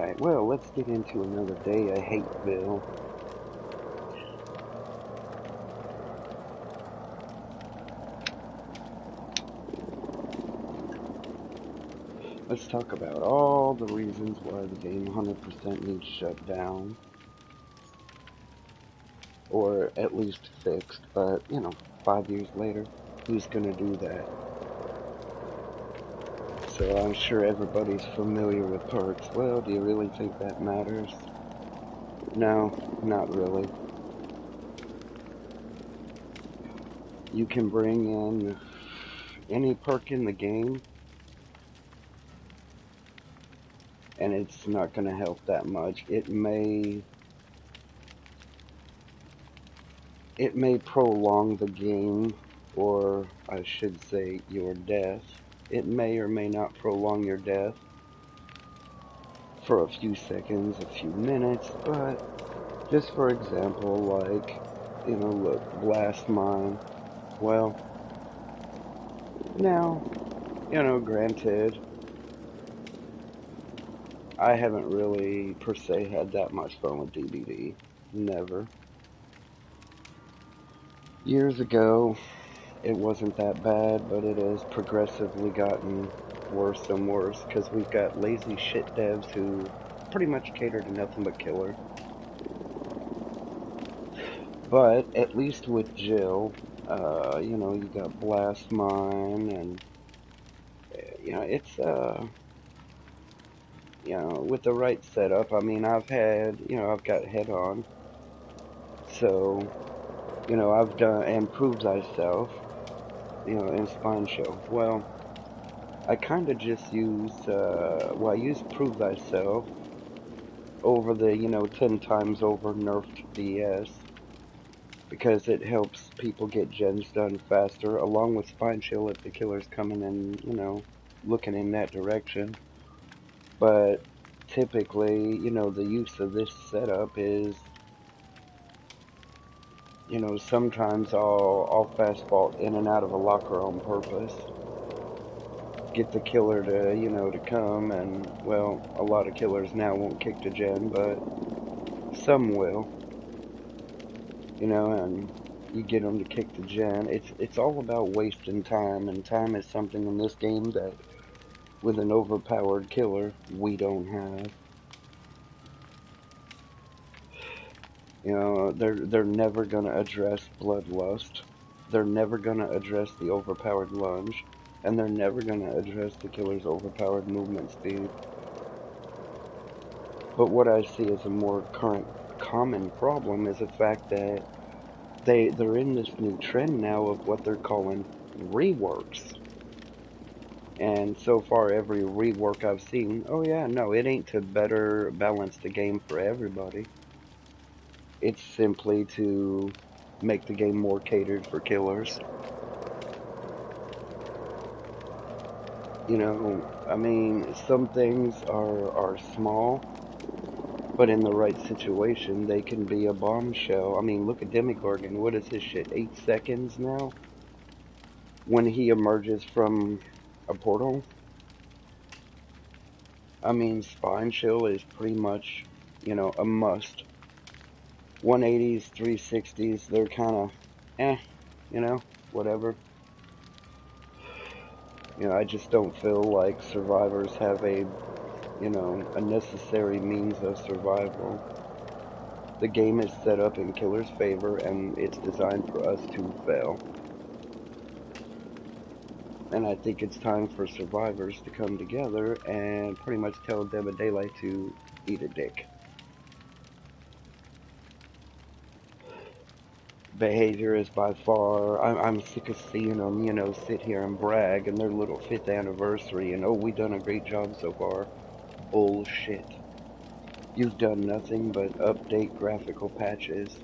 Alright, well, let's get into another day of Hateville. Let's talk about all the reasons why the game 100% needs shut down. Or at least fixed, but, 5 years later, who's gonna do that? So I'm sure everybody's familiar with perks. Well, do you really think that matters? No, not really. You can bring in any perk in the game, and it's not going to help that much. It may prolong the game, or I should say your death. It may or may not prolong your death for a few seconds, a few minutes, but just for example, like, look, Blast Mine. Well, now, granted, I haven't really per se had that much fun with DBD. Never. Years ago, it wasn't that bad, but it has progressively gotten worse and worse because we've got lazy shit devs who pretty much cater to nothing but killer. But at least with Jill, you got Blast Mine, and it's with the right setup. I mean, I've got Head On, so I've done and Prove Thyself, and Spine Show. Well, I kind of just I use Prove Thyself over the, 10 times over nerfed DS because it helps people get gens done faster, along with Spine Chill if the killer's coming in, looking in that direction. But typically, the use of this setup is, sometimes I'll fast vault in and out of a locker on purpose. Get the killer to come, and, well, a lot of killers now won't kick to gen, but some will, and you get them to kick the gen. It's all about wasting time, and time is something in this game that, with an overpowered killer, we don't have. They're never gonna address Bloodlust. They're never gonna address the overpowered lunge, and they're never gonna address the killer's overpowered movement speed. But what I see as a more current common problem is the fact that they're in this new trend now of what they're calling reworks. And so far every rework I've seen, oh yeah, no, it ain't to better balance the game for everybody. It's simply to make the game more catered for killers. I mean, some things are small, but in the right situation, they can be a bombshell. I mean, look at Demigorgon. What is his shit? 8 seconds now? When he emerges from a portal? I mean, Spine Chill is pretty much, a must. 180s, 360s, they're kind of, whatever. I just don't feel like survivors have a necessary means of survival. The game is set up in killer's favor, and it's designed for us to fail. And I think it's time for survivors to come together and pretty much tell Dead by Daylight to eat a dick. Behavior is by far, I'm sick of seeing them, sit here and brag and their little 5th anniversary and, oh, we done a great job so far. Bullshit. You've done nothing but update graphical patches.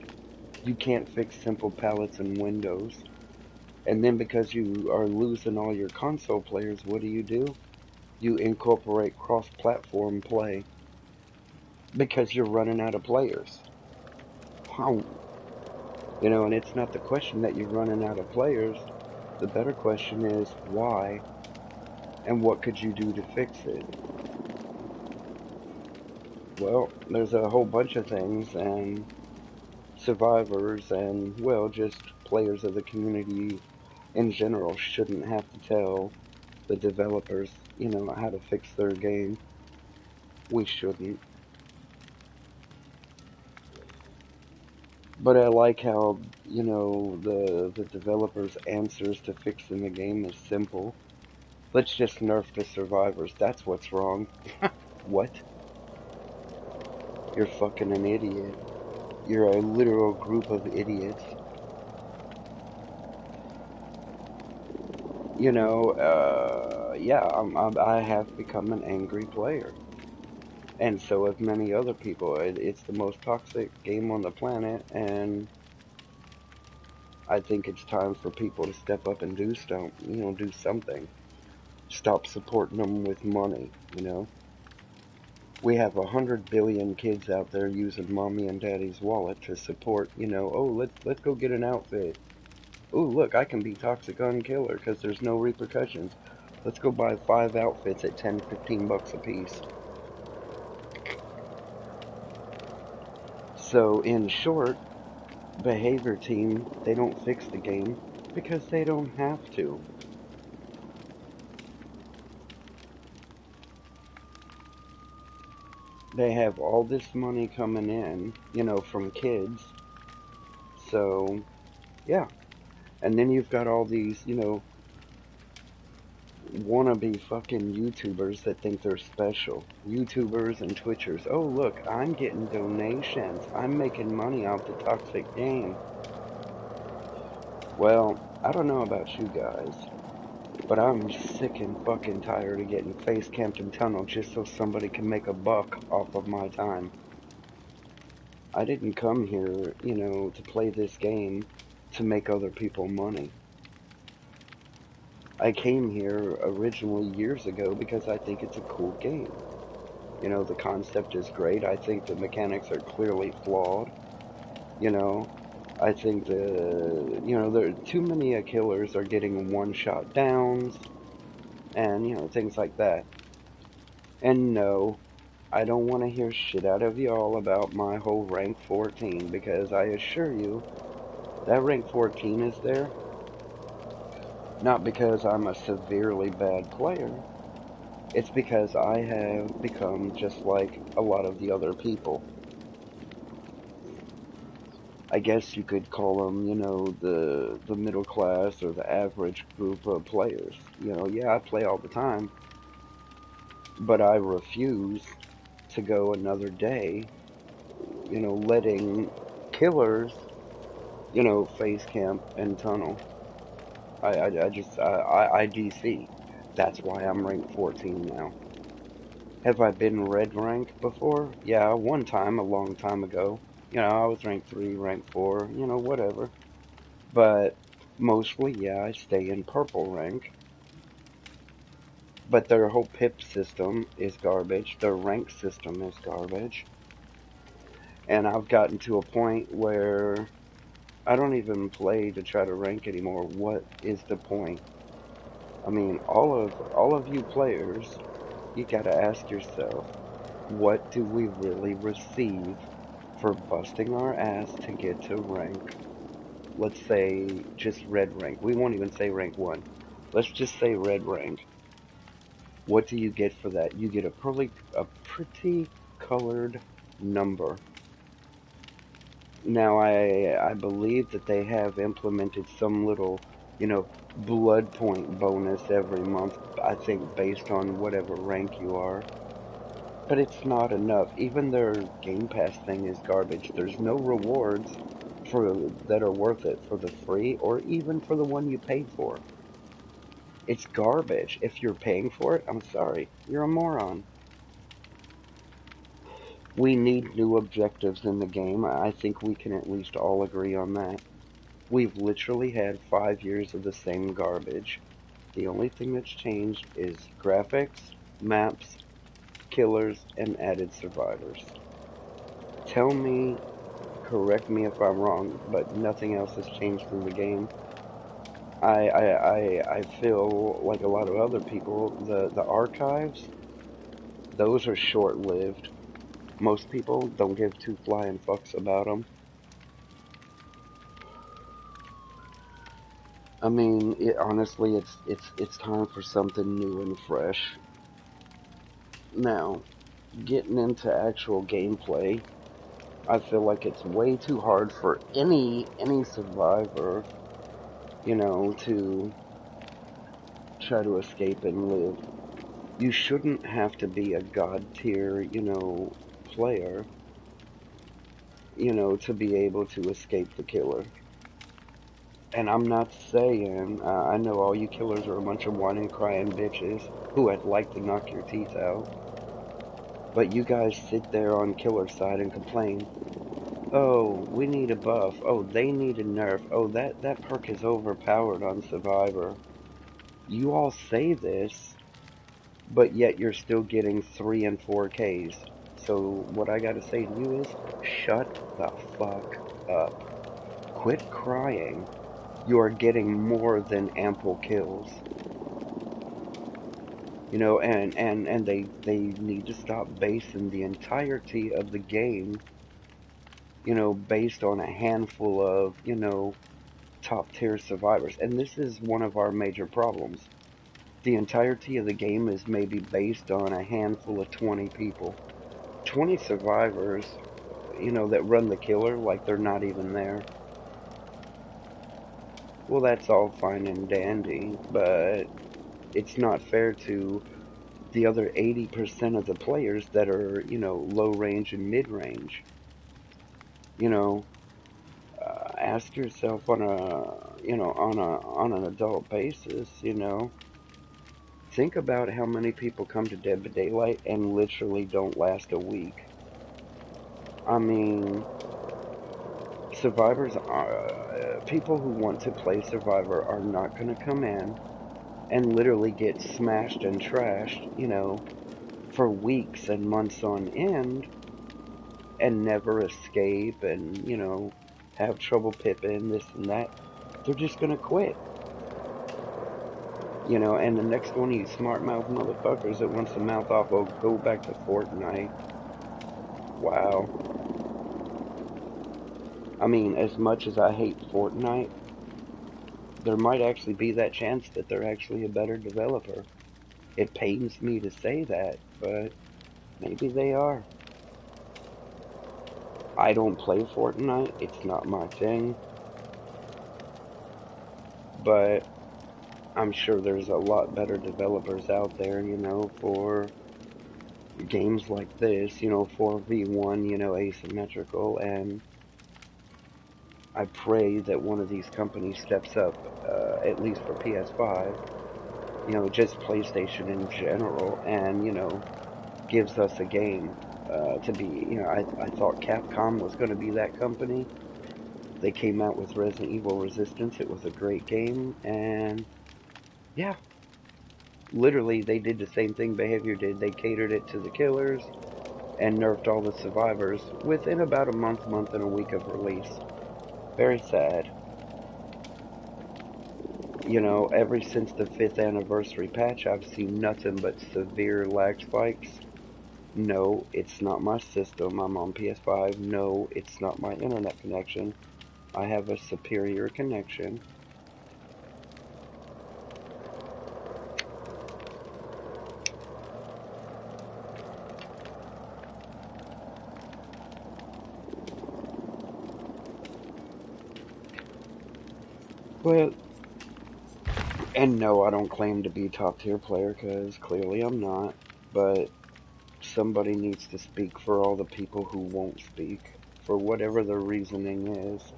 You can't fix simple palettes and windows. And then because you are losing all your console players, what do? You incorporate cross-platform play because you're running out of players. Wow. And it's not the question that you're running out of players. The better question is why, and what could you do to fix it? Well, there's a whole bunch of things, and survivors and, well, just players of the community in general shouldn't have to tell the developers, how to fix their game. We shouldn't. But I like how, the developers' answers to fixing the game is simple. Let's just nerf the survivors. That's what's wrong. What? You're fucking an idiot. You're a literal group of idiots. Yeah, I have become an angry player. And so have many other people. It's the most toxic game on the planet, and I think it's time for people to step up and do something. Stop supporting them with money. We have 100 billion kids out there using mommy and daddy's wallet to support, oh, let's go get an outfit. Oh, look, I can be Toxic Gun Killer because there's no repercussions. Let's go buy 5 outfits at 10, 15 bucks a piece. So, in short, Behavior Team, they don't fix the game because they don't have to. They have all this money coming in, from kids. So, yeah. And then you've got all these, wannabe fucking YouTubers that think they're special. YouTubers and Twitchers. Oh, look, I'm getting donations. I'm making money off the toxic game. Well, I don't know about you guys, but I'm sick and fucking tired of getting face camped in tunnel just so somebody can make a buck off of my time. I didn't come here, to play this game to make other people money. I came here originally years ago because I think it's a cool game. The concept is great. I think the mechanics are clearly flawed. You know, I think there too many killers are getting one-shot downs and, things like that. And no, I don't want to hear shit out of y'all about my whole rank 14 because I assure you that rank 14 is there not because I'm a severely bad player. It's because I have become just like a lot of the other people. I guess you could call them, the middle class or the average group of players. Yeah, I play all the time, but I refuse to go another day, letting killers, face camp and tunnel. I DC. That's why I'm rank 14 now. Have I been red rank before? Yeah, one time, a long time ago. I was rank 3, rank 4, whatever. But mostly, yeah, I stay in purple rank. But their whole pip system is garbage. Their rank system is garbage. And I've gotten to a point where I don't even play to try to rank anymore. What is the point? I mean, all of you players, you gotta ask yourself, what do we really receive for busting our ass to get to rank? Let's say just red rank. We won't even say rank 1. Let's just say red rank. What do you get for that? You get a pretty colored number. Now I believe that they have implemented some little, blood point bonus every month, I think based on whatever rank you are. But it's not enough. Even their Game Pass thing is garbage. There's no rewards for that are worth it for the free or even for the one you paid for. It's garbage. If you're paying for it, I'm sorry, you're a moron. We need new objectives in the game. I think we can at least all agree on that. We've literally had 5 years of the same garbage. The only thing that's changed is graphics, maps, killers, and added survivors. Tell me, correct me if I'm wrong, but nothing else has changed in the game. I feel like a lot of other people, the archives, those are short-lived. Most people don't give two flying fucks about them. I mean, honestly, it's time for something new and fresh. Now, getting into actual gameplay, I feel like it's way too hard for any survivor, to try to escape and live. You shouldn't have to be a god tier, player, to be able to escape the killer. And I'm not saying, I know all you killers are a bunch of whining, crying bitches who would like to knock your teeth out. But you guys sit there on killer's side and complain, oh, we need a buff. Oh, they need a nerf. Oh, that perk is overpowered on Survivor. You all say this, but yet you're still getting 3 and 4Ks. So what I gotta say to you is, shut the fuck up. Quit crying. You are getting more than ample kills. And they need to stop basing the entirety of the game, based on a handful of, top tier survivors. And this is one of our major problems. The entirety of the game is maybe based on a handful of 20 people. 20 survivors, that run the killer like they're not even there. Well, that's all fine and dandy, but it's not fair to the other 80% of the players that are, low range and mid range. You know, ask yourself on an adult basis, think about how many people come to Dead by Daylight and literally don't last a week. I mean, survivors are, people who want to play Survivor are not going to come in and literally get smashed and trashed, for weeks and months on end and never escape and, have trouble pipping this and that. They're just going to quit. And the next one of you smart mouth motherfuckers that wants to mouth off, oh, go back to Fortnite. Wow. I mean, as much as I hate Fortnite, there might actually be that chance that they're actually a better developer. It pains me to say that, but maybe they are. I don't play Fortnite, it's not my thing, but I'm sure there's a lot better developers out there, for games like this, 4v1, asymmetrical, and I pray that one of these companies steps up, at least for PS5, just PlayStation in general, and, gives us a game to be, I thought Capcom was going to be that company. They came out with Resident Evil Resistance. It was a great game, and yeah, literally they did the same thing Behavior did. They catered it to the killers and nerfed all the survivors within about a month and a week of release. Very sad. Ever since the 5th anniversary patch, I've seen nothing but severe lag spikes. No, it's not my system. I'm on PS5. No, it's not my internet connection. I have a superior connection. Well, and no, I don't claim to be a top tier player because clearly I'm not. But somebody needs to speak for all the people who won't speak, for whatever their reasoning is.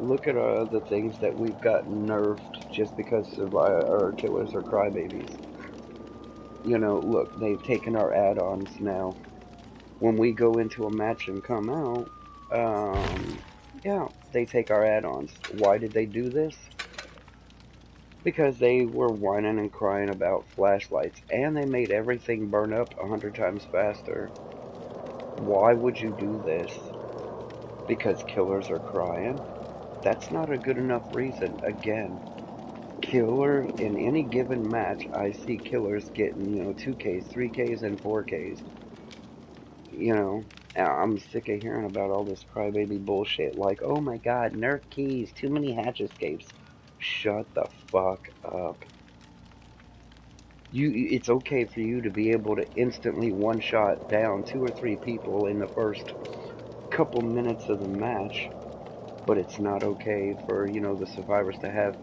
Look at the things that we've gotten nerfed just because our killers are crybabies. Look, they've taken our add-ons now. When we go into a match and come out, yeah, they take our add-ons. Why did they do this? Because they were whining and crying about flashlights, and they made everything burn up 100 times faster. Why would you do this? Because killers are crying? That's not a good enough reason. Again, Killer in any given match, I see killers getting, 2Ks, 3Ks, and 4Ks. You know, I'm sick of hearing about all this crybaby bullshit like, oh my god, nerf keys, too many hatch escapes. Shut the fuck up. It's okay for you to be able to instantly one-shot down 2 or 3 people in the first couple minutes of the match, but it's not okay for, the survivors to have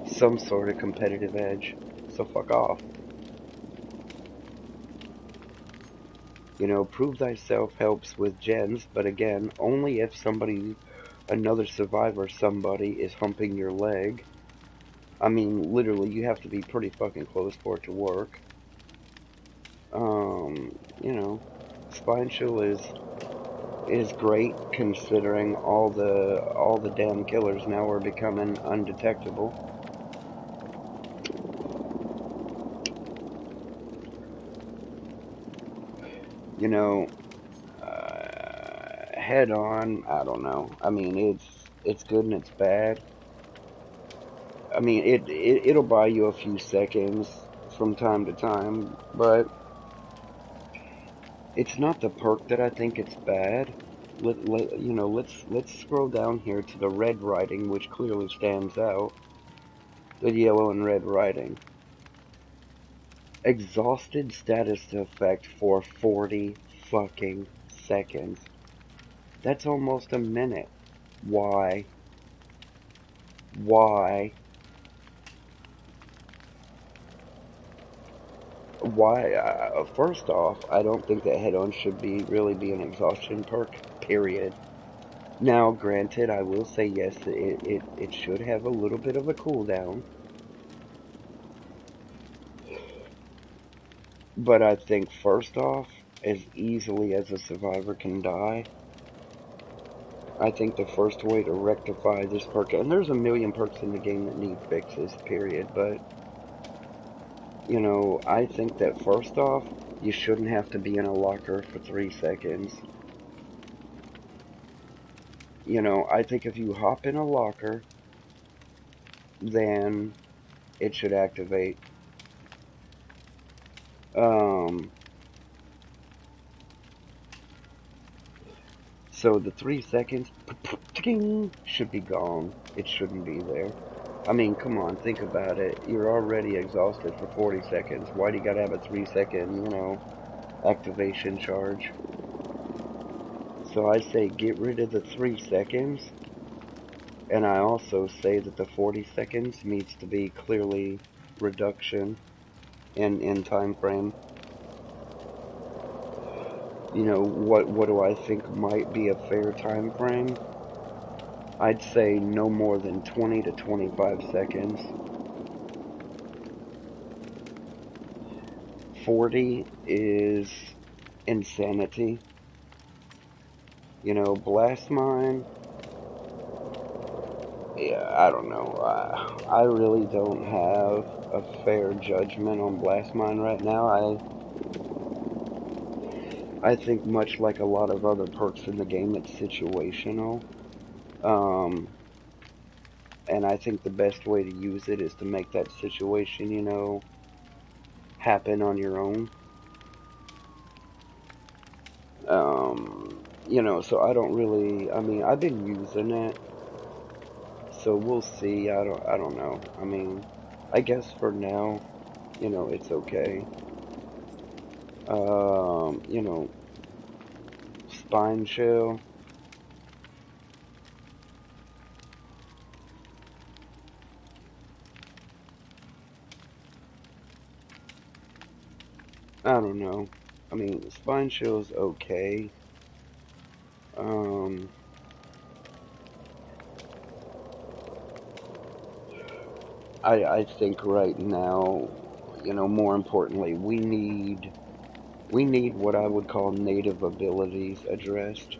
some sort of competitive edge. So fuck off. Prove thyself helps with gens, but again, only if another survivor somebody is humping your leg. I mean, literally, you have to be pretty fucking close for it to work. Um, you know, Spine Chill is great considering all the damn killers now are becoming undetectable. You know, Head On, I don't know. I mean, it's good and it's bad. I mean, it'll buy you a few seconds from time to time, but it's not the perk that I think it's bad. Let's scroll down here to the red writing, which clearly stands out. The yellow and red writing. Exhausted status effect for 40 fucking seconds. That's almost a minute. Why? Why? Why? First off, I don't think that head-on should really be an exhaustion perk. Period. Now, granted, I will say yes, it should have a little bit of a cooldown. But I think first off, as easily as a survivor can die, I think the first way to rectify this perk, and there's a million perks in the game that need fixes, period, but, I think that first off, you shouldn't have to be in a locker for 3 seconds. I think if you hop in a locker, then it should activate. So the 3 seconds should be gone. It shouldn't be there. I mean, come on, think about it. You're already exhausted for 40 seconds. Why do you gotta have a 3 second, activation charge? So I say get rid of the 3 seconds. And I also say that the 40 seconds needs to be clearly reduction in time frame. What do I think might be a fair time frame? I'd say no more than 20 to 25 seconds. 40 is insanity. Blast Mine, yeah, I don't know. I really don't have a fair judgment on Blast Mine right now. I think much like a lot of other perks in the game, it's situational. Um, and I think the best way to use it is to make that situation, happen on your own. So I don't really, I mean, I've been using it, so we'll see. I don't know. I mean, I guess for now, it's okay. Um, you know, Spine Chill. I don't know. I mean, Spine Chill's okay. Um, I think right now, more importantly, we need what I would call native abilities addressed.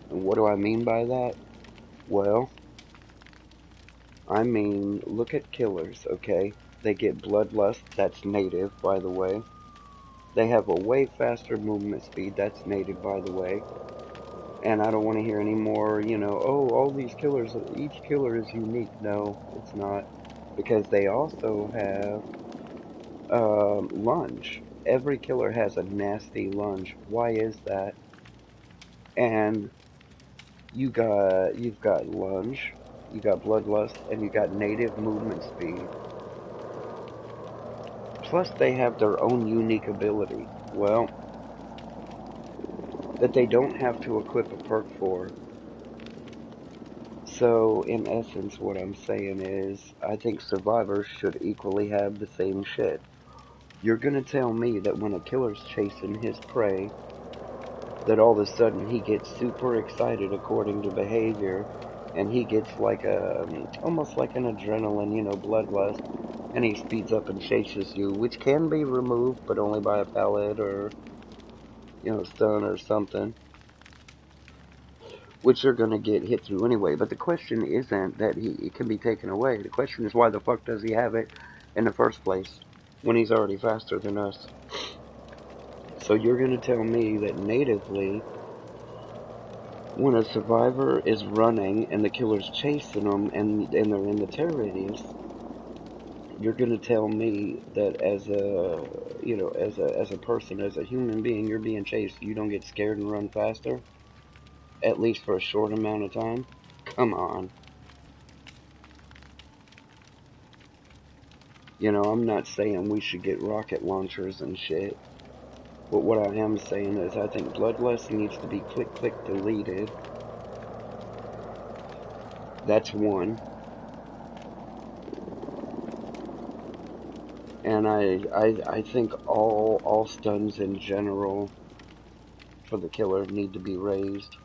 And what do I mean by that? Well, I mean, look at killers, okay? They get bloodlust, that's native, by the way. They have a way faster movement speed, that's native, by the way. And I don't want to hear any more, oh, all these killers, each killer is unique. No, it's not. because they also have lunge. Every killer has a nasty lunge. Why is that? And you've got lunge, you got bloodlust, and you got native movement speed. Plus, they have their own unique ability. Well, that they don't have to equip a perk for. So, in essence, what I'm saying is, I think survivors should equally have the same shit. You're gonna tell me that when a killer's chasing his prey, that all of a sudden he gets super excited according to behavior, and he gets like almost like an adrenaline, bloodlust, and he speeds up and chases you, which can be removed, but only by a pallet or, stun or something, which you're gonna get hit through anyway. But the question isn't that it can be taken away. The question is, why the fuck does he have it in the first place when he's already faster than us? So you're gonna tell me that natively, when a survivor is running and the killer's chasing them and they're in the terror radius, you're gonna tell me that as a as a person, as a human being, you're being chased, you don't get scared and run faster, at least for a short amount of time? Come on. I'm not saying we should get rocket launchers and shit, but what I am saying is I think bloodlust needs to be click click deleted. That's one. And I think all stuns in general for the killer need to be raised.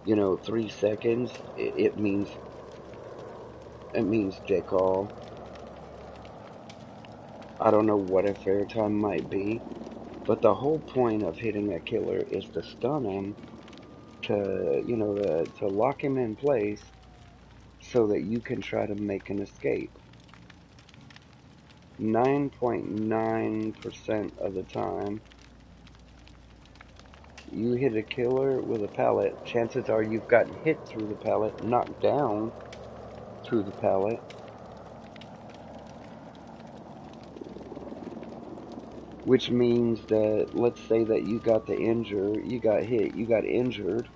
3 seconds, it means dick all. I don't know what a fair time might be, but the whole point of hitting a killer is to stun him, to lock him in place so that you can try to make an escape. 9.9% of the time, you hit a killer with a pallet, chances are you've gotten hit through the pallet, knocked down through the pallet, which means that, let's say that you got hit, you got injured,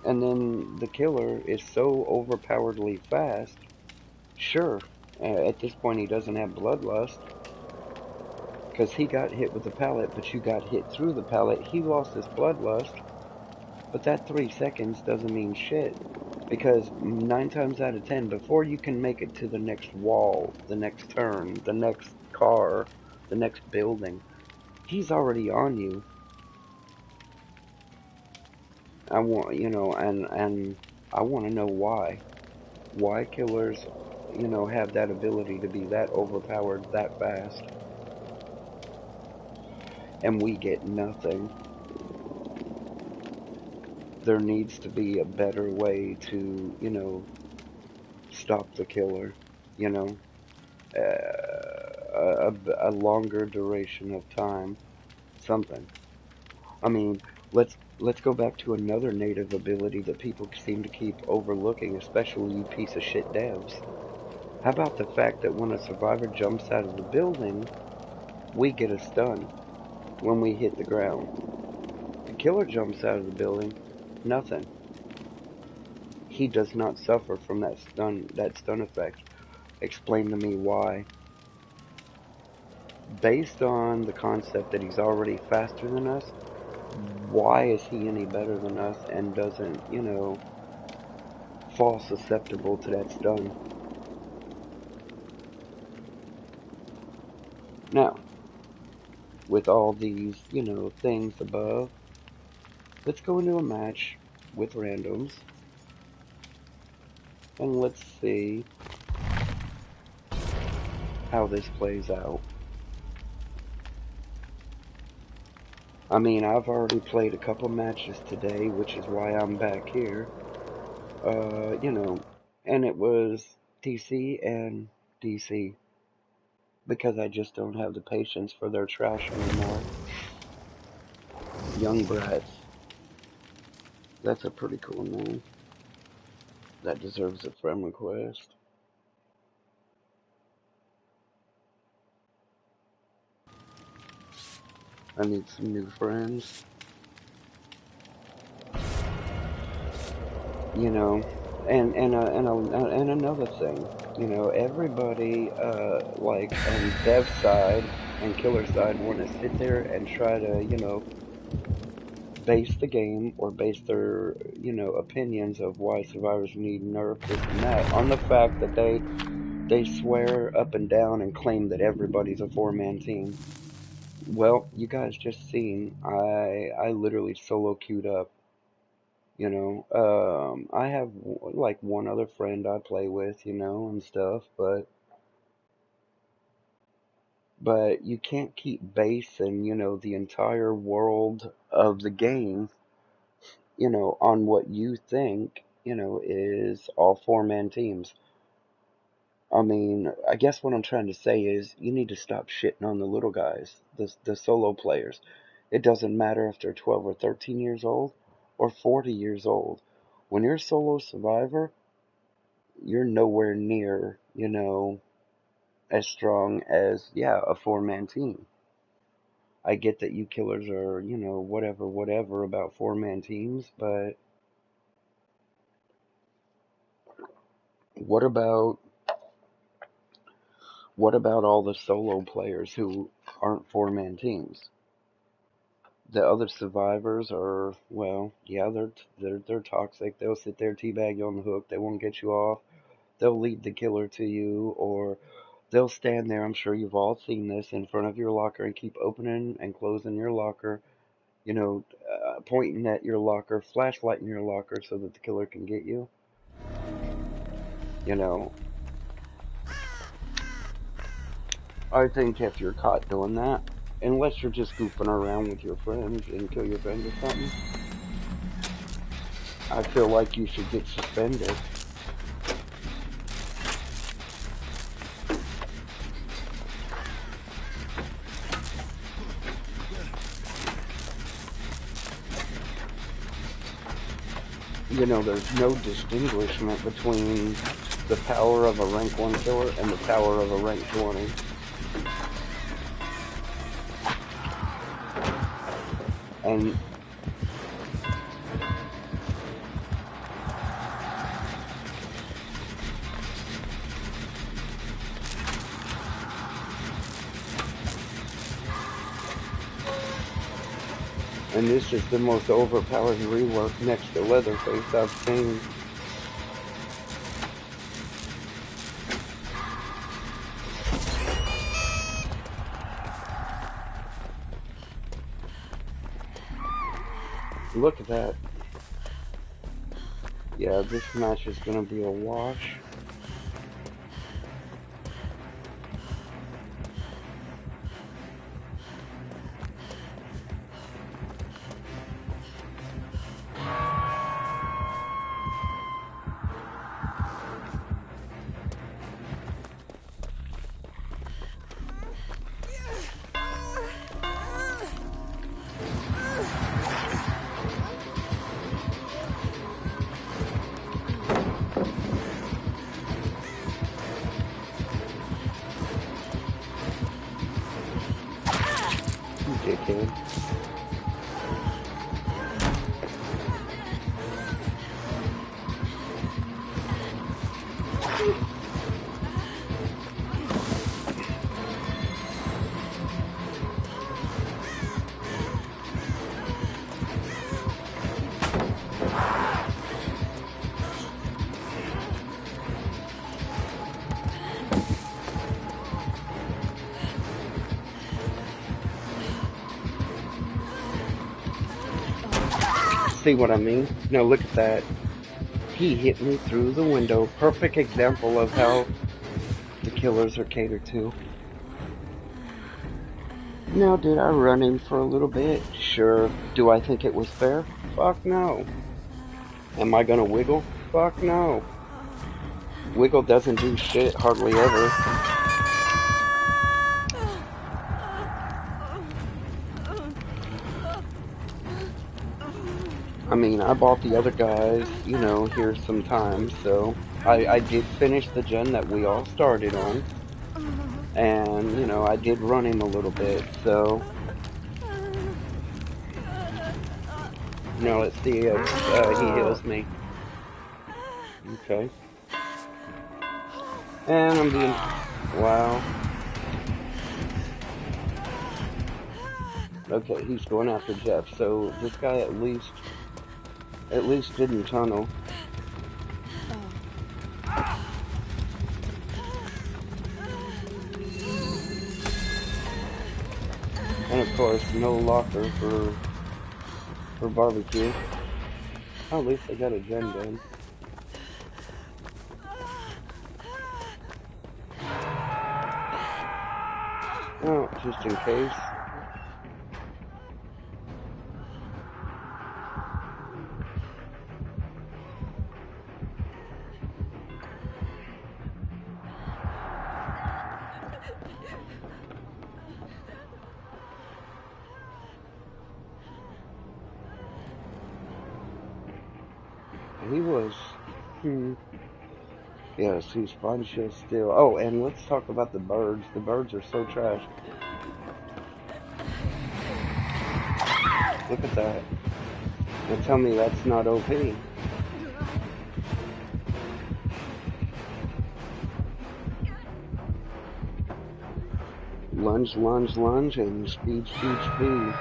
and then the killer is so overpoweredly fast. Sure, at this point he doesn't have bloodlust, because he got hit with the pallet, but you got hit through the pallet. He lost his bloodlust, but that 3 seconds doesn't mean shit, because 9 times out of 10, before you can make it to the next wall, the next turn, the next car, the next building, he's already on you. I want, and I want to know why. Why killers, have that ability to be that overpowered that fast, and we get nothing. There needs to be a better way to, stop the killer, you know, a longer duration of time, something. I mean, let's go back to another native ability that people seem to keep overlooking, especially you piece of shit devs. How about the fact that when a survivor jumps out of the building, we get a stun when we hit the ground? The killer jumps out of the building, nothing. He does not suffer from that stun effect. Explain to me why. Based on the concept that he's already faster than us, why is he any better than us and doesn't, fall susceptible to that stun? Now, with all these, things above, let's go into a match with randoms and let's see how this plays out. I mean, I've already played a couple matches today, which is why I'm back here. Uh, you know, and it was TC and DC, because I just don't have the patience for their trash anymore. Young Brats. That's a pretty cool name. That deserves a friend request. I need some new friends. You know, and another thing, you know, everybody like on dev side and killer side want to sit there and try to, you know, base the game or base their, you know, opinions of why survivors need nerf, this and that, on the fact that they swear up and down and claim that everybody's a four-man team. Well, you guys just seen, I literally solo queued up. You know, I have like one other friend I play with, you know, and stuff, but you can't keep basing, you know, the entire world of the game, you know, on what you think, you know, is all four-man teams. I mean, I guess what I'm trying to say is you need to stop shitting on the little guys, the solo players. It doesn't matter if they're 12 or 13 years old or 40 years old. When you're a solo survivor, you're nowhere near, you know, as strong as, yeah, a four-man team. I get that you killers are, you know, whatever about four-man teams, but what about all the solo players who aren't four-man teams? The other survivors are, well, yeah, they're toxic. They'll sit there, teabag you on the hook. They won't get you off. They'll lead the killer to you, or they'll stand there. I'm sure you've all seen this in front of your locker and keep opening and closing your locker. You know, pointing at your locker, flashlighting your locker so that the killer can get you. You know, I think if you're caught doing that, unless you're just goofing around with your friends and kill your friends or something, I feel like you should get suspended. You know, there's no distinguishment between the power of a rank 1 killer and the power of a rank 20. And this is the most overpowered rework next to Leatherface I've seen. Look at that. Yeah, this match is gonna be a wash. Dickhead. See what I mean? Now look at that. He hit me through the window. Perfect example of how the killers are catered to. Now, did I run him for a little bit? Sure. Do I think it was fair? Fuck no. Am I gonna wiggle? Fuck no. Wiggle doesn't do shit hardly ever. I mean, I bought the other guys, you know, here sometimes, so I did finish the gen that we all started on, and, you know, I did run him a little bit, so, you know, let's see if he heals me. Okay. And I'm being, wow. Okay, he's going after Jeff, so this guy at least didn't tunnel. And of course, no locker for barbecue. Oh, at least I got a gen done. Oh, just in case. He was. Yes, he's fine shit still. Oh, and let's talk about the birds. The birds are so trash. Look at that. Now tell me that's not OP. Lunge, lunge, lunge, and speed, speed, speed.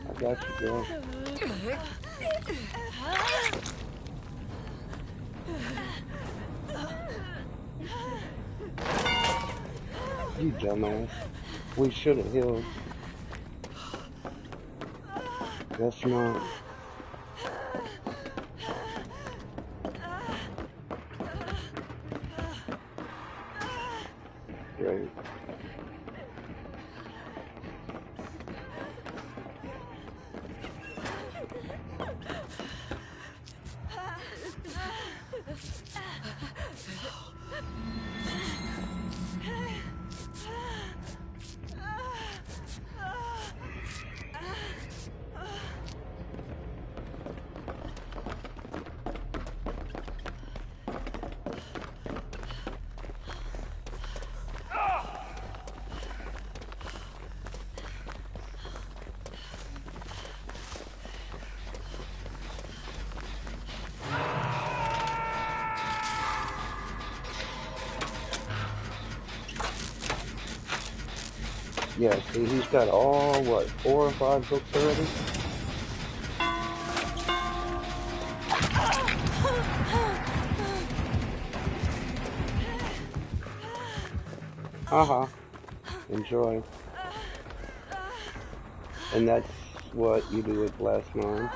I got you, girl. You dumbass. We should have healed. Guess not. Great. Yeah, see, he's got all, what, 4 or 5 hooks already? Haha. Enjoy. And that's what you do with Glass Mine.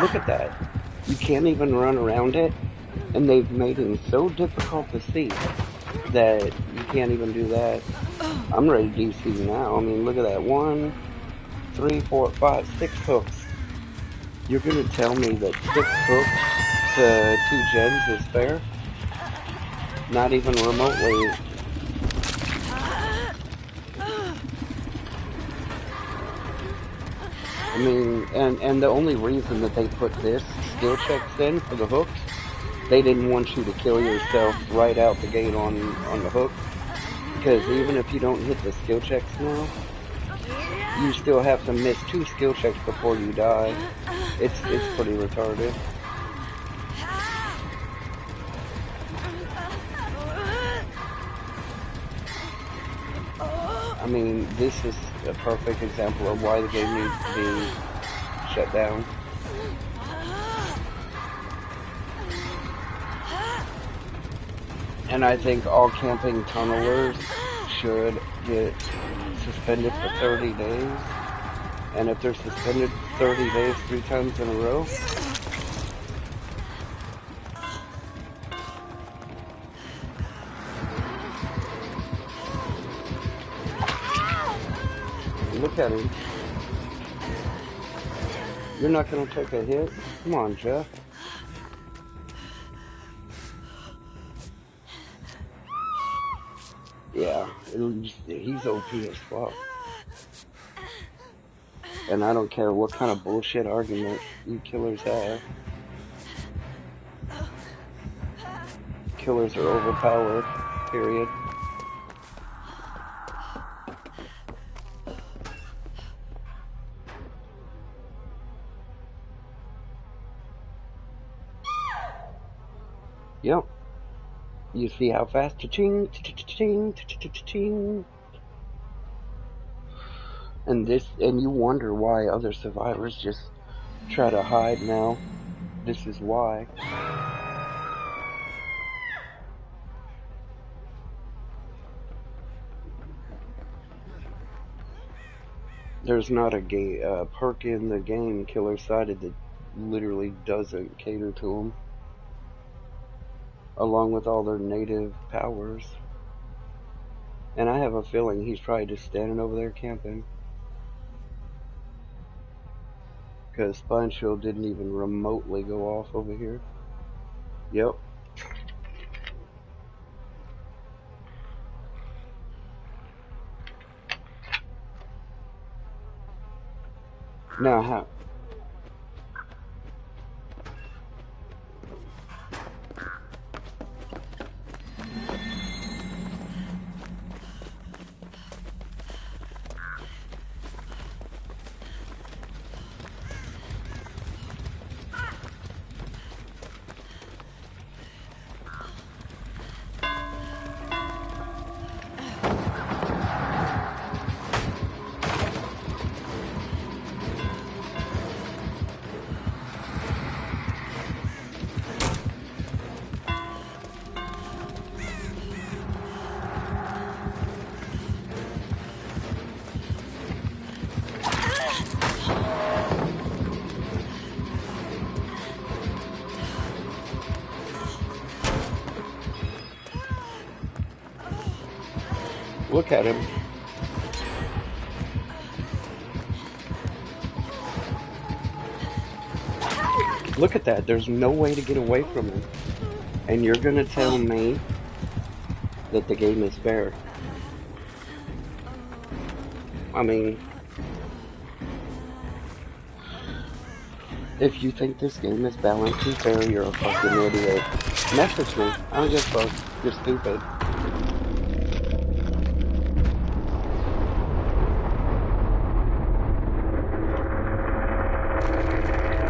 Look at that. You can't even run around it, and they've made him so difficult to see that you can't even do that. I'm ready to DC now. I mean, look at that. 1, 3, 4, 5, 6 hooks. You're gonna tell me that 6 hooks to 2 gens is fair? Not even remotely. I mean, and the only reason that they put this skill checks in for the hooks, they didn't want you to kill yourself right out the gate on the hook. Because even if you don't hit the skill checks now, you still have to miss 2 skill checks before you die. It's pretty retarded. I mean, this is a perfect example of why the game needs to be shut down. And I think all camping tunnelers should get suspended for 30 days. And if they're suspended 30 days 3 times in a row, Look at him. You're not gonna take a hit? Come on, Jeff. Yeah, he's OP as fuck. And I don't care what kind of bullshit argument you killers have. Killers are overpowered, period. Yep. You see how fast? Cha-ching, cha-ching, cha-ching. And you wonder why other survivors just try to hide now. This is why. There's not a perk in the game Killer cited that literally doesn't cater to them, along with all their native powers. And I have a feeling he's probably just standing over there camping, because Spine Shield didn't even remotely go off over here. Yep. Now how? Look at him. Look at that. There's no way to get away from him. And you're gonna tell me that the game is fair? I mean, if you think this game is balanced and fair, you're a fucking idiot. Message me. I don't give a fuck. You're stupid.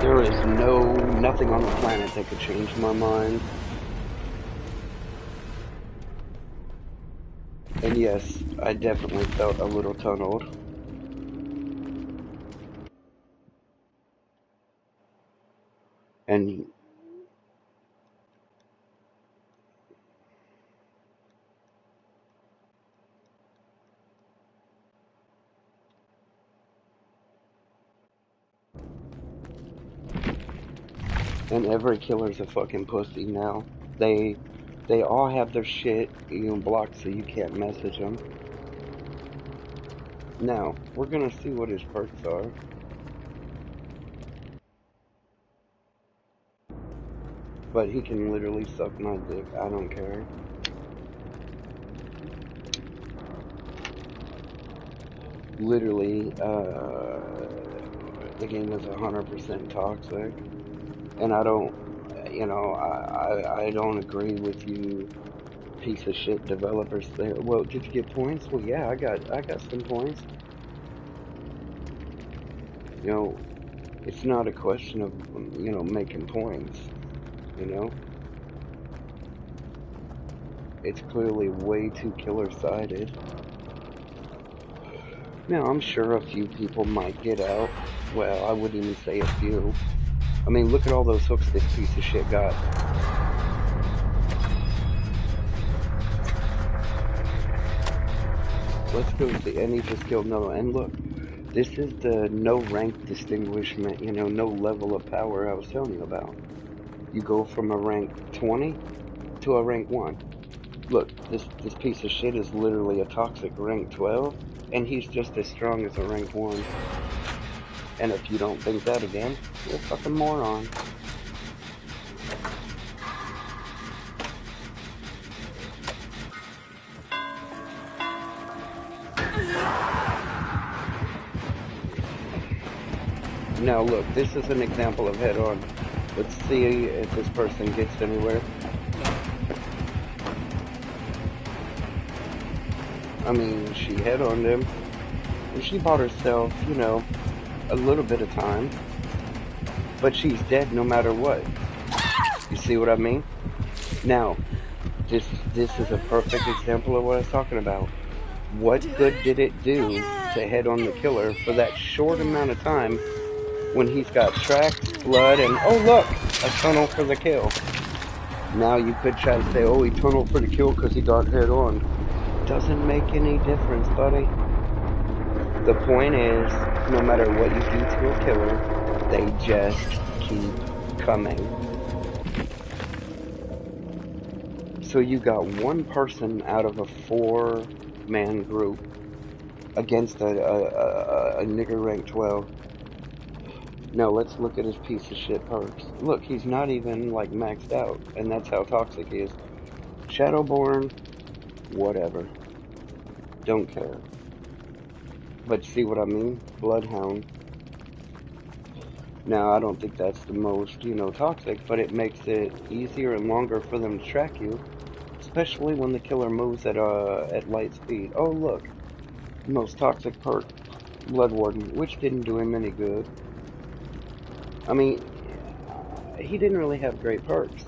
There is nothing on the planet that could change my mind. And yes, I definitely felt a little tunneled. And every killer's a fucking pussy now. They all have their shit, blocked so you can't message them. Now, we're gonna see what his perks are. But he can literally suck my dick. I don't care. Literally, the game is 100% toxic. And I don't, I don't agree with you piece of shit developers there. Well, did you get points? Well, yeah, I got some points. It's not a question of, making points, It's clearly way too killer-sided. Now, I'm sure a few people might get out. Well, I wouldn't even say a few. I mean, look at all those hooks this piece of shit got. Let's go to the end. He just killed another one. And look, this is the no rank distinguishment, no level of power I was telling you about. You go from a rank 20 to a rank 1. Look, this piece of shit is literally a toxic rank 12, And he's just as strong as a rank 1. And if you don't think that again, you're a fucking moron. Now look, this is an example of head-on. Let's see if this person gets anywhere. I mean, she head-oned him. And she bought herself, you know, a little bit of time. But she's dead no matter what. You see what I mean? Now, this is a perfect example of what I was talking about. What good did it do to head on the killer for that short amount of time when he's got tracks, blood, and oh look, a tunnel for the kill. Now you could try to say, oh, he tunneled for the kill because he got head on. Doesn't make any difference, buddy. The point is, no matter what you do to a killer, they just keep coming. So you got one person out of a 4-man group against a nigger rank 12. No, let's look at his piece of shit perks. Look, he's not even, like, maxed out, and that's how toxic he is. Shadowborn, whatever. Don't care. But see what I mean? Bloodhound. Now, I don't think that's the most, you know, toxic, but it makes it easier and longer for them to track you, especially when the killer moves at light speed. Oh, look. Most toxic perk, Blood Warden, which didn't do him any good. I mean, he didn't really have great perks.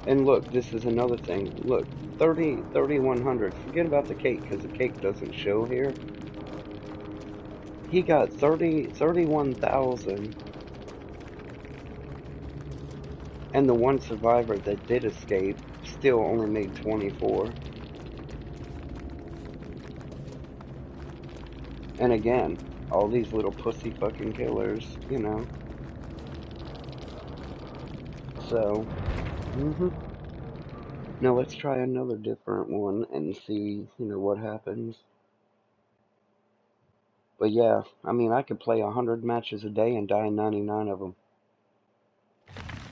And look, this is another thing. Look, 3,100. Forget about the cake, because the cake doesn't show here. He got 31,000. And the one survivor that did escape still only made 24. And again, all these little pussy fucking killers, you know. So, Now let's try another different one and see, you know, what happens. But yeah, I mean, I could play 100 matches a day and die in 99 of them.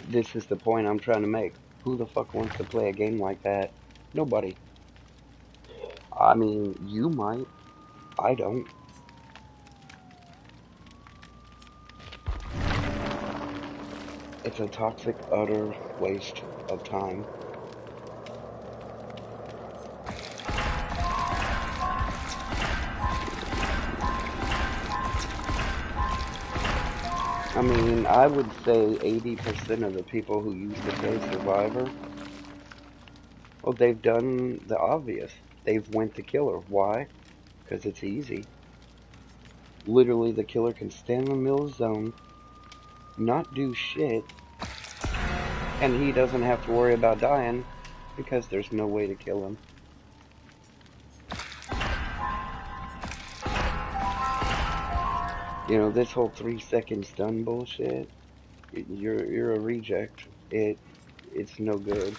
This is the point I'm trying to make. Who the fuck wants to play a game like that? Nobody. I mean, you might. I don't. It's a toxic, utter waste of time. I mean, I would say 80% of the people who used to play Survivor, well, they've done the obvious. They've went to killer. Why? Because it's easy. Literally, the killer can stand in the middle of the zone, not do shit, and he doesn't have to worry about dying because there's no way to kill him. You know, this whole 3-second stun bullshit, you're a reject. It's no good.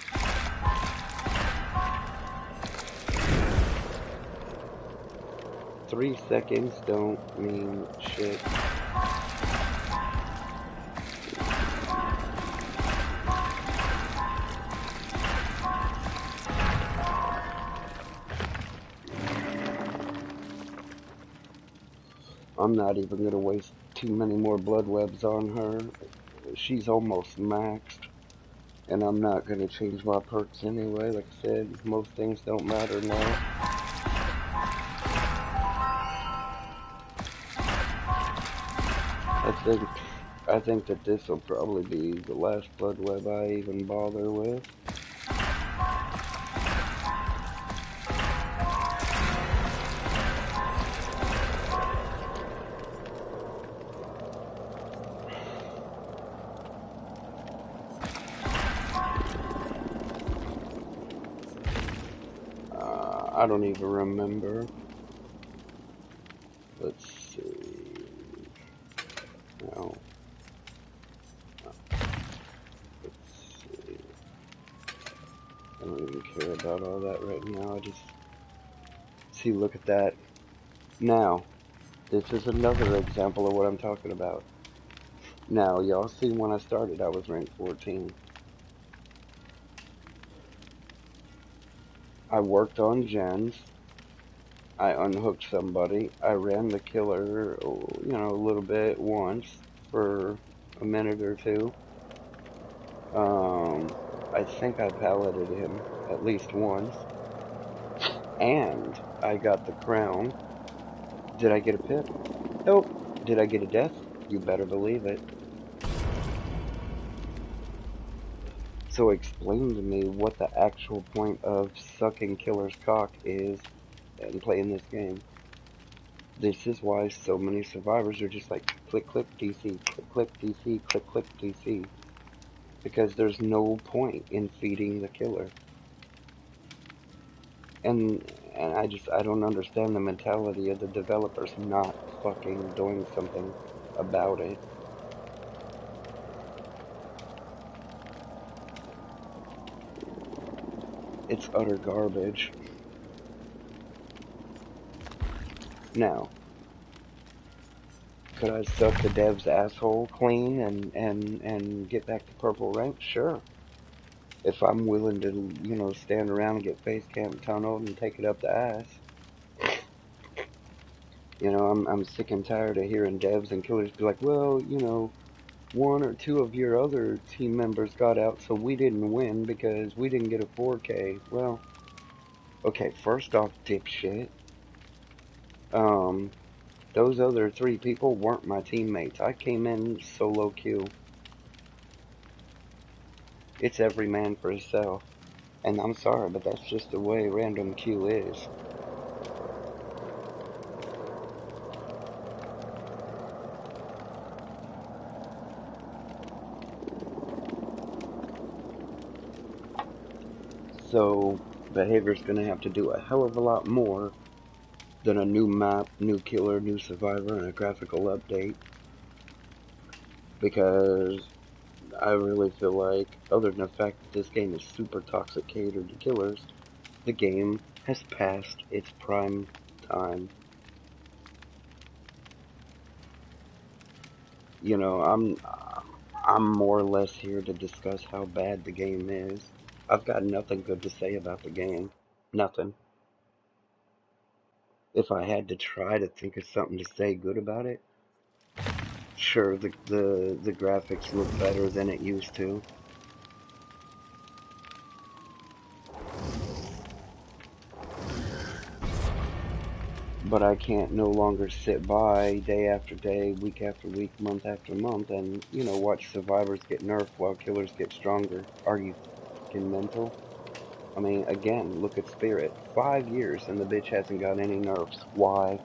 Three seconds don't mean shit. I'm not even gonna waste too many more blood webs on her. She's almost maxed. And I'm not gonna change my perks anyway. Like I said, most things don't matter now. I think that this will probably be the last blood web I even bother with. I don't even remember. Let's see. No. Let's see. I don't even care about all that right now. See, look at that. Now, this is another example of what I'm talking about. Now, y'all see when I started, I was ranked 14. I worked on gens. I unhooked somebody. I ran the killer, a little bit once for a minute or two. Um, I think I palleted him at least once. And I got the crown. Did I get a pip? Nope. Did I get a death? You better believe it. So explain to me what the actual point of sucking killer's cock is and playing this game. This is why so many survivors are just like click click DC, click click DC, click click DC. Because there's no point in feeding the killer. And I don't understand the mentality of the developers not fucking doing something about it. It's utter garbage. Now, could I suck the dev's asshole clean and get back to purple rank? Sure. If I'm willing to, stand around and get face cam tunneled and take it up the ass. I'm sick and tired of hearing devs and killers be like, well, one or two of your other team members got out, so we didn't win because we didn't get a 4K. Well, okay, first off, dipshit. Um, those other three people weren't my teammates. I came in solo queue. It's every man for himself. And I'm sorry, but that's just the way random queue is. So, behavior's gonna have to do a hell of a lot more than a new map, new killer, new survivor, and a graphical update. Because I really feel like, other than the fact that this game is super toxic catered to killers, the game has passed its prime time. You know, I'm more or less here to discuss how bad the game is. I've got nothing good to say about the game. Nothing. If I had to try to think of something to say good about it, sure, the graphics look better than it used to. But I can't no longer sit by day after day, week after week, month after month, and, watch survivors get nerfed while killers get stronger. Are you fucking mental? I mean, again, look at Spirit. 5 years and the bitch hasn't got any nerfs. Why?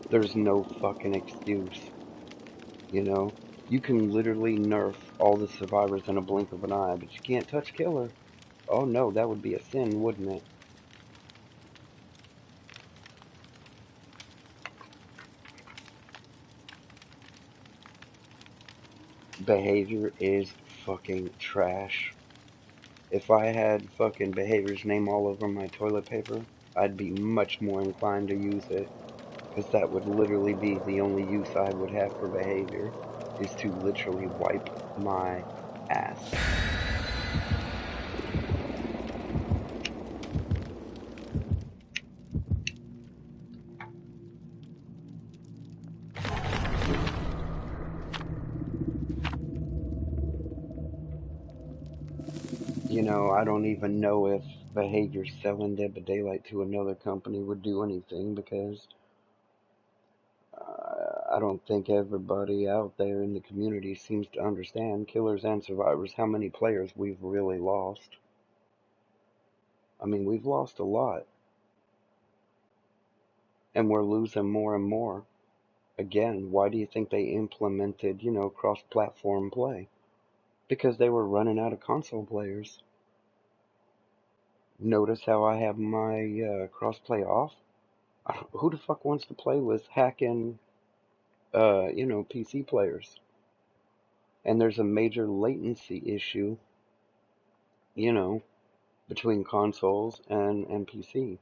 There's no fucking excuse. You know? You can literally nerf all the survivors in a blink of an eye, but you can't touch killer. Oh no, that would be a sin, wouldn't it? Behavior is fucking trash. If I had fucking Behavior's name all over my toilet paper, I'd be much more inclined to use it. Because that would literally be the only use I would have for Behavior, is to literally wipe my ass. I don't even know if Behavior selling Dead by Daylight to another company would do anything, because I don't think everybody out there in the community seems to understand, killers and survivors, how many players we've really lost. I mean, we've lost a lot, and we're losing more and more. Again, why do you think they implemented, cross-platform play? Because they were running out of console players. Notice how I have my crossplay off? Who the fuck wants to play with hacking, PC players? And there's a major latency issue, you know, between consoles and PC.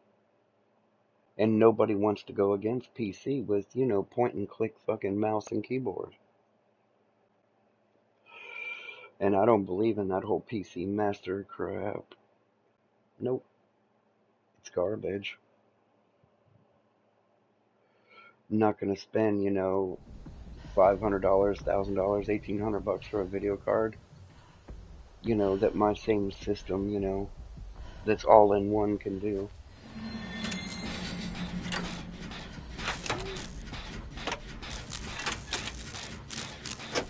And nobody wants to go against PC with, point and click fucking mouse and keyboard. And I don't believe in that whole PC master crap. Nope. It's garbage. I'm not gonna spend, $500, $1,000, $1,800 for a video card. That my same system, that's all in one can do.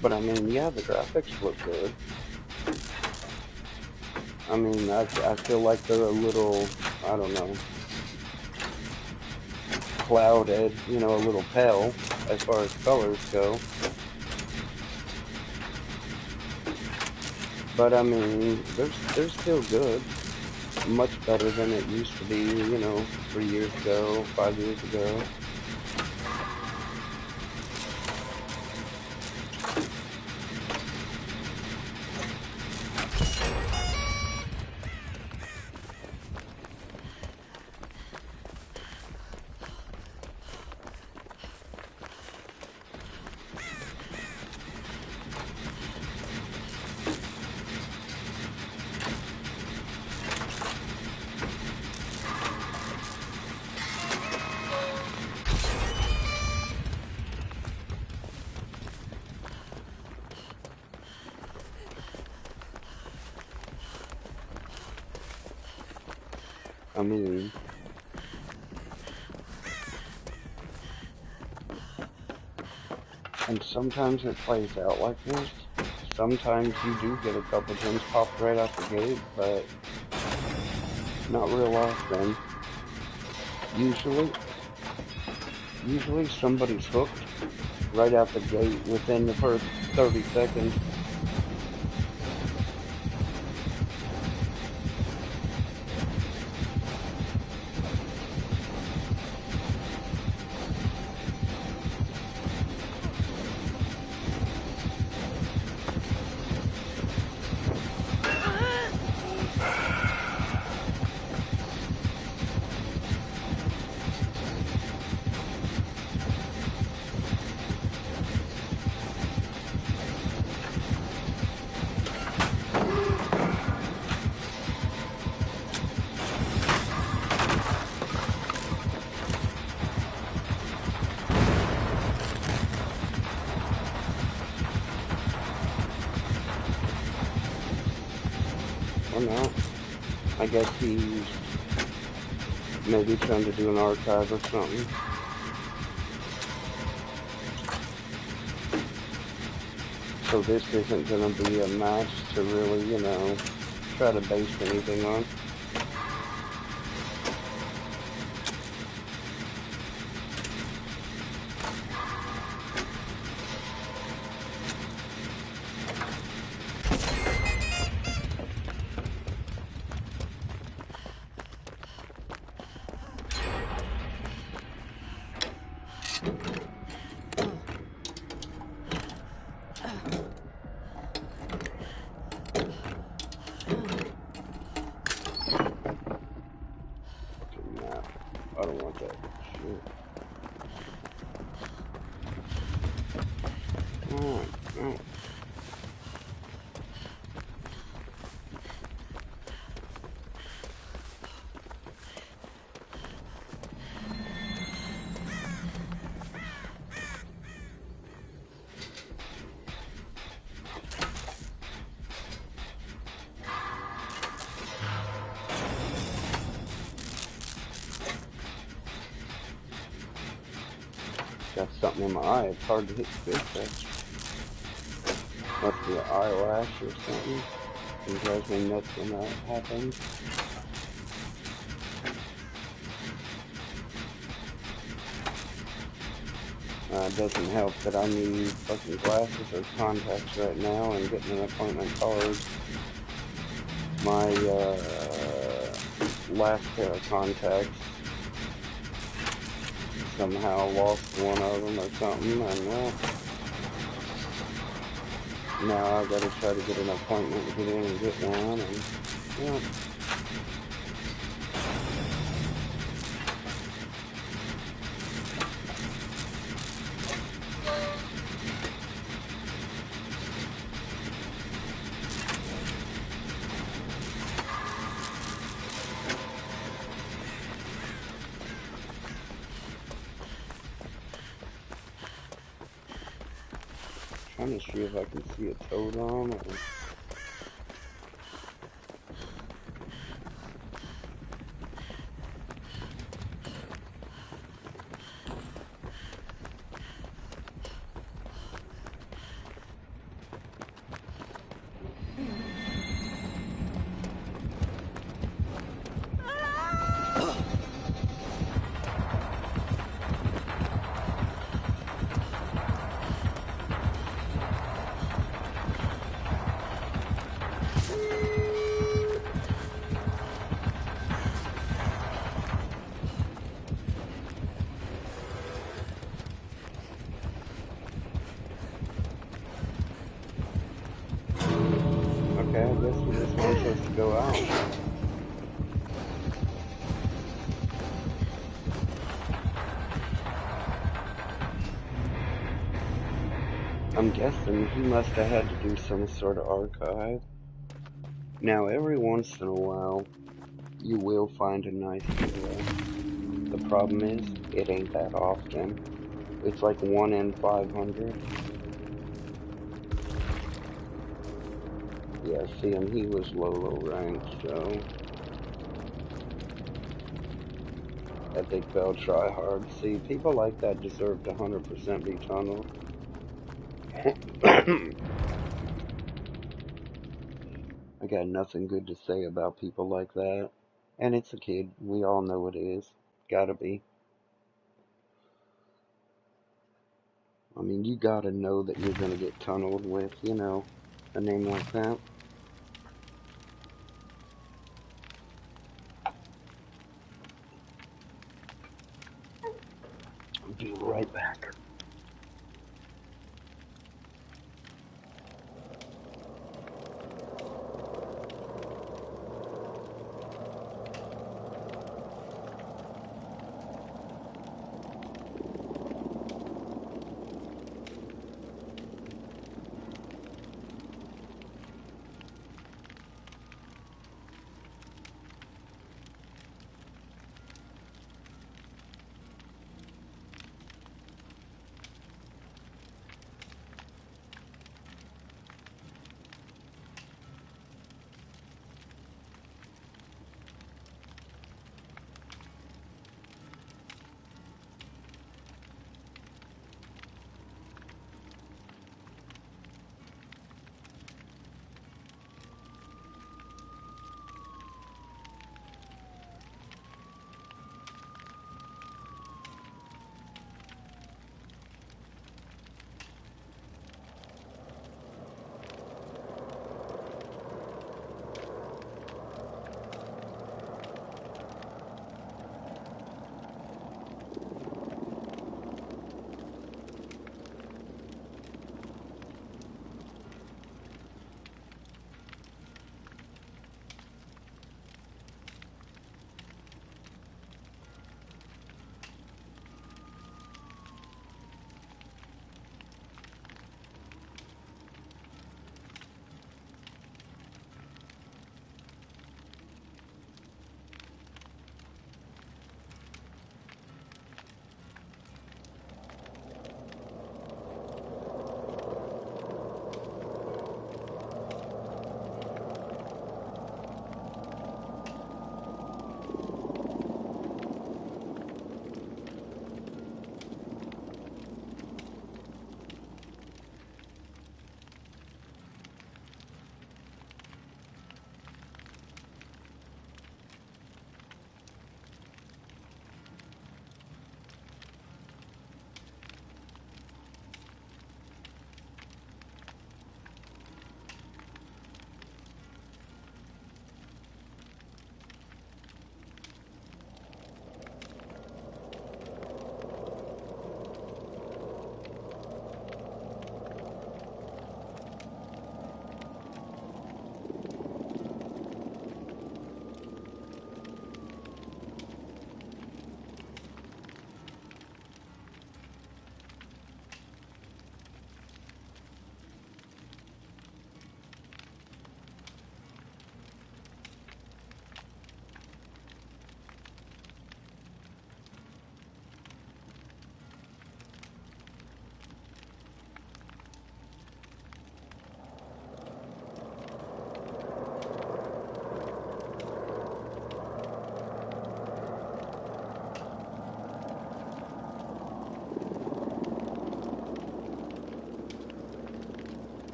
But I mean, yeah, the graphics look good. I mean, I feel like they're a little, I don't know, clouded, a little pale as far as colors go. But I mean, they're still good. Much better than it used to be, 3 years ago, 5 years ago. I mean, and sometimes it plays out like this. Sometimes you do get a couple gems popped right out the gate, but not real often. Usually somebody's hooked right out the gate within the first 30 seconds. Or not. I guess he's maybe trying to do an archive or something. So this isn't going to be a match to really, try to base anything on. I don't want that shit. Oh, no. Got something in my eye. It's hard to hit spacex. Must be an eyelash or something. It drives me nuts when that happens. It doesn't help that I need fucking glasses or contacts right now and getting an appointment card. My last pair of contacts somehow lost one of them or something, and now I've got to try to get an appointment to get in and get one, and yeah. trying to see if I can see a totem or... Okay, I guess he just wants us to go out. I'm guessing he must have had to do some sort of archive. Now, every once in a while, you will find a nice hero. The problem is, it ain't that often. It's like 1 in 500. Yeah, see, and he was low ranked, so I think they'll try hard. See, people like that deserve to 100% be tunneled. I got nothing good to say about people like that. And it's a kid. We all know it is. Gotta be. I mean, you gotta know that you're gonna get tunneled with, you know, a name like that. I'll be right back.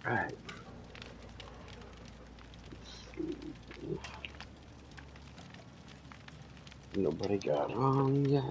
Alright. Nobody got on yet.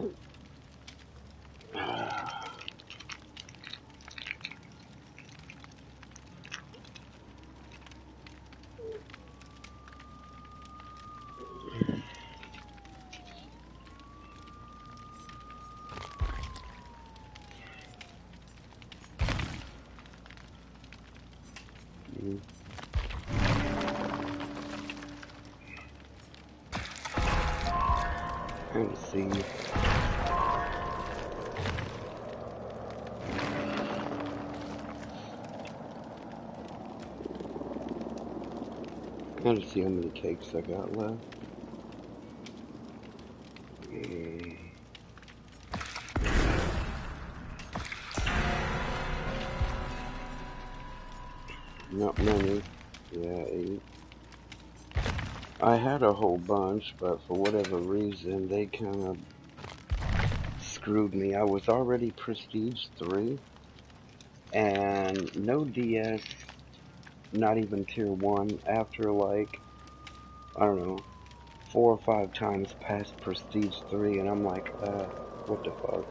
Let's see. Let's see how many cakes I got left. Not many. Yeah, 8. I had a whole bunch, but for whatever reason, they kind of screwed me. I was already Prestige 3, and no DS, not even Tier 1, after like, I don't know, 4 or 5 times past Prestige 3, and I'm like, what the fuck?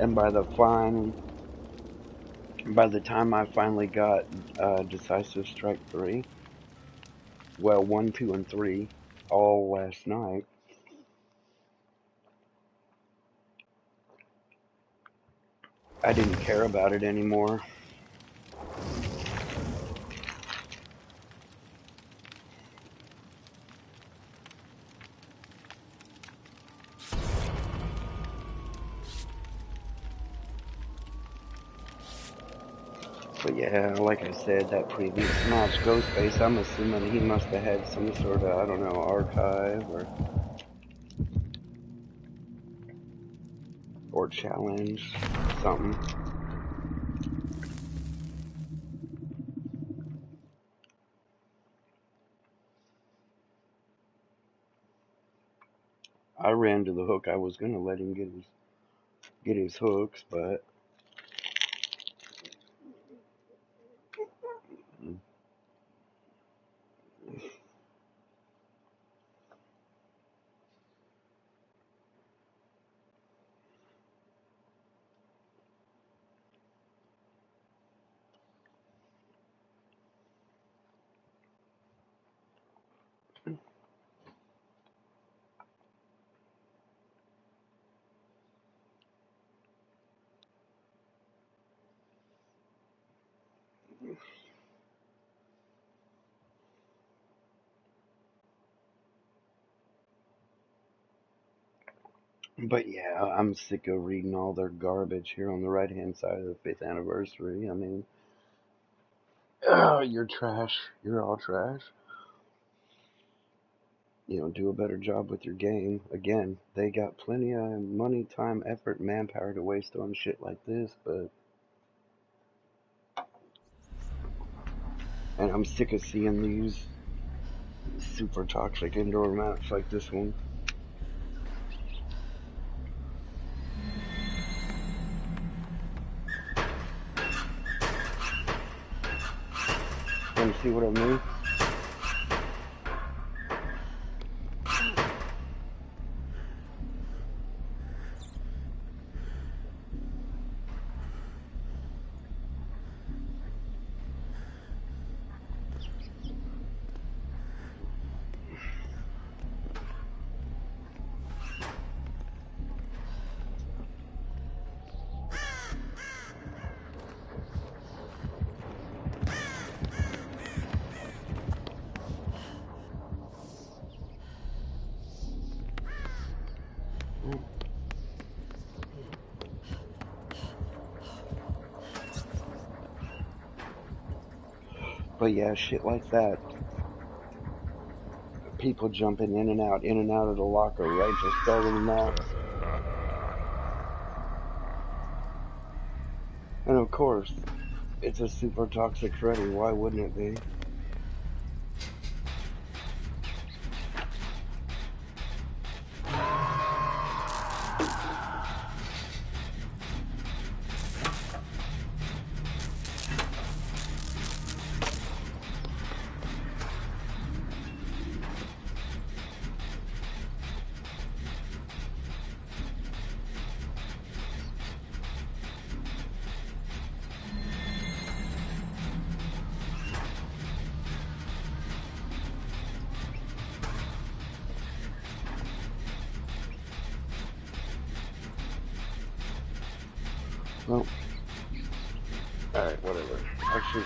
And by the time I finally got Decisive Strike 3, well, 1, 2, and 3, all last night, I didn't care about it anymore. But yeah, like I said, that previous match, Ghostface, I'm assuming he must have had some sort of, I don't know, archive or challenge, something. I ran to the hook. I was gonna let him get his hooks, but yeah, I'm sick of reading all their garbage here on the right hand side of the 5th anniversary. I mean, you're trash. You're all trash. You know, do a better job with your game. Again, they got plenty of money, time, effort, manpower to waste on shit like this, but. And I'm sick of seeing these super toxic indoor maps like this one. Want to see what I mean? But yeah, shit like that. People jumping in and out of the locker right to start of the match. And of course, it's a super toxic Freddy. Why wouldn't it be? Well, alright, whatever. Actually,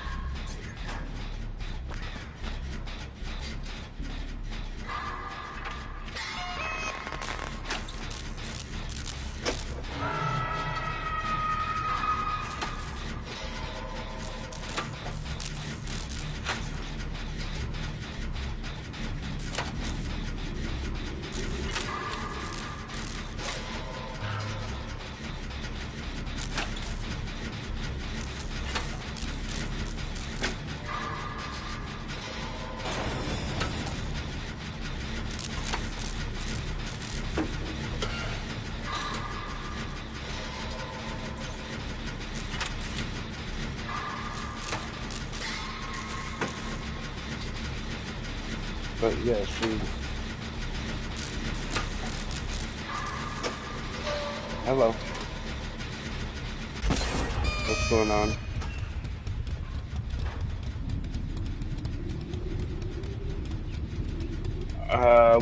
but yeah, see. Hello. What's going on?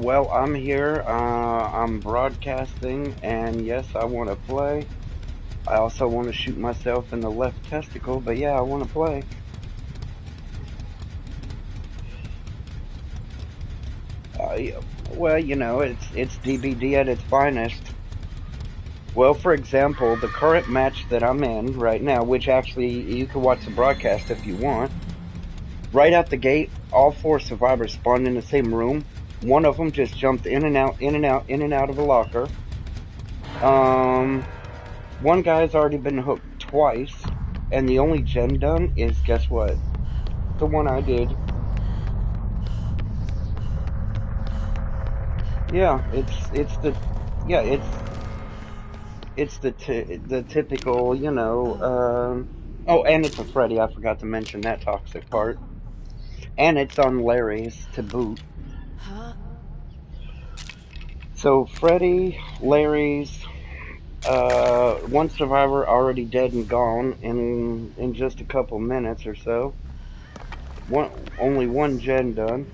Well, I'm here. I'm broadcasting, and yes, I want to play. I also want to shoot myself in the left testicle, but yeah, I want to play. Yeah, well, you know, it's DBD at its finest. Well, for example, the current match that I'm in right now, which actually you can watch the broadcast if you want. Right out the gate, all 4 survivors spawned in the same room. One of them just jumped in and out, in and out, in and out of a locker. One guy's already been hooked twice, and the only gen done is, guess what? The one I did. Yeah, it's the typical, you know, oh, and it's a Freddy, I forgot to mention that toxic part. And it's on Larry's to boot. So Freddy, Larry's, one survivor already dead and gone in just a couple minutes or so. Only one gen done.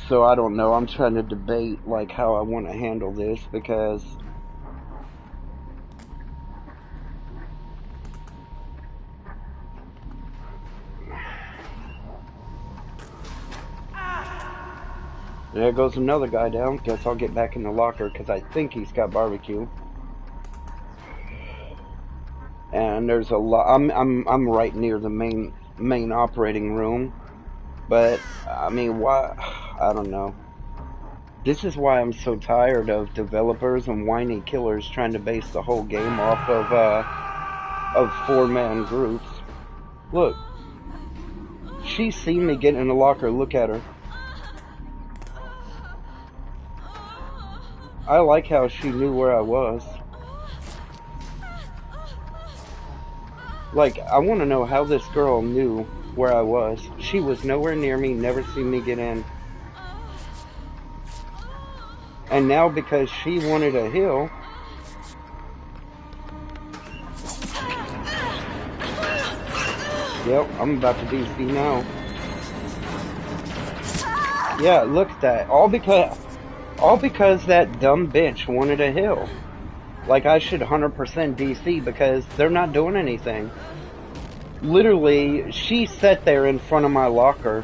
So I don't know. I'm trying to debate like how I want to handle this because there goes another guy down. Guess I'll get back in the locker because I think he's got barbecue. And there's a lot. I'm right near the main operating room, but I mean, why? I don't know. This is why I'm so tired of developers and whiny killers trying to base the whole game off of 4-man groups. Look, she's seen me get in the locker. Look at her. I like how she knew where I was. Like, I want to know how this girl knew where I was. She was nowhere near me, never seen me get in. And now because she wanted a heal, yep, I'm about to DC now. Yeah, look at that. All because that dumb bitch wanted a heal. Like, I should 100% DC because they're not doing anything. Literally, she sat there in front of my locker.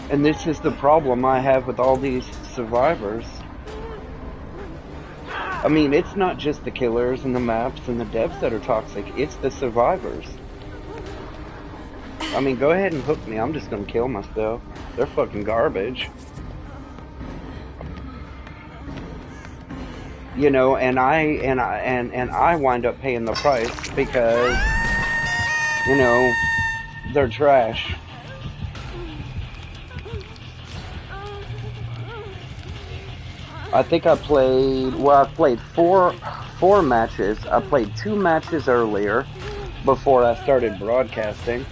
And this is the problem I have with all these survivors. I mean, it's not just the killers and the maps and the devs that are toxic. It's the survivors. I mean, go ahead and hook me. I'm just gonna kill myself. They're fucking garbage. You know, and I wind up paying the price because, you know, they're trash. I think I played, well, I played four matches. I played 2 matches earlier before I started broadcasting.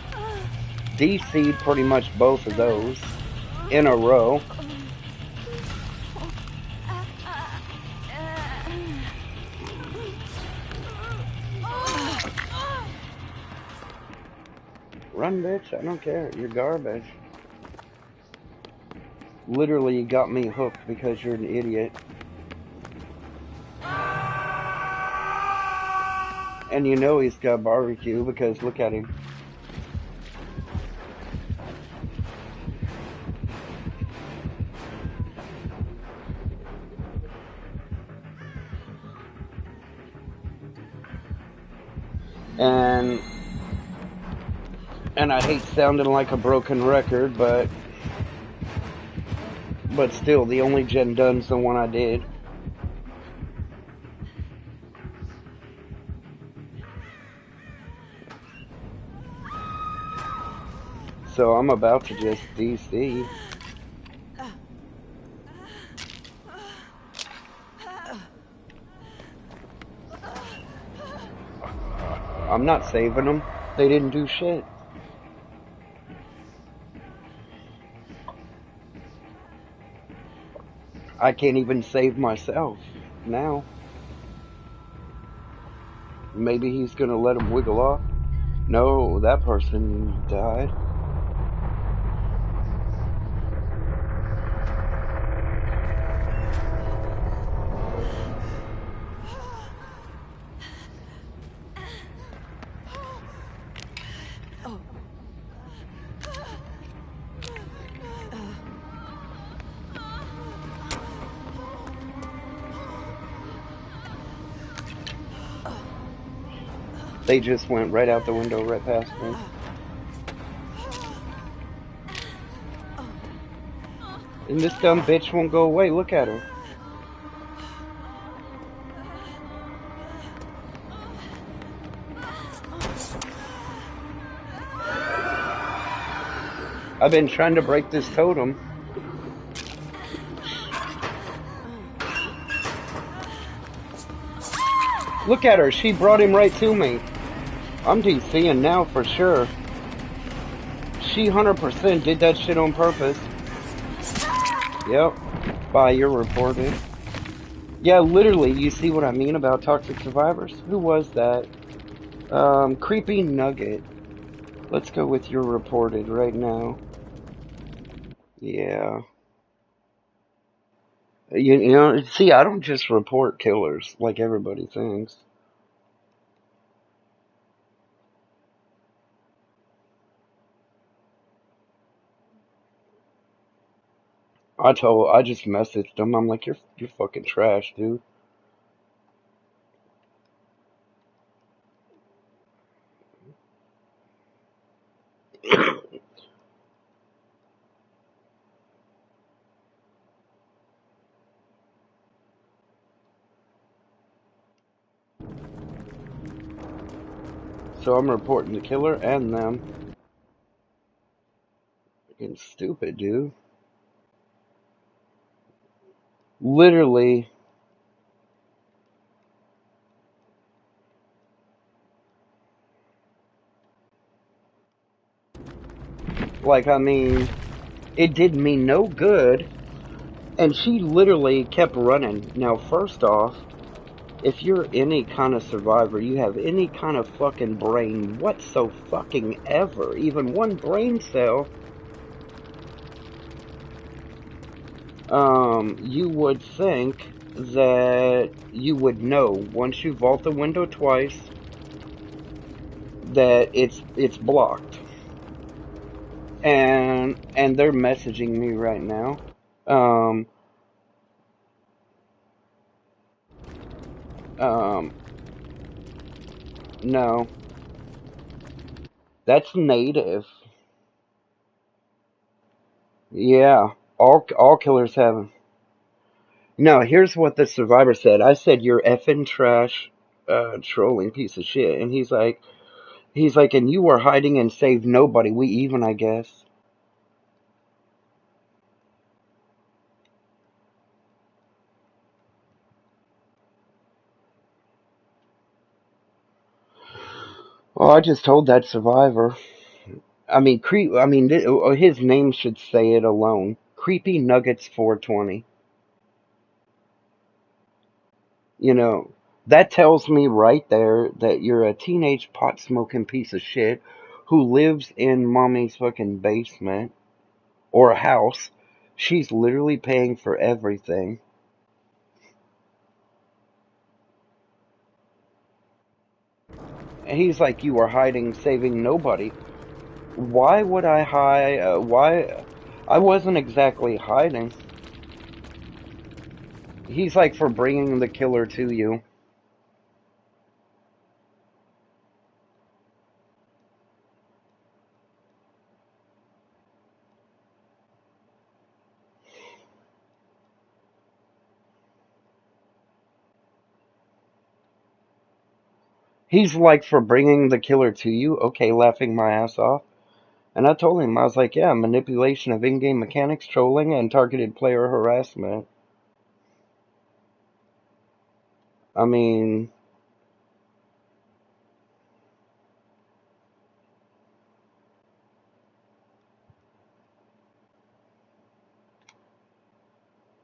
DC'd pretty much both of those in a row. Run, bitch. I don't care. You're garbage. Literally, you got me hooked because you're an idiot. And you know he's got barbecue because look at him. And I hate sounding like a broken record, but still, the only gen done's the one I did. So I'm about to just DC. I'm not saving them. They didn't do shit. I can't even save myself now. Maybe he's gonna let him wiggle off. No, that person died. They just went right out the window, right past me. And this dumb bitch won't go away. Look at her. I've been trying to break this totem. Look at her. She brought him right to me. I'm DCing now for sure. She 100% did that shit on purpose. Yep. Bye, you're reported. Yeah, literally, you see what I mean about toxic survivors? Who was that? Creepy Nugget. Let's go with you're reported right now. Yeah. You know, see, I don't just report killers like everybody thinks. I just messaged them. I'm like, you're fucking trash, dude. So I'm reporting the killer and them. Fucking stupid, dude. Literally, like, I mean, it did me no good. And she literally kept running. Now, first off, if you're any kind of survivor, you have any kind of fucking brain whatso-fucking-ever, even one brain cell, you would think that you would know once you vault the window twice that it's blocked. And they're messaging me right now. Um, um, no, that's native. Yeah, all killers have them. No, here's what the survivor said. I said, you're effing trash, trolling piece of shit. And he's like, and you were hiding and saved nobody. We even, I guess. Well, I just told that survivor. I mean, his name should say it alone. Creepy Nuggets 420. You know, that tells me right there that you're a teenage pot smoking piece of shit who lives in mommy's fucking basement or a house. She's literally paying for everything. And he's like, you are hiding, saving nobody. Why would I hide? Why? I wasn't exactly hiding. He's like, for bringing the killer to you. He's like, for bringing the killer to you. Okay, laughing my ass off. And I told him, I was like, yeah, manipulation of in-game mechanics, trolling, and targeted player harassment. I mean,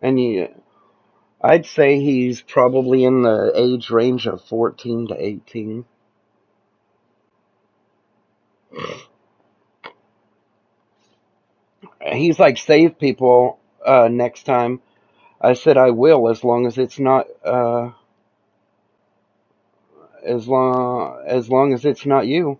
and I'd say he's probably in the age range of 14 to 18. He's like, save people next time. I said I will, as long as it's not as long as it's not you.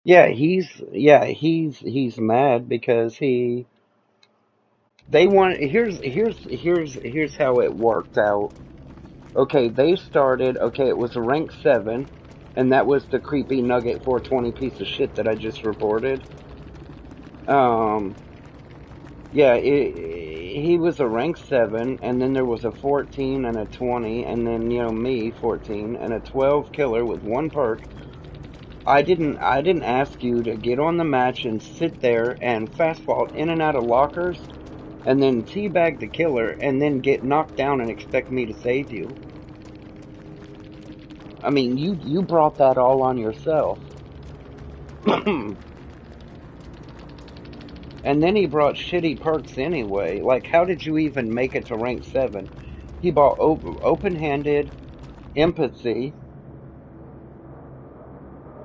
He's mad because they want here's how it worked out. Okay, they started. Okay, it was a rank 7, and that was the creepy Nugget 420 piece of shit that I just reported. Um, yeah, he was a rank 7, and then there was a 14 and a 20, and then me 14 and a 12 killer with one perk. I didn't ask you to get on the match and sit there and fast fault in and out of lockers, and then teabag the killer, and then get knocked down and expect me to save you. I mean, you brought that all on yourself. And then he brought shitty perks anyway. Like, how did you even make it to rank 7? He bought open-handed, empathy.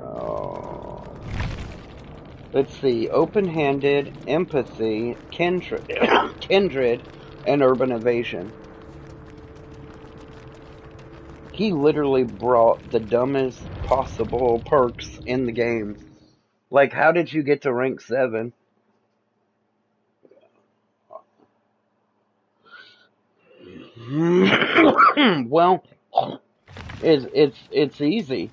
Uh, let's see, open-handed, empathy, kindred, and urban evasion. He literally brought the dumbest possible perks in the game. Like, how did you get to rank 7? Well, it's easy.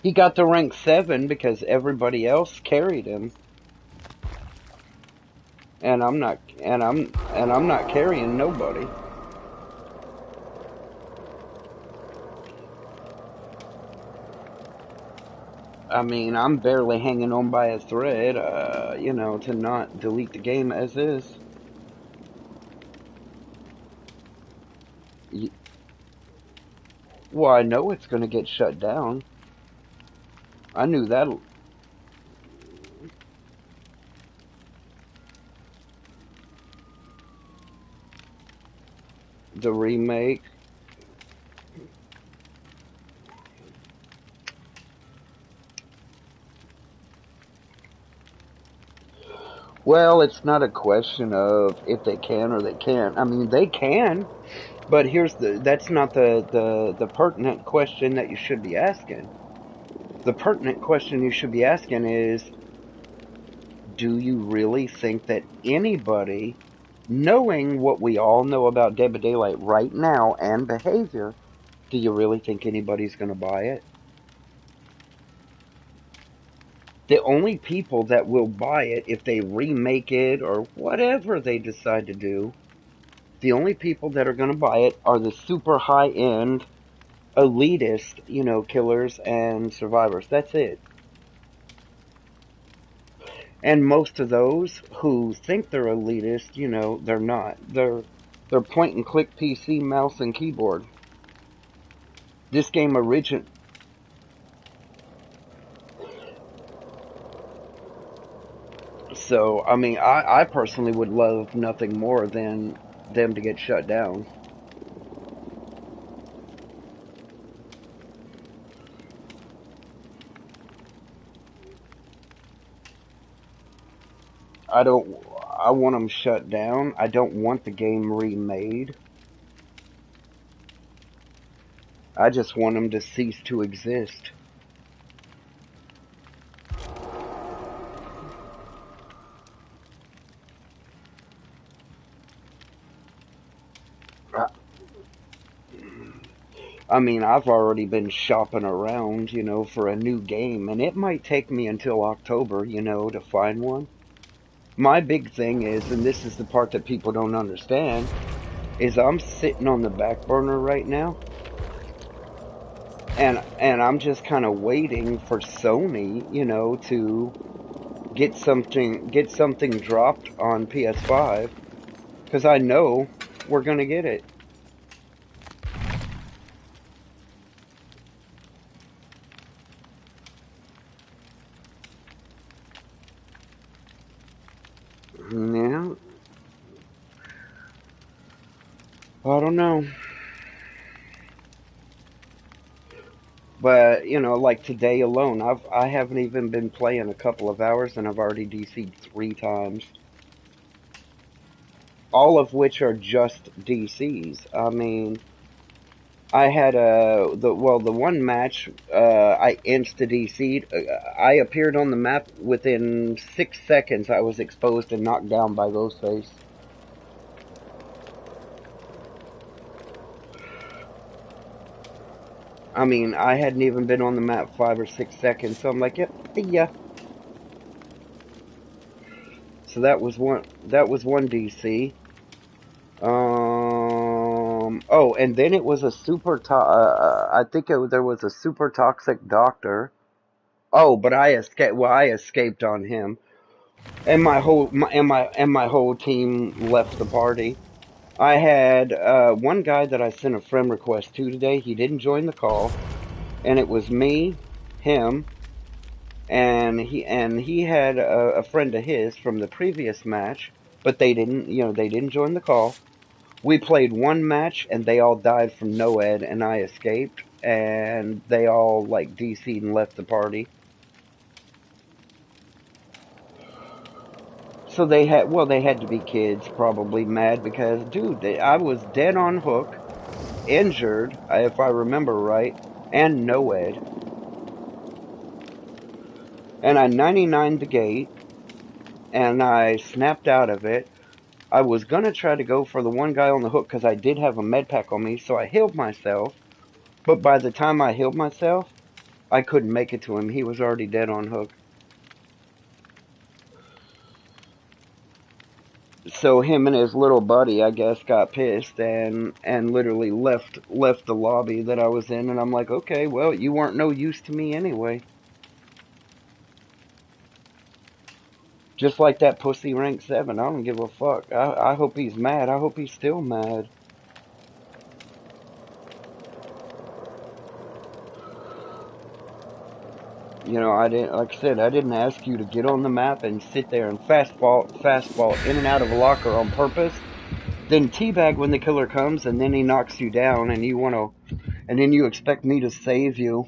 He got to rank 7 because everybody else carried him, and I'm not carrying nobody. I mean, I'm barely hanging on by a thread, to not delete the game as is. Well, I know it's going to get shut down. I knew that. The remake. Well, it's not a question of if they can or they can't. I mean, they can, but that's not the pertinent question that you should be asking. The pertinent question you should be asking is, do you really think that anybody, knowing what we all know about Dead by Daylight right now and behavior, do you really think anybody's going to buy it? The only people that will buy it if they remake it or whatever they decide to do, the only people that are going to buy it are the super high end elitist, killers and survivors. That's it. And most of those who think they're elitist, they're not. They're point and click PC, mouse and keyboard. This game origin. So I mean, I personally would love nothing more than them to get shut down. I don't. I want them shut down. I don't want the game remade. I just want them to cease to exist. I, I mean, I've already been shopping around, for a new game, and it might take me until October, to find one. My big thing is, and this is the part that people don't understand, is I'm sitting on the back burner right now, and I'm just kind of waiting for Sony, to get something dropped on PS5 because I know we're gonna get it. Yeah, I don't know, but like today alone, I haven't even been playing a couple of hours, and I've already DC'd 3 times, all of which are just DCs. I mean, I had the one match I insta DC'd. I appeared on the map within 6 seconds. I was exposed and knocked down by Ghostface. I mean, I hadn't even been on the map 5 or 6 seconds, so I'm like, yep, yeah. So that was one. That was one DC. Oh, and then it was a I think there was a super toxic doctor. Oh, but I escaped. Well, I escaped on him. And my whole team left the party. I had one guy that I sent a friend request to today. He didn't join the call, and it was me, him, and he had a friend of his from the previous match, but they didn't join the call. We played one match, and they all died from NOED, and I escaped, and they all like DC'd and left the party. So they had to be kids, probably mad because, dude, I was dead on hook, injured, if I remember right, and NOED. And I 99'd the gate, and I snapped out of it. I was gonna try to go for the one guy on the hook because I did have a med pack on me, so I healed myself. But by the time I healed myself, I couldn't make it to him. He was already dead on hook. So him and his little buddy, I guess, got pissed and literally left the lobby that I was in, and I'm like, okay, well, you weren't no use to me anyway. Just like that pussy rank 7, I don't give a fuck. I hope he's mad. I hope he's still mad. I didn't, like I said, I didn't ask you to get on the map and sit there and fastball in and out of a locker on purpose. Then teabag when the killer comes, and then he knocks you down, and then you expect me to save you.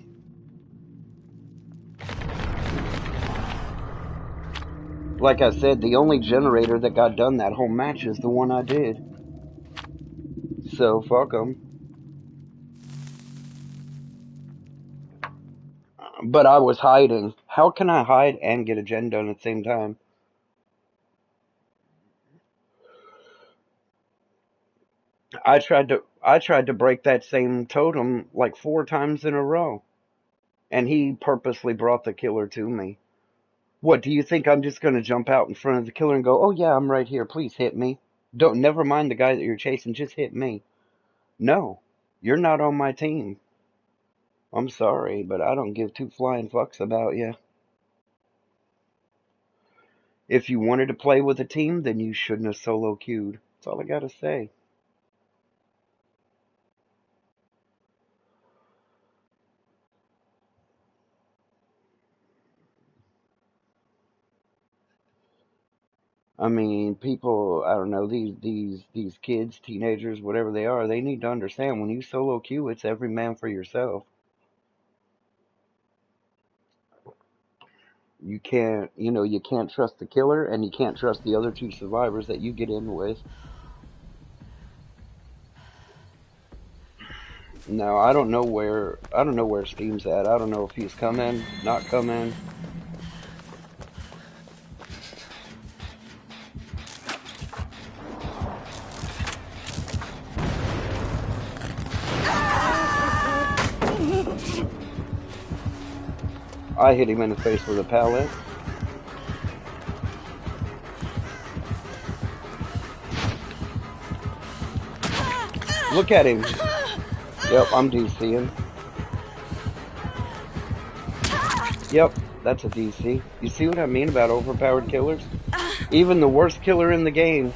Like I said, the only generator that got done that whole match is the one I did. So fuck them. But I was hiding. How can I hide and get a gen done at the same time? I tried to break that same totem like 4 times in a row, and he purposely brought the killer to me. What, do you think I'm just gonna jump out in front of the killer and go, "Oh yeah, I'm right here. Please hit me." Don't never mind the guy that you're chasing, just hit me. No, you're not on my team. I'm sorry, but I don't give two flying fucks about you. If you wanted to play with a team, then you shouldn't have solo queued. That's all I gotta say. I mean, people, I don't know, these kids, teenagers, whatever they are, they need to understand when you solo queue, it's every man for yourself. You can't trust the killer and you can't trust the other two survivors that you get in with. No, I don't know where Steam's at. I don't know if he's coming, not coming. I hit him in the face with a pallet. Look at him. Yep, I'm DCing. Yep, that's a DC. You see what I mean about overpowered killers? Even the worst killer in the game.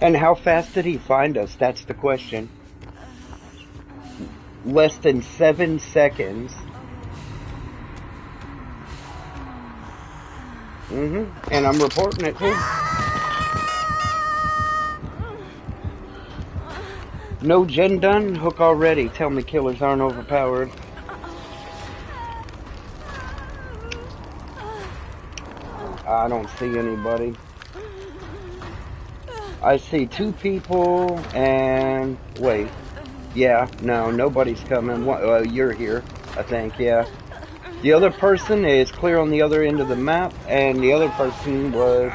And how fast did he find us? That's the question. Less than 7 seconds. And I'm reporting it too. No gen done? Hook already. Tell me killers aren't overpowered. I don't see anybody. I see 2 people and... Wait. Yeah, no, nobody's coming. You're here, I think, yeah. The other person is clear on the other end of the map, and the other person was...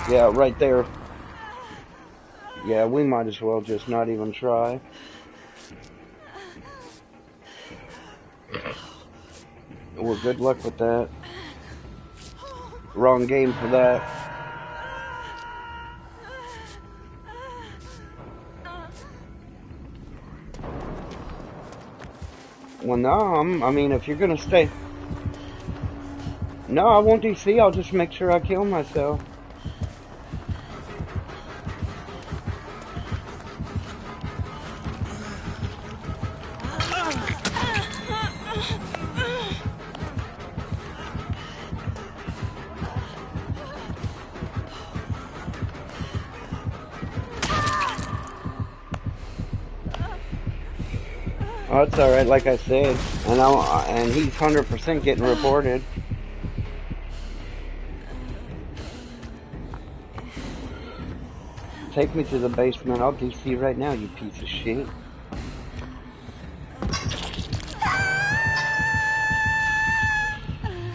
Yeah, right there. Yeah, we might as well just not even try. Well, good luck with that. Wrong game for that. Well, no, I mean, if you're gonna stay... No, I won't DC, I'll just make sure I kill myself. Oh, it's alright, like I said. And he's 100% getting reported. Take me to the basement. I'll DC right now, you piece of shit.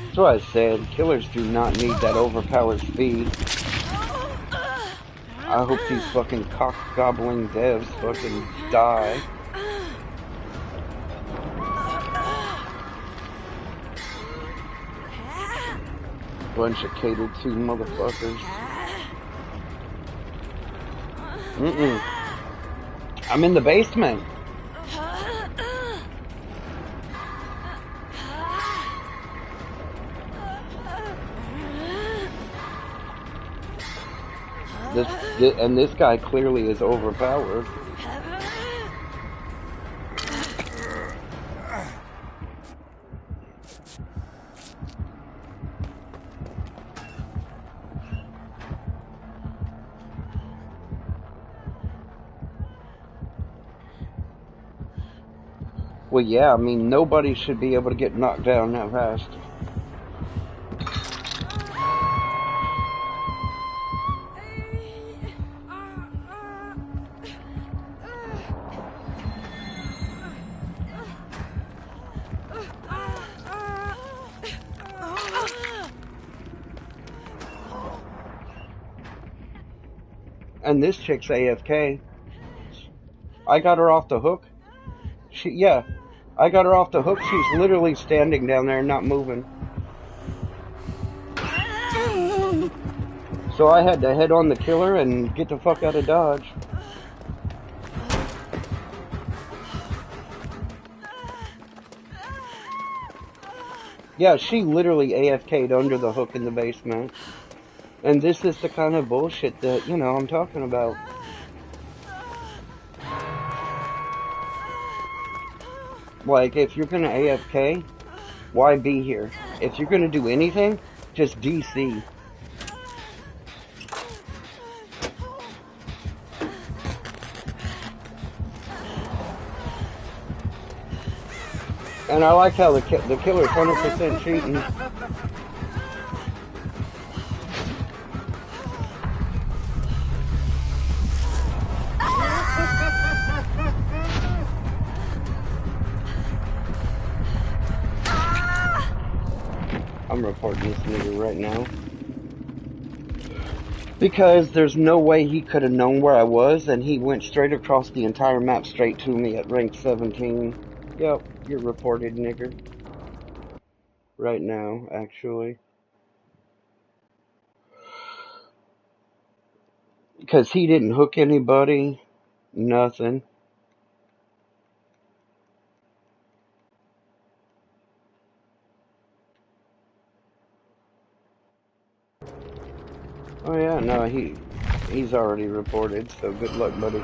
That's what I said. Killers do not need that overpowered speed. I hope these fucking cock-gobbling devs fucking die. Bunch of catered to motherfuckers. I'm in the basement. This guy clearly is overpowered. Well, yeah, I mean, nobody should be able to get knocked down that fast. And this chick's AFK. I got her off the hook. Yeah, I got her off the hook. She's literally standing down there, not moving. So I had to head on the killer and get the fuck out of Dodge. Yeah, she literally AFK'd under the hook in the basement. And this is the kind of bullshit that, you know, I'm talking about. Like, if you're gonna AFK, why be here? If you're gonna do anything, just DC. And I like how the killer's 100% cheating. I'm reporting this nigga right now. Because there's no way he could have known where I was, and he went straight across the entire map straight to me at rank 17. Yep, you're reported, nigger. Right now, actually. Because he didn't hook anybody. Nothing. Oh yeah, no, he's already reported, so good luck, buddy.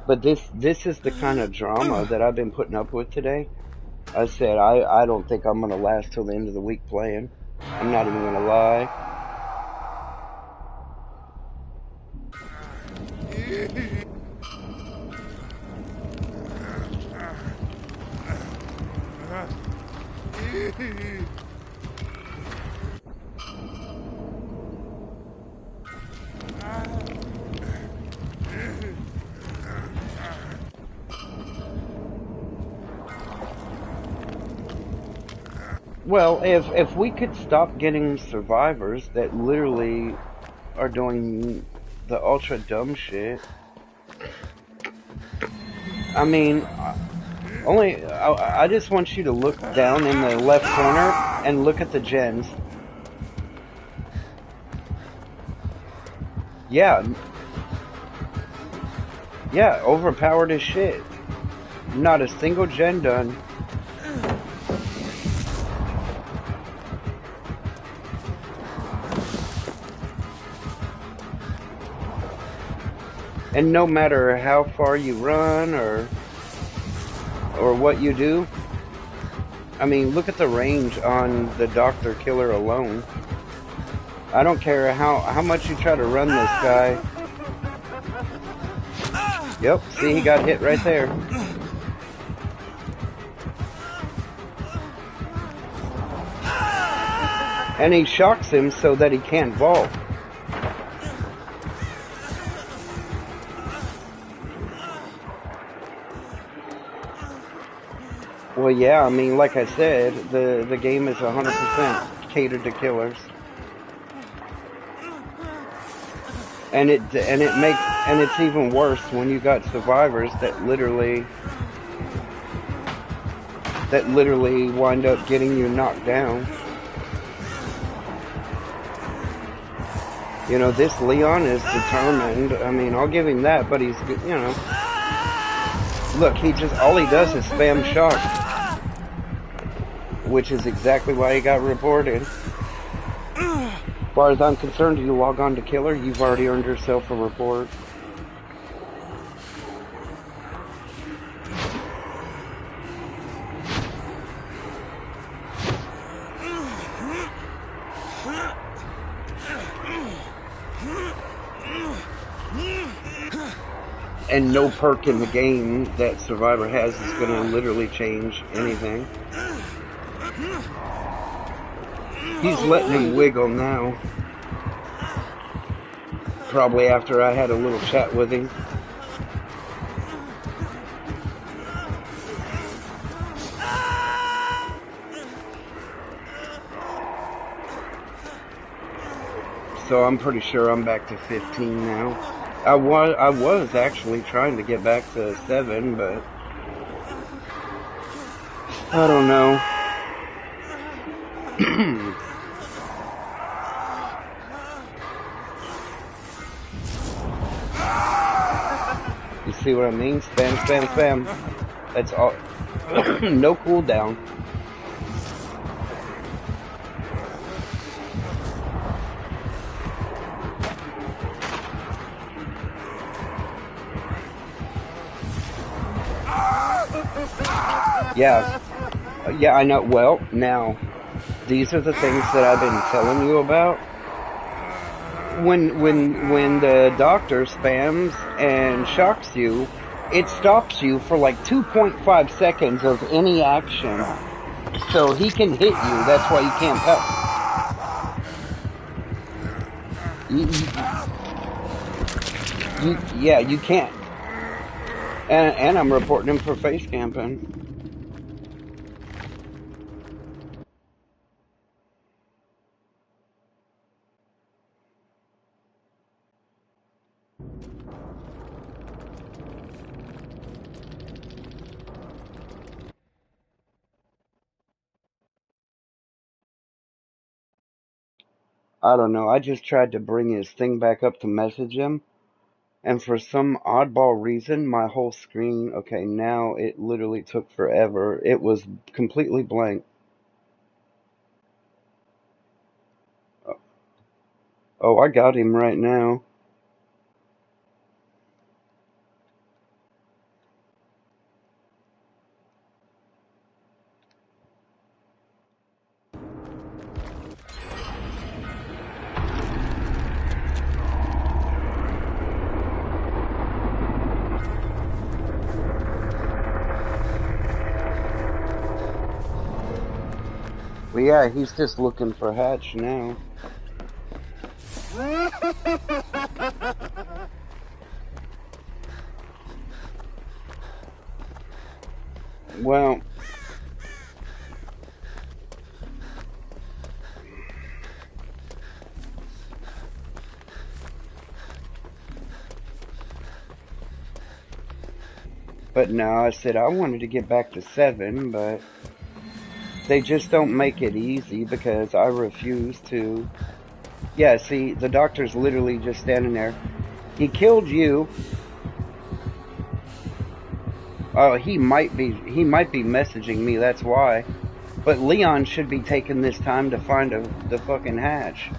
But this is the kind of drama that I've been putting up with today. I said I don't think I'm gonna last till the end of the week playing. I'm not even gonna lie. Well, if we could stop getting survivors that literally are doing the ultra dumb shit. I mean, I just want you to look down in the left corner and look at the gens. Yeah, overpowered as shit. Not a single gen done. And no matter how far you run or what you do, I mean, look at the range on the Doctor Killer alone. I don't care how much you try to run this guy. Yep, see, he got hit right there. And he shocks him so that he can't vault. Well, yeah, I mean, like I said, the game is 100% catered to killers. And it's even worse when you got survivors that literally wind up getting you knocked down. You know, this Leon is determined. I mean, I'll give him that, but he's, you know, look, all he does is spam shock, which is exactly why he got reported. As far as I'm concerned, you log on to Killer, you've already earned yourself a report. And no perk in the game that Survivor has is going to literally change anything. He's letting him wiggle now. Probably after I had a little chat with him. So I'm pretty sure I'm back to 15 now. I was actually trying to get back to 7, but I don't know. You see what I mean? Spam, spam, spam. That's all. No cooldown. Yeah, yeah, I know. Well, now these are the things that I've been telling you about. When the doctor spams and shocks you, it stops you for like 2.5 seconds of any action. So he can hit you. That's why you can't yeah, you can't. And I'm reporting him for face camping. I don't know. I just tried to bring his thing back up to message him, and for some oddball reason, my whole screen, okay, now it literally took forever. It was completely blank. Oh, I got him right now. But yeah, he's just looking for Hatch now. Well, but no, I said I wanted to get back to 7, but they just don't make it easy because I refuse to. Yeah, see, the doctor's literally just standing there. He killed you. Oh, he might be messaging me, that's why. But Leon should be taking this time to find the fucking hatch.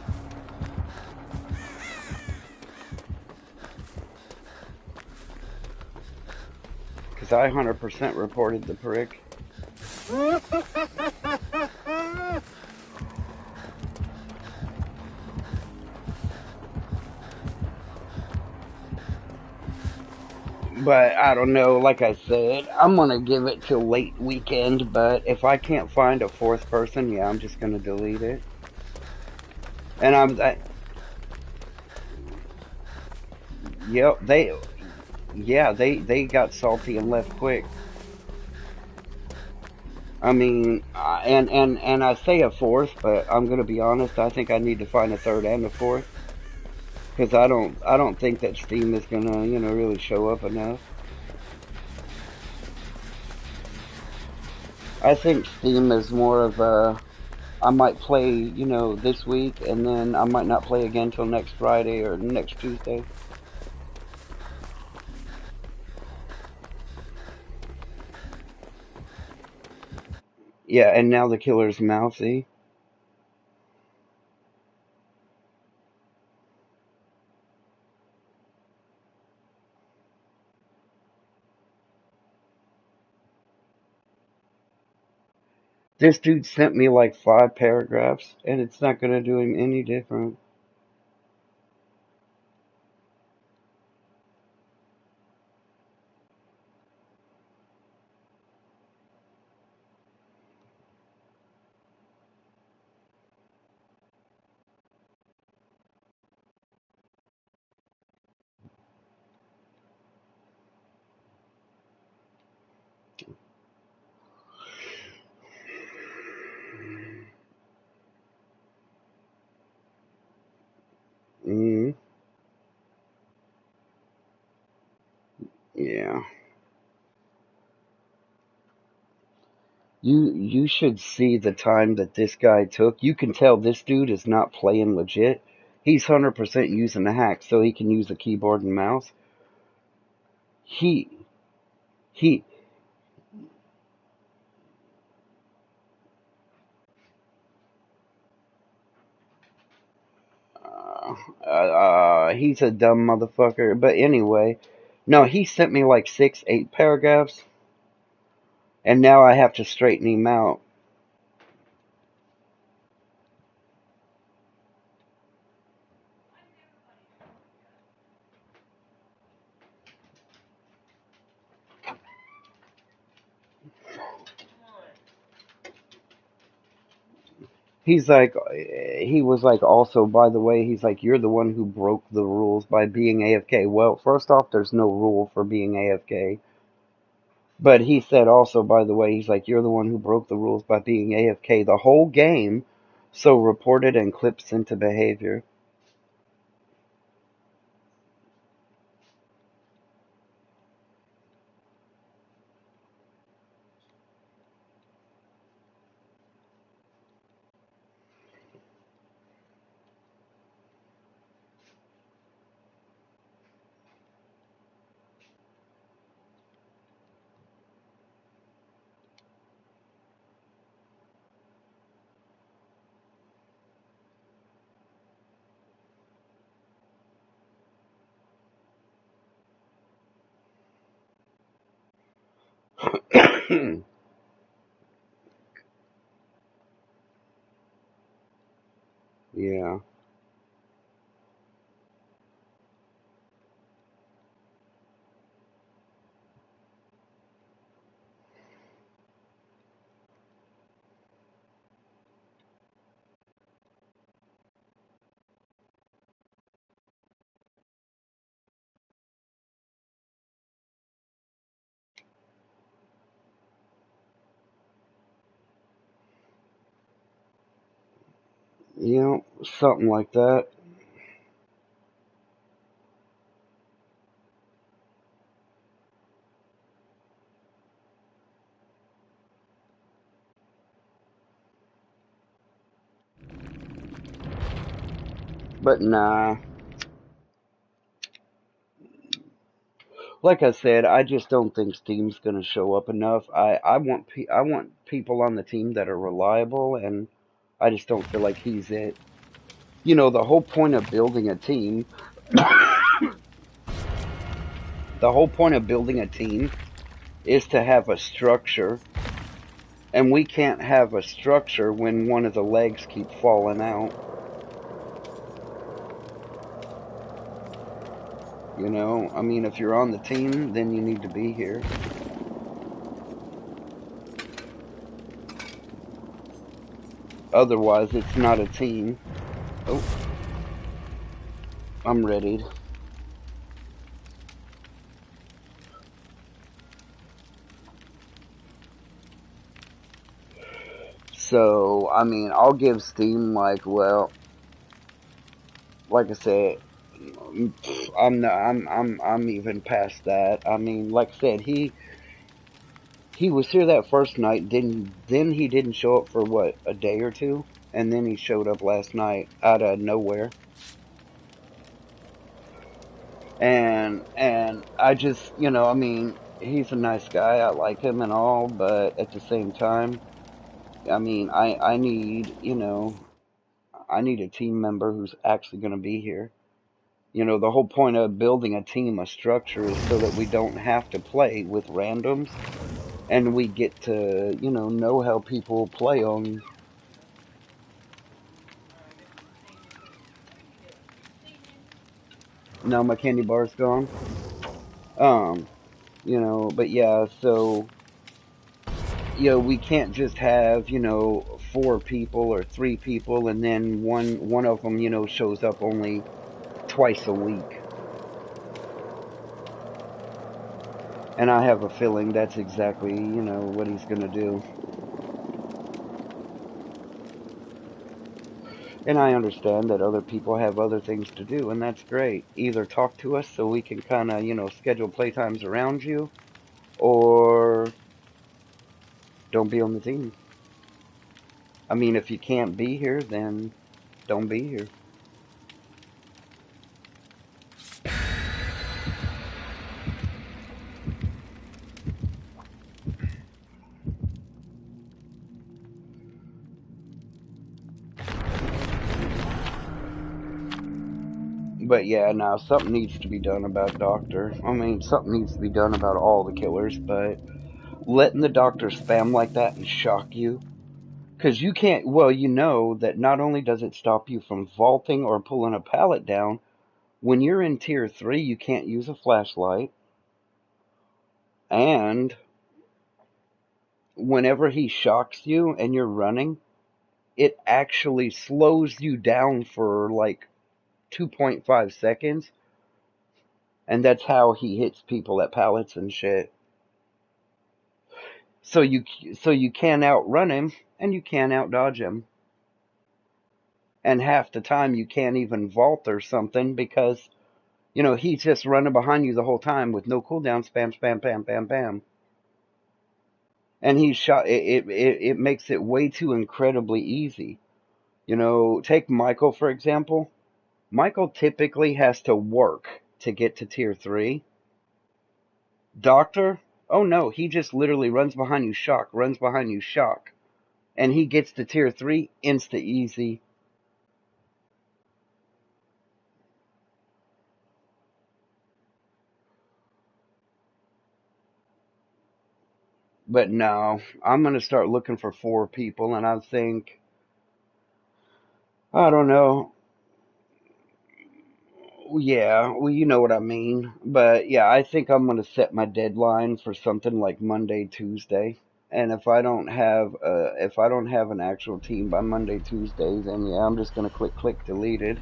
Because I 100% reported the prick. But I don't know, like I said, I'm gonna give it till late weekend, but if I can't find a fourth person, yeah, I'm just gonna delete it. And yep, they got salty and left quick. I mean, and I say a fourth, but I'm gonna be honest. I think I need to find a third and a fourth because I don't think that Steam is gonna really show up enough. I think Steam is more of a I might play this week and then I might not play again till next Friday or next Tuesday. Yeah, and now the killer's mouthy. This dude sent me like 5 paragraphs, and it's not gonna do him any different. Yeah. You should see the time that this guy took. You can tell this dude is not playing legit. He's 100% using a hack so he can use a keyboard and mouse. He he he's a dumb motherfucker. But anyway, no, he sent me like 6, 8 paragraphs, and now I have to straighten him out. He was like, also, by the way, he's like, you're the one who broke the rules by being AFK. Well, first off, there's no rule for being AFK. But he said also, by the way, he's like, you're the one who broke the rules by being AFK the whole game, so report it and clips into behavior. Yeah. You know, something like that. But nah. Like I said, I just don't think Steam's gonna show up enough. I want people on the team that are reliable, and I just don't feel like he's it. You know, the whole point of building a team, the whole point of building a team is to have a structure, and we can't have a structure when one of the legs keep falling out. You know, I mean, if you're on the team, then you need to be here. Otherwise, it's not a team. Oh, I'm ready. So, I mean, I'll give Steam like, well, like I said, I'm even past that. I mean, like I said, he was here that first night. Then he didn't show up for what, a day or two, and then he showed up last night out of nowhere. And I just, you know, I mean, he's a nice guy. I like him and all, but at the same time, I mean, I need, you know, I need a team member who's actually going to be here. You know, the whole point of building a team, a structure, is so that we don't have to play with randoms and we get to, you know how people play on. Now my candy bar's gone. Um, you know, but yeah, so, you know, we can't just have, you know, 4 people or 3 people and then one of them, you know, shows up only twice a week. And I have a feeling that's exactly, you know, what he's going to do. And I understand that other people have other things to do, and that's great. Either talk to us so we can kind of, schedule playtimes around you, or don't be on the team. I mean, if you can't be here, then don't be here. But yeah, now something needs to be done about Doctor. I mean, something needs to be done about all the killers, but letting the Doctor spam like that and shock you, because you can't, well, you know that not only does it stop you from vaulting or pulling a pallet down, when you're in tier 3, you can't use a flashlight, and whenever he shocks you and you're running, it actually slows you down for like 2.5 seconds, and that's how he hits people at pallets and shit. So you can outrun him and you can outdodge him. And half the time you can't even vault or something because, he's just running behind you the whole time with no cooldown, spam, spam, bam, bam, bam. And he's shot, it makes it way too incredibly easy. Take Michael, for example. Michael typically has to work to get to tier 3. Doctor, oh no, he just literally runs behind you, shock, and he gets to tier 3 insta easy. But no, I'm going to start looking for 4 people, and I think, I don't know. Yeah, well, you know what I mean. But yeah, I think I'm going to set my deadline for something like Monday, Tuesday. And if I don't have an actual team by Monday, Tuesday, then yeah, I'm just going to click deleted.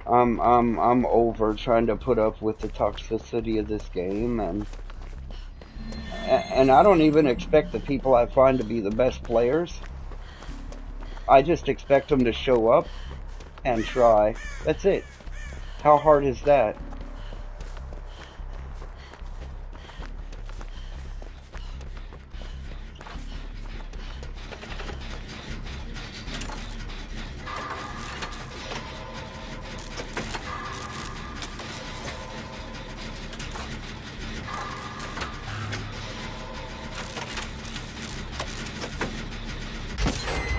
I'm over trying to put up with the toxicity of this game, and I don't even expect the people I find to be the best players. I just expect them to show up and try. That's it. How hard is that?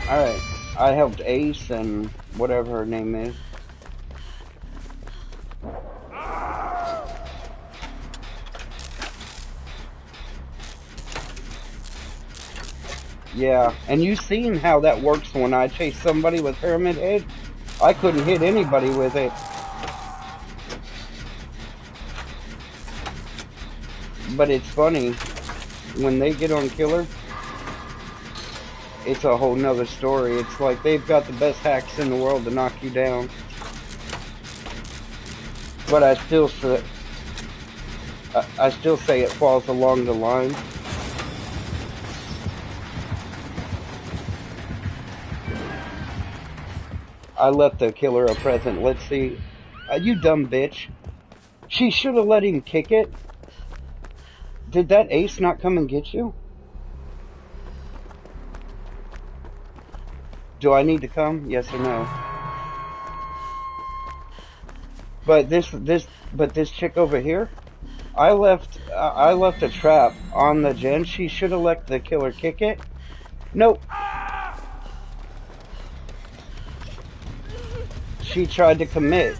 Alright, I helped Ace and whatever her name is. Yeah, and you seen how that works when I chase somebody with Pyramid Head? I couldn't hit anybody with it. But it's funny, when they get on Killer, it's a whole nother story. It's like they've got the best hacks in the world to knock you down. But I still say it falls along the line. I left the Killer a present. Let's see. You dumb bitch. She should have let him kick it. Did that Ace not come and get you? Do I need to come? Yes or no? But this chick over here, I left a trap on the gen. She should have let the Killer kick it. Nope. She tried to commit.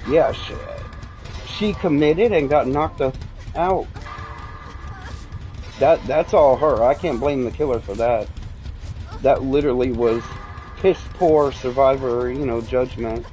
Yeah, she committed and got knocked out. That's all her. I can't blame the Killer for that. That literally was piss poor survivor, judgment.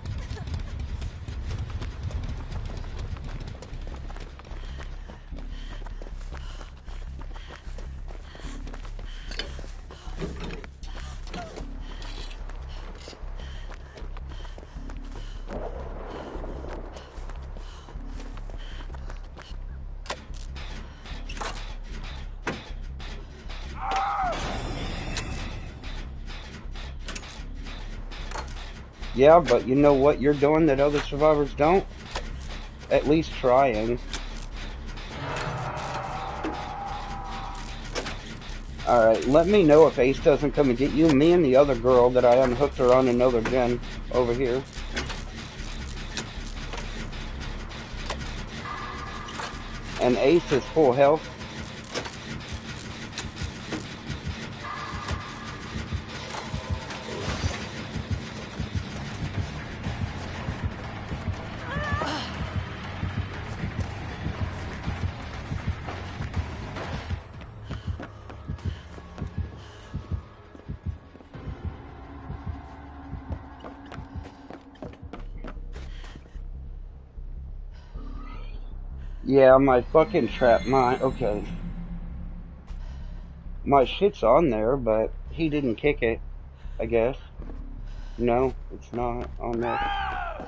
Yeah, but you know what you're doing that other survivors don't? At least trying. Alright, let me know if Ace doesn't come and get you. Me and the other girl that I unhooked her on another gen over here. And Ace is full health. Yeah, my fucking trap mine. Okay. My shit's on there, but he didn't kick it, I guess. No, it's not on there.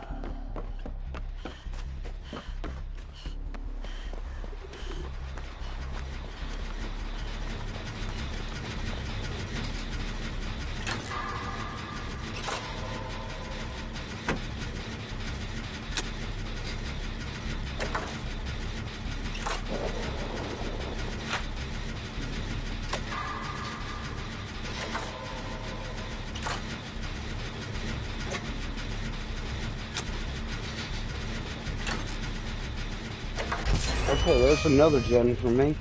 Okay, there's another gen for me.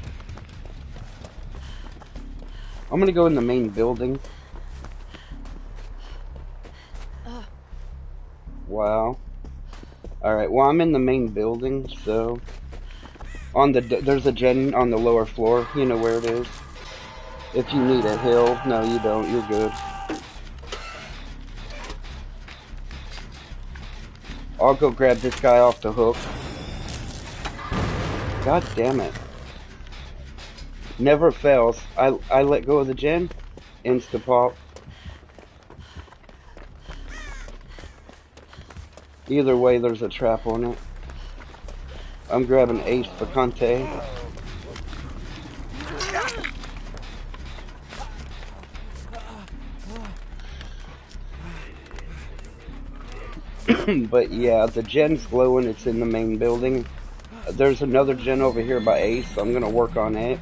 I'm gonna go in the main building. Wow. Alright, well I'm in the main building, so... there's a gen on the lower floor. You know where it is. If you need a hill. No, you don't. You're good. I'll go grab this guy off the hook. God damn it. Never fails. I let go of the gen. Insta-pop. Either way, there's a trap on it. I'm grabbing Ace Vacante. But yeah, the gen's glowing. It's in the main building. There's another gen over here by Ace, so I'm gonna work on it.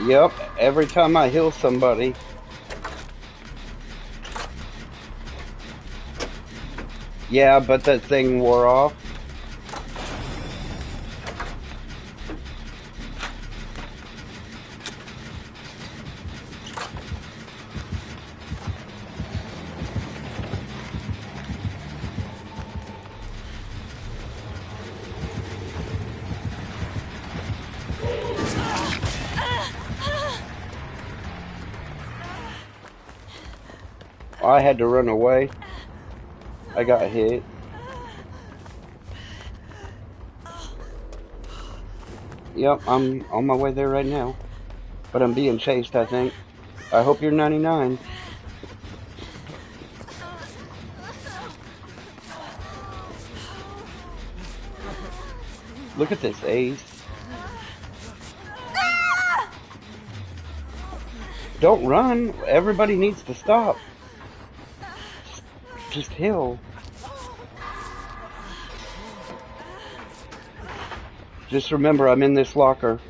Yep, every time I heal somebody. Yeah, but that thing wore off. I had to run away. I got hit. Yep, I'm on my way there right now. But I'm being chased, I think. I hope you're 99. Look at this, Ace. Don't run. Everybody needs to stop. Just heal. Just remember, I'm in this locker.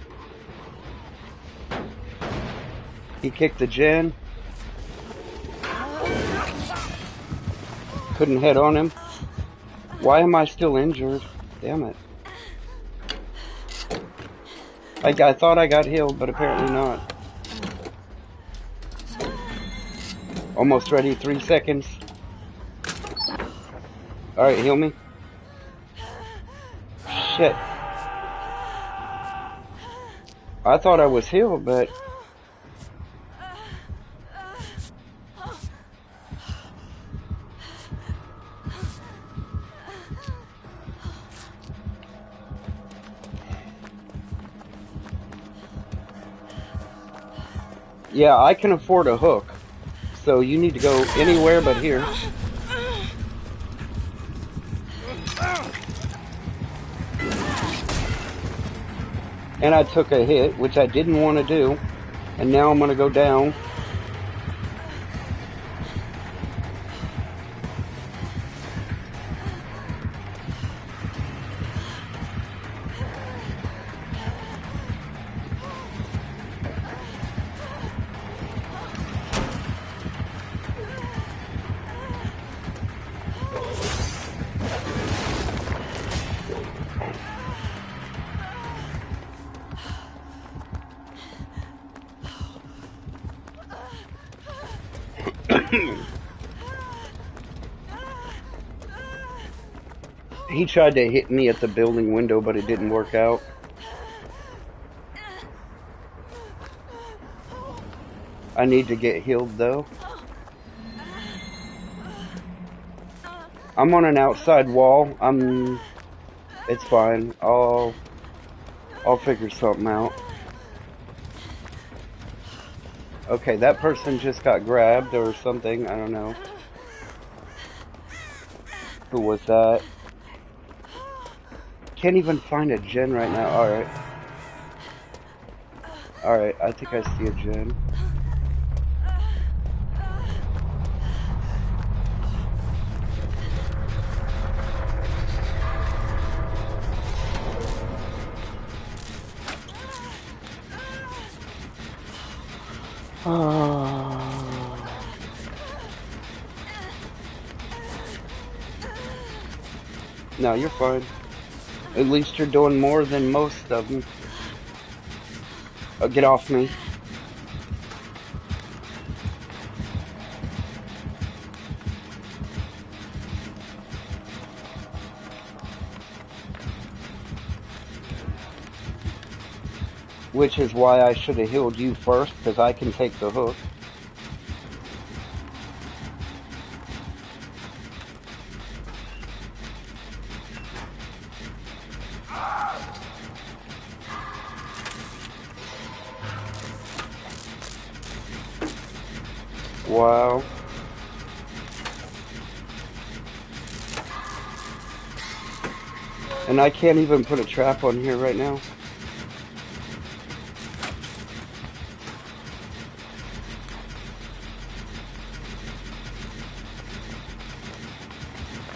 He kicked the gen. Couldn't head on him. Why am I still injured? Damn it. I thought I got healed, but apparently not. Almost ready, 3 seconds. Alright, heal me. Shit. I thought I was healed, but... Yeah, I can afford a hook. So you need to go anywhere but here. And I took a hit, which I didn't want to do. And now I'm going to go down. He tried to hit me at the building window, but it didn't work out. I need to get healed, though. I'm on an outside wall. It's fine. I'll figure something out. Okay, that person just got grabbed or something. I don't know. Who was that? Can't even find a gen right now. Alright. Alright, I think I see a gen. No, you're fine. At least you're doing more than most of them. Get off me. Which is why I should have healed you first, because I can take the hook. Wow. And I can't even put a trap on here right now.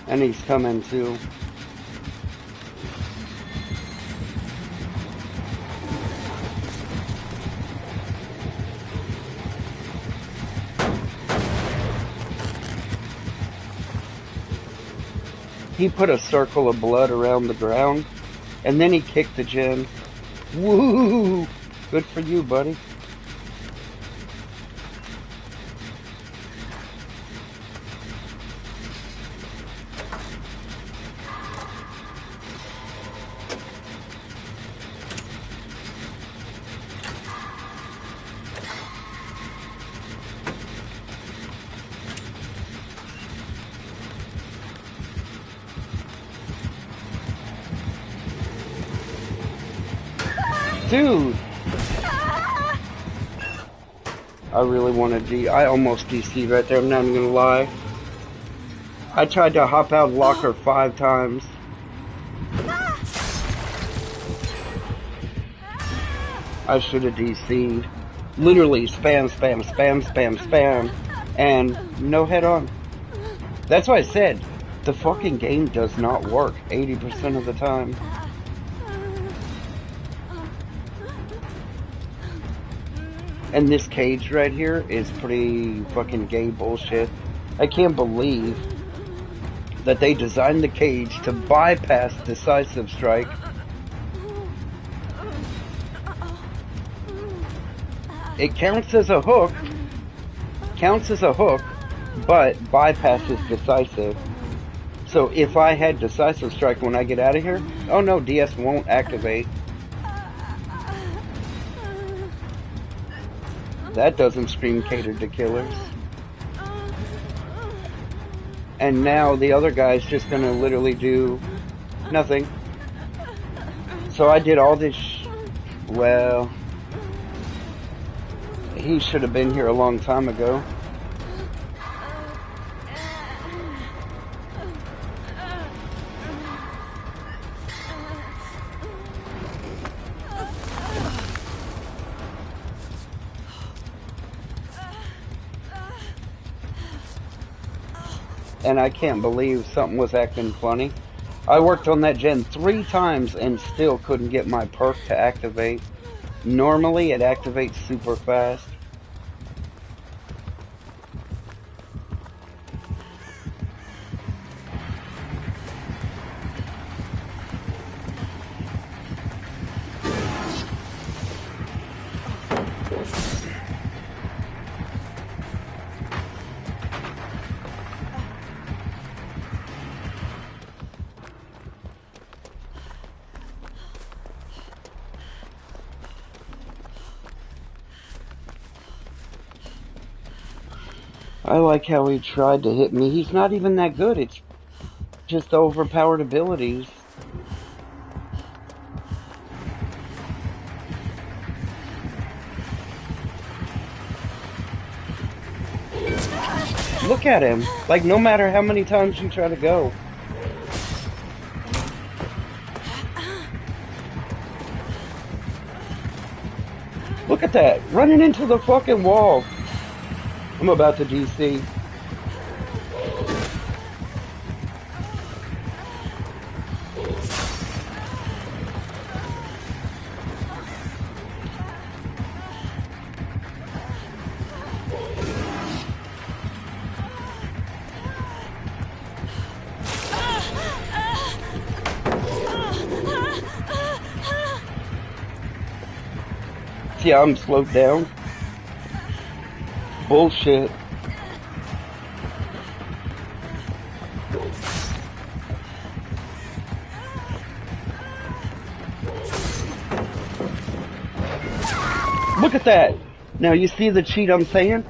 And he's coming too. He put a circle of blood around the ground, and then he kicked the gen. Woo! Good for you, buddy. Dude! I really wanted I almost DC'd right there, I'm not even gonna lie. I tried to hop out locker 5 times. I should have DC'd. Literally spam, spam, spam, spam, spam, and no head on. That's why I said, the fucking game does not work 80% of the time. And this cage right here is pretty fucking gay bullshit. I can't believe that they designed the cage to bypass decisive strike. It counts as a hook, but bypasses decisive. So if I had decisive strike when I get out of here, oh no, DS won't activate. That doesn't scream catered to killers. And now the other guy's just gonna literally do nothing. So I did all this well, he should have been here a long time ago. and I can't believe something was acting funny. I worked on that gen 3 times and still couldn't get my perk to activate. Normally it activates super fast. I like how he tried to hit me. He's not even that good. It's just overpowered abilities. Look at him. Like, no matter how many times you try to go. Look at that. Running into the fucking wall. I'm about to DC. See how I'm slowed down? Bullshit. Look at that. Now you see the cheat I'm saying?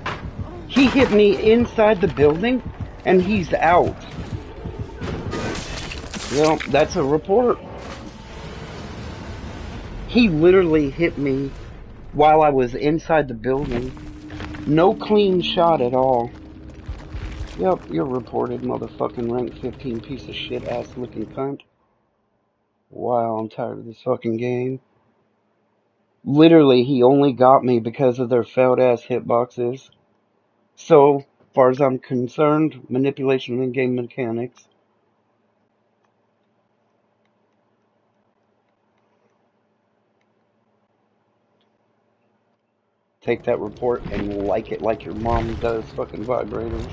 He hit me inside the building and he's out. Well, that's a report. He literally hit me while I was inside the building. No clean shot at all. Yep, you're reported, motherfucking rank 15 piece of shit ass looking cunt. Wow, I'm tired of this fucking game. Literally, he only got me because of their failed ass hitboxes. So, far as I'm concerned, manipulation of in-game mechanics. Take that report and like it like your mom does fucking vibrators.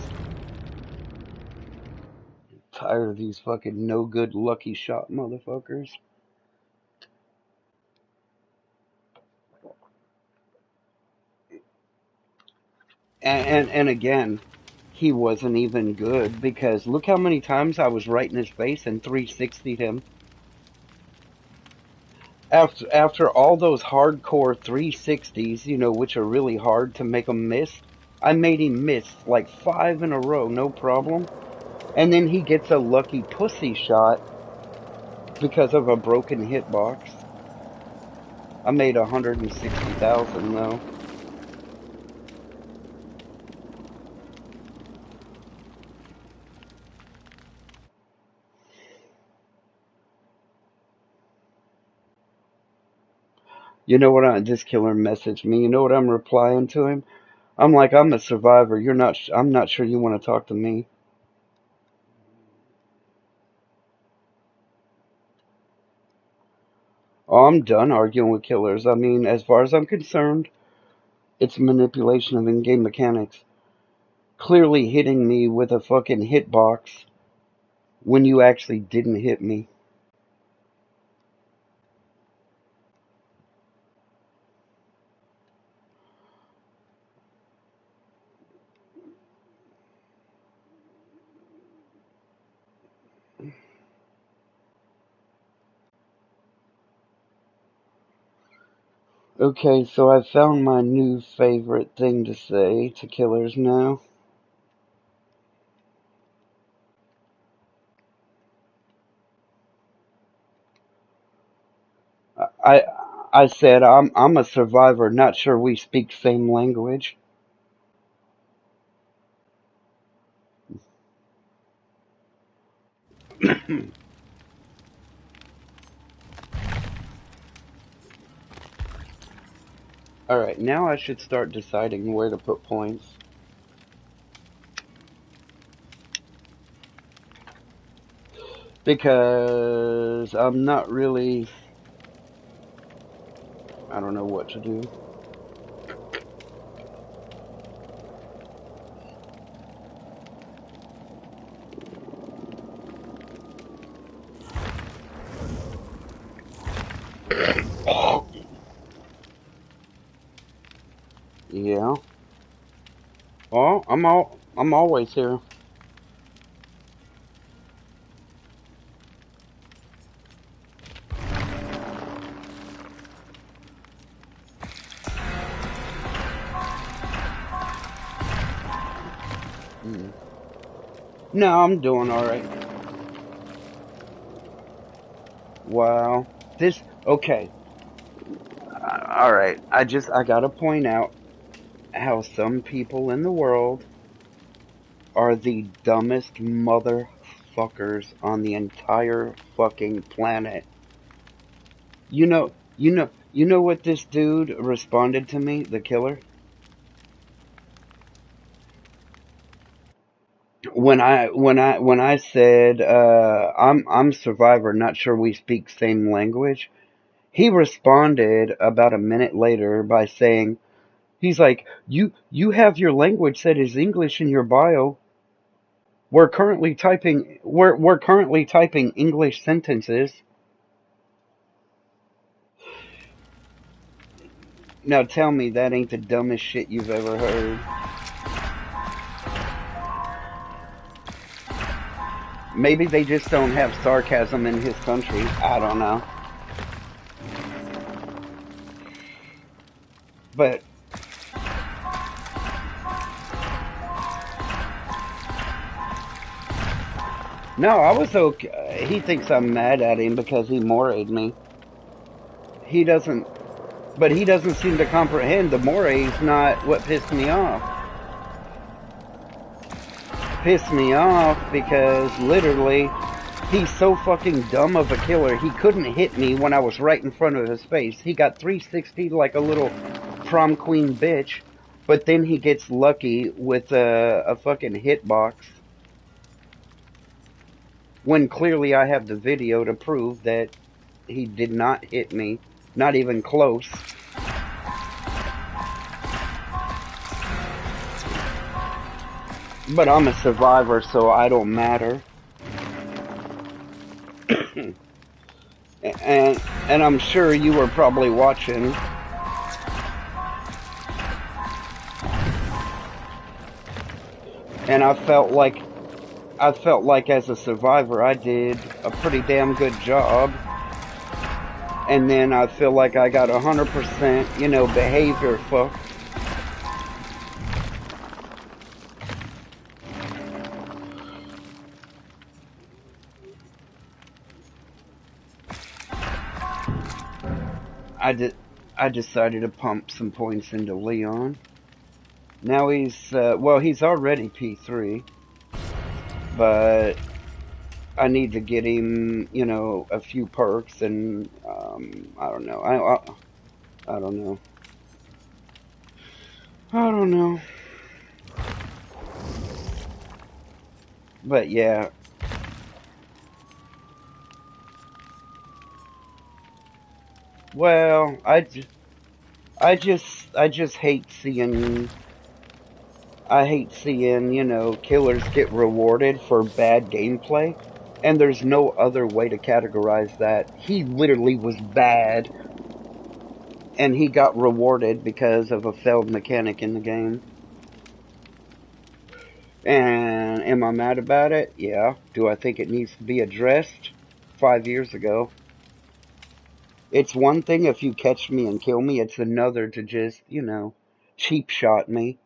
Tired of these fucking no good lucky shot motherfuckers. And again, he wasn't even good because look how many times I was right in his face and 360'd him. After all those hardcore 360s, you know, which are really hard to make him miss, I made him miss like 5 in a row, no problem. And then he gets a lucky pussy shot because of a broken hitbox. I made 160,000 though. You know what? This killer messaged me. You know what I'm replying to him? I'm like, I'm a survivor. You're not. I'm not sure you want to talk to me. Oh, I'm done arguing with killers. I mean, as far as I'm concerned, it's manipulation of in-game mechanics. Clearly hitting me with a fucking hitbox when you actually didn't hit me. Okay, so I found my new favorite thing to say to killers now. I I said I'm a survivor, not sure we speak same language. Alright, now I should start deciding where to put points. Because I'm not really, I don't know what to do. Yeah. Well, I'm always here. Mm. No, I'm doing all right. Wow. This okay. All right. I gotta point out how some people in the world are the dumbest motherfuckers on the entire fucking planet. You know what this dude responded to me, the killer? When I said I'm Survivor, not sure we speak same language. He responded about a minute later by saying, he's like, you have your language set as English in your bio. We're currently typing English sentences. Now tell me that ain't the dumbest shit you've ever heard. Maybe they just don't have sarcasm in his country. I don't know. But no, I was okay. He thinks I'm mad at him because he morayed me. He doesn't, but he doesn't seem to comprehend the moray's not what pissed me off. Pissed me off because literally he's so fucking dumb of a killer. He couldn't hit me when I was right in front of his face. He got 360 like a little prom queen bitch, but then he gets lucky with a fucking hitbox when clearly I have the video to prove that he did not hit me, not even close. But I'm a survivor, so I don't matter. And I'm sure you were probably watching. And I felt like as a survivor I did a pretty damn good job. And then I feel like I got 100%, behavior fucked. I did. I decided to pump some points into Leon. Now he's already P3, but I need to get him, a few perks, and I don't know. I don't know. I don't know. But yeah, well, I just hate seeing. I hate seeing, killers get rewarded for bad gameplay. And there's no other way to categorize that. He literally was bad, and he got rewarded because of a failed mechanic in the game. And am I mad about it? Yeah. Do I think it needs to be addressed? 5 years ago. It's one thing if you catch me and kill me, it's another to just, cheap shot me.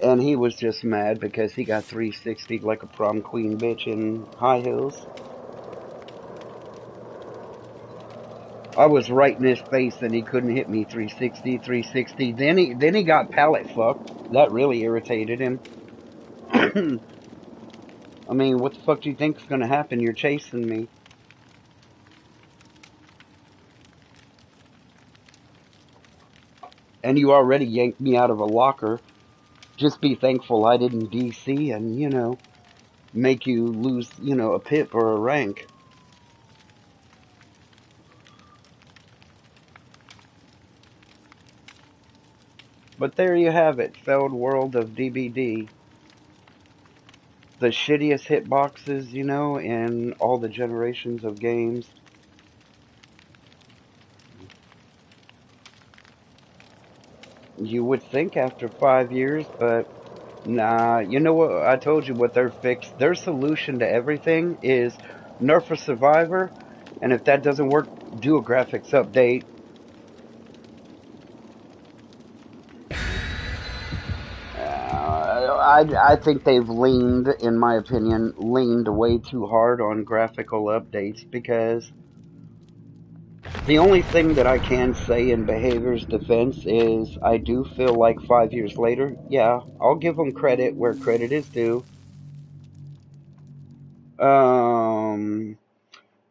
And he was just mad because he got 360 like a prom queen bitch in high heels. I was right in his face and he couldn't hit me 360, 360. Then he got pallet fucked. That really irritated him. I mean, what the fuck do you think's gonna happen? You're chasing me. And you already yanked me out of a locker. Just be thankful I didn't DC and, make you lose, a pip or a rank. But there you have it, Failed World of DBD. The shittiest hitboxes, in all the generations of games. You would think after 5 years, but nah, you know what? I told you what their fix. Their solution to everything is nerf a survivor, and if that doesn't work, do a graphics update. I think they've leaned, in my opinion, way too hard on graphical updates because the only thing that I can say in Behavior's defense is I do feel like 5 years later, yeah, I'll give them credit where credit is due. Um,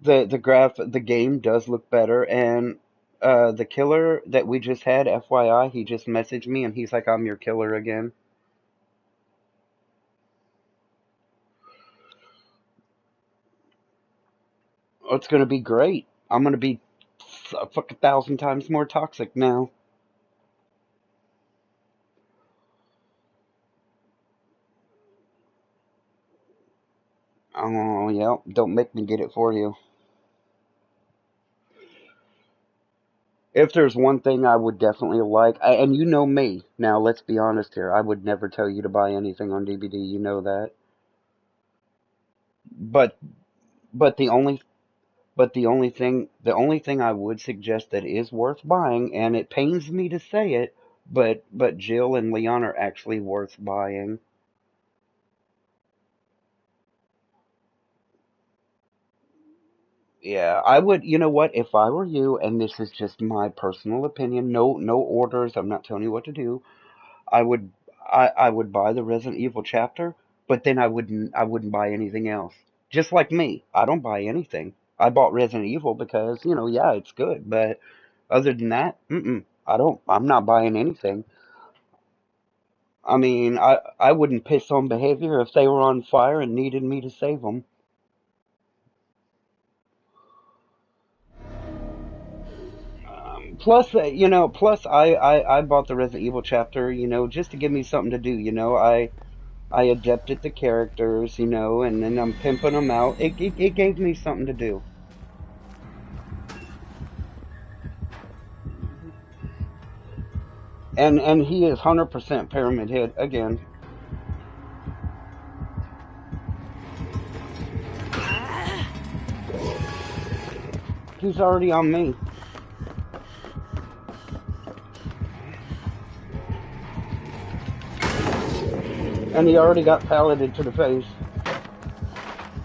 the game does look better, and the killer that we just had, FYI, he just messaged me and he's like, "I'm your killer again." Oh, it's gonna be great. I'm gonna be a fucking 1,000 times more toxic now. Oh yeah, don't make me get it for you. If there's one thing I would definitely like, and you know me, now let's be honest here, I would never tell you to buy anything on DVD, you know that. But but the only thing I would suggest that is worth buying, and it pains me to say it, but Jill and Leon are actually worth buying. Yeah, I would, you know what, if I were you, and this is just my personal opinion, no orders, I'm not telling you what to do. I would I would buy the Resident Evil chapter, but then I wouldn't buy anything else. Just like me, I don't buy anything. I bought Resident Evil because, yeah, it's good, but other than that, I'm not buying anything. I mean, I wouldn't piss on Behavior if they were on fire and needed me to save them. Plus I bought the Resident Evil chapter, just to give me something to do. I adapted the characters, and then I'm pimping them out. It gave me something to do. And he is 100% Pyramid Head again. He's already on me. And he already got palleted to the face.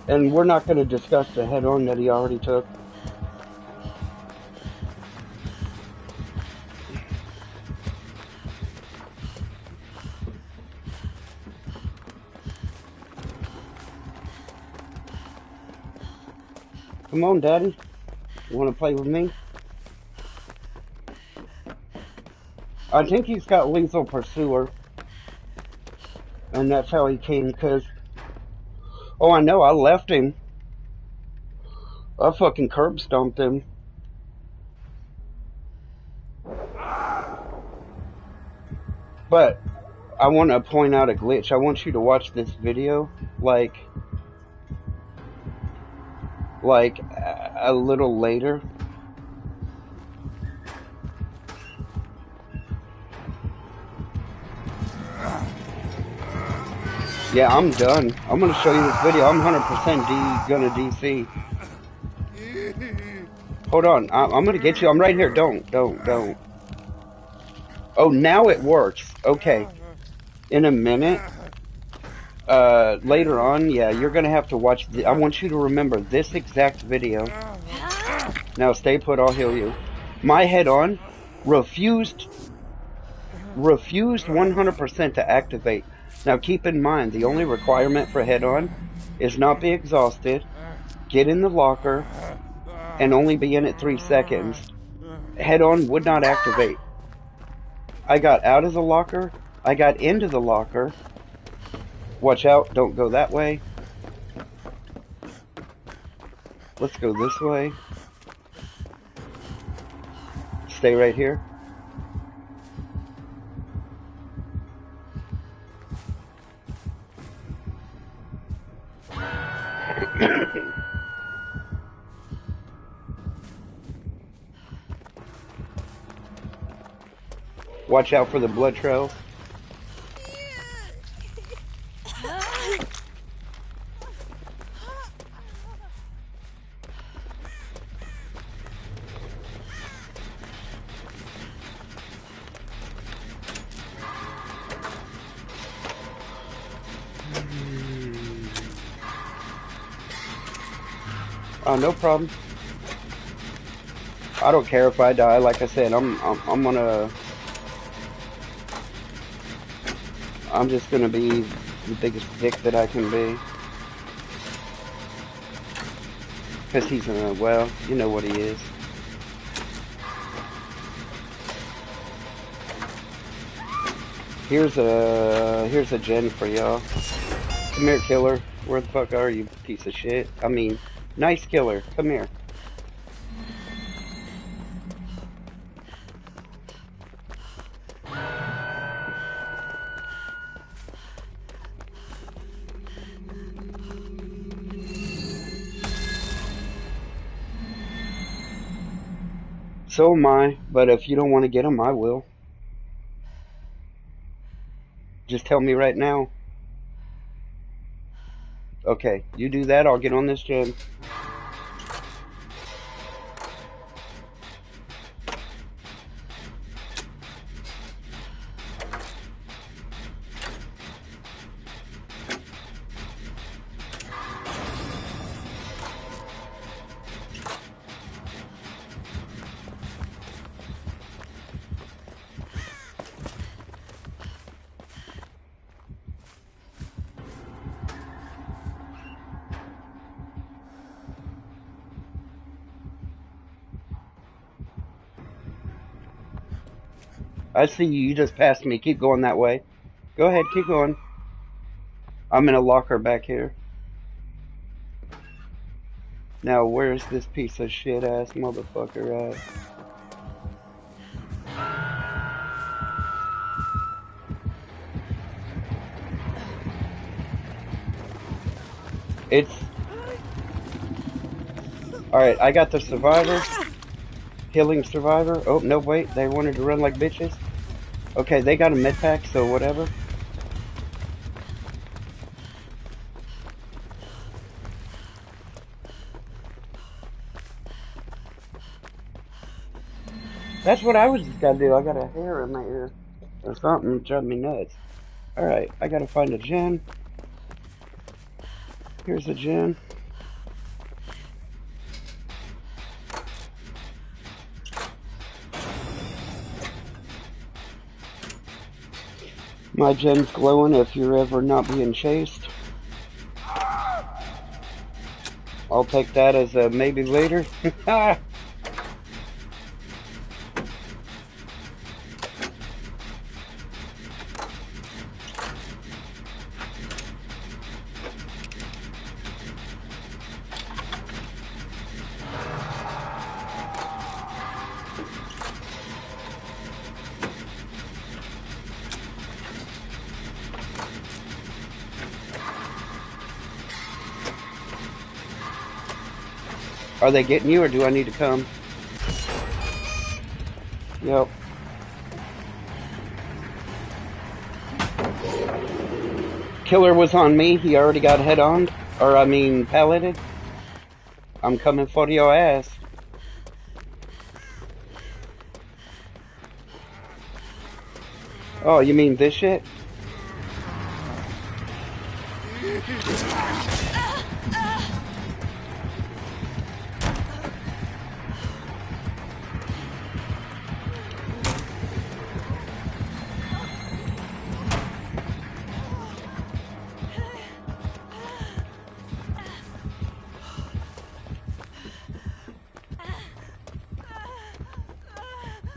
And we're not going to discuss the head-on that he already took. Come on, Daddy. You want to play with me? I think he's got Lethal Pursuer. And that's how he came, because... Oh, I know, I left him. I fucking curb stomped him. But I want to point out a glitch. I want you to watch this video, like a little later. Yeah, I'm done. I'm gonna show you this video. I'm 100% gonna DC. Hold on, I'm gonna get you. I'm right here. Don't. Oh, now it works. Okay. In a minute. Later on, yeah, you're gonna have to watch. I want you to remember this exact video. Now stay put. I'll heal you. My head-on refused 100% to activate. Now keep in mind, the only requirement for head-on is not be exhausted, get in the locker, and only be in it 3 seconds. Head on would not activate. I got out of the locker. I got into the locker. Watch out, don't go that way. Let's go this way. Stay right here. Watch out for the blood trails. No problem. I don't care if I die. Like I said, I'm just gonna be the biggest dick that I can be. Cause he's well, you know what he is. Here's a gen for y'all. Come here, killer. Where the fuck are you, piece of shit? I mean, nice killer. Come here. So am I, but if you don't want to get him, I will. Just tell me right now. Okay, you do that, I'll get on this gen. I see you. You just passed me. Keep going that way. Go ahead. Keep going. I'm in a locker back here. Now, where's this piece of shit ass motherfucker at? It's... Alright, I got the survivor. Healing survivor. Oh, no, wait. They wanted to run like bitches. Okay, they got a med pack, so whatever. That's what I was just gotta do. I got a hair in my ear. Or something driving me nuts. Alright, I gotta find a gen. Here's a gen. My gen's glowing if you're ever not being chased. I'll take that as a maybe later. Are they getting you, or do I need to come? Yep. Killer was on me. He already got head-on. Or, I mean, palleted. I'm coming for your ass. Oh, you mean this shit?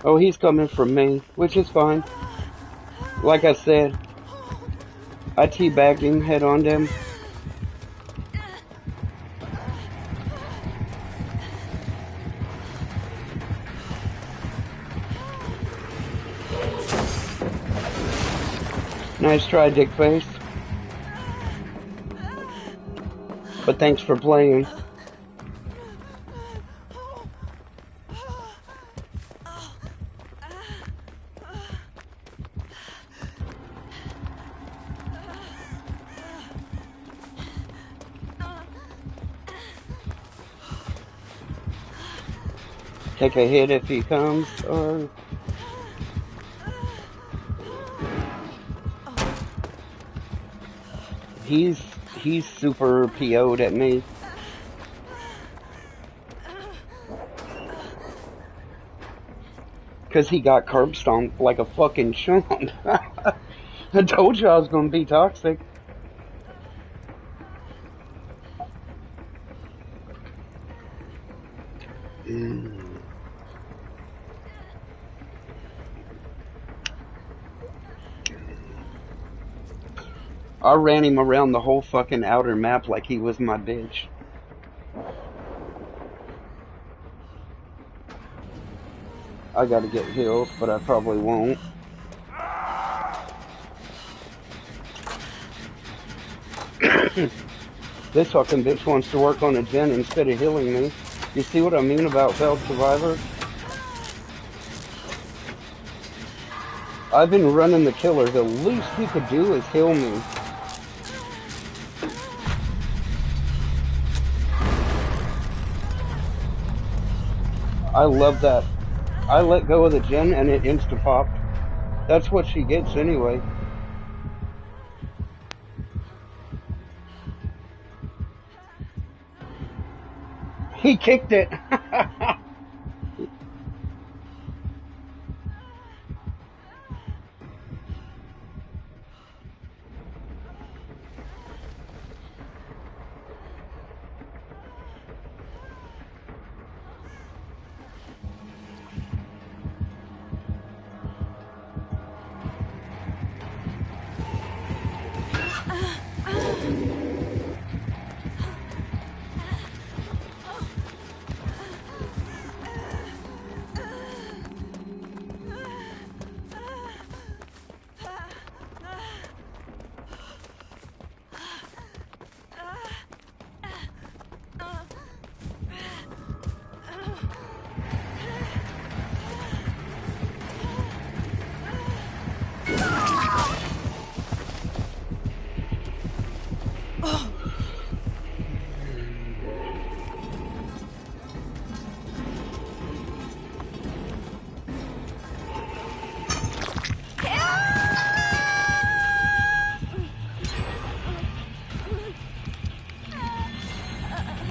Oh, he's coming from me, which is fine. Like I said, I teabagged him, head on him. Nice try, Dickface. But thanks for playing. Take a hit if he comes, or... He's super PO'd at me. Cause he got curb stomped like a fucking chump. I told you I was gonna be toxic. I ran him around the whole fucking outer map like he was my bitch. I gotta get heals, but I probably won't. This fucking bitch wants to work on a gen instead of healing me. You see what I mean about failed survivors? I've been running the killer. The least he could do is heal me. I love that. I let go of the gen and it insta-popped. That's what she gets anyway. He kicked it.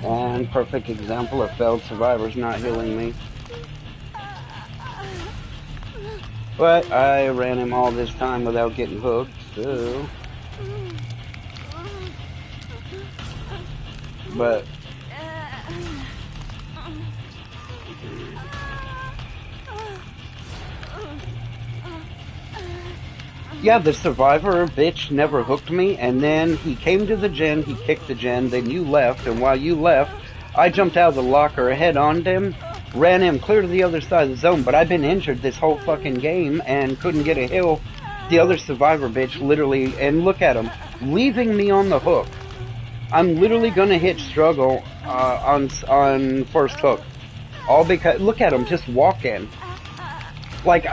And perfect example of failed survivors not healing me. But I ran him all this time without getting hooked, so... But... Yeah, the survivor bitch never hooked me, and then he came to the gen, he kicked the gen, then you left, and while you left, I jumped out of the locker, head on him, ran him clear to the other side of the zone, but I've been injured this whole fucking game and couldn't get a heal. The other survivor bitch literally, and look at him, leaving me on the hook. I'm literally gonna hit struggle on first hook. All because, look at him, just walking. Like,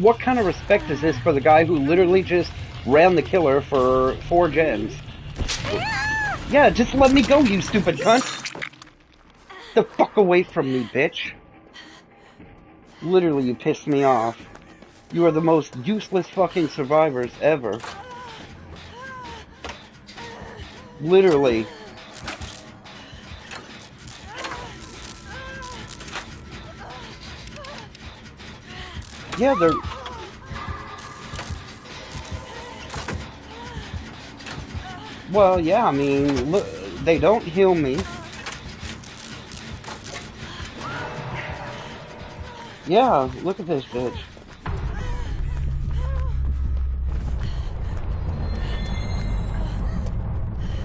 what kind of respect is this for the guy who literally just ran the killer for 4 gens? Yeah, just let me go, you stupid cunt! The fuck away from me, bitch. Literally, you pissed me off. You are the most useless fucking survivors ever. Literally. Yeah, they're... Well, yeah, I mean, look, they don't heal me. Yeah, look at this bitch.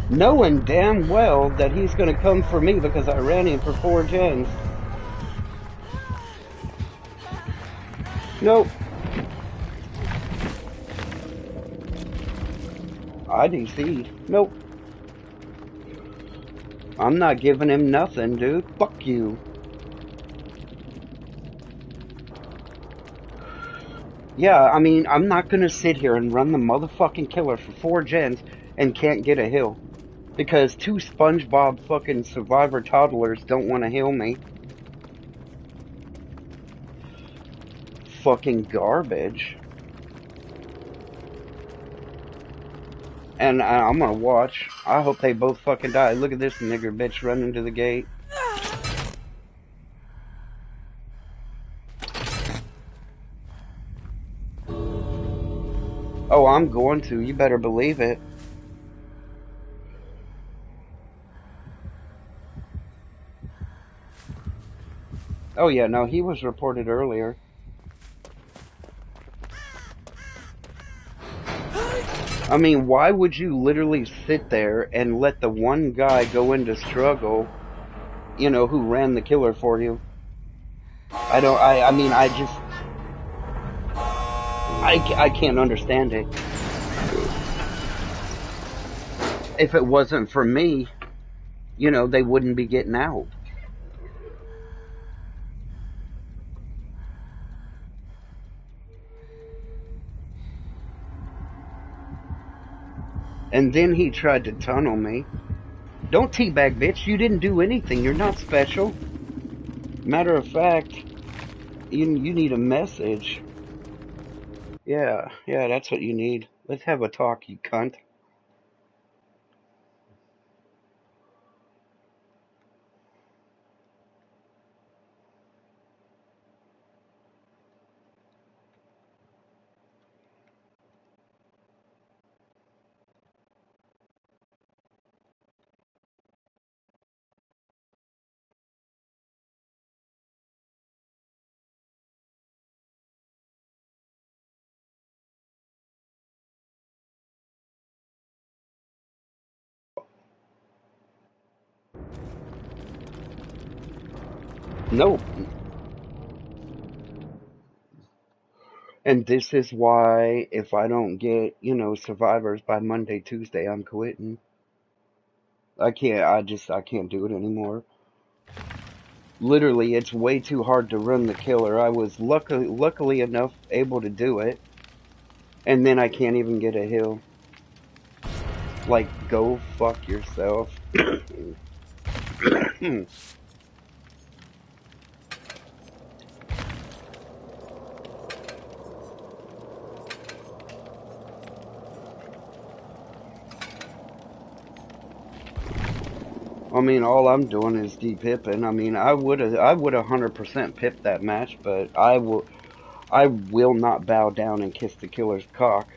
Knowing damn well that he's gonna come for me because I ran him for 4 gens. Nope. I DC'd. Nope. I'm not giving him nothing, dude. Fuck you. Yeah, I mean, I'm not gonna sit here and run the motherfucking killer for 4 gens and can't get a heal. Because two SpongeBob fucking survivor toddlers don't want to heal me. Fucking garbage. And I'm gonna watch. I hope they both fucking die. Look at this nigger bitch running to the gate. Oh, I'm going to. You better believe it. Oh, yeah, no, he was reported earlier. I mean, why would you literally sit there and let the one guy go into struggle, who ran the killer for you? I mean, I can't understand it. If it wasn't for me, they wouldn't be getting out. And then he tried to tunnel me. Don't teabag, bitch. You didn't do anything. You're not special. Matter of fact, you need a message. Yeah, yeah, that's what you need. Let's have a talk, you cunt. Nope. And this is why if I don't get, survivors by Monday, Tuesday, I'm quitting. I can't do it anymore. Literally, it's way too hard to run the killer. I was luckily enough able to do it, and then I can't even get a hill. Like, go fuck yourself. I mean, all I'm doing is de-pipping. I mean, I would 100% pip that match, but I will not bow down and kiss the killer's cock.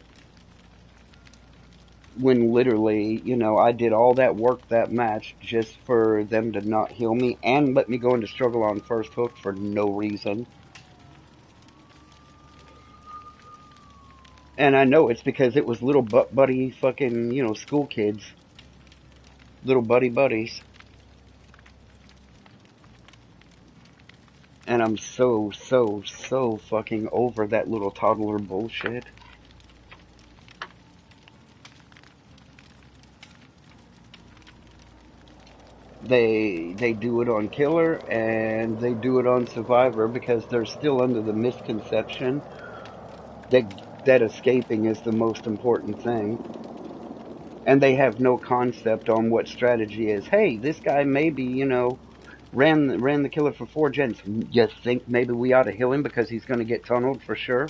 When literally, I did all that work that match just for them to not heal me and let me go into struggle on first hook for no reason. And I know it's because it was little butt buddy fucking, school kids. Little buddy buddies. And I'm so fucking over that little toddler bullshit. They do it on Killer and they do it on Survivor because they're still under the misconception that escaping is the most important thing. And they have no concept on what strategy is. Hey, this guy maybe, ran the killer for 4 gens. You think maybe we ought to heal him because he's going to get tunneled for sure?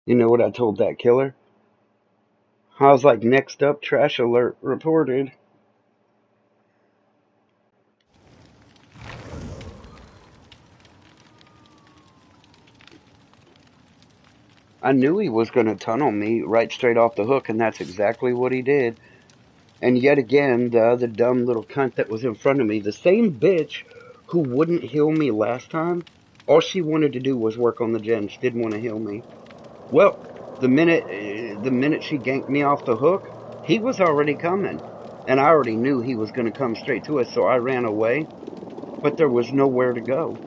You know what I told that killer? I was like, next up, trash alert reported. I knew he was going to tunnel me right straight off the hook, and that's exactly what he did. And yet again, the other dumb little cunt that was in front of me, the same bitch who wouldn't heal me last time, all she wanted to do was work on the gens, didn't want to heal me. Well, the minute she ganked me off the hook, he was already coming. And I already knew he was going to come straight to us, so I ran away, but there was nowhere to go.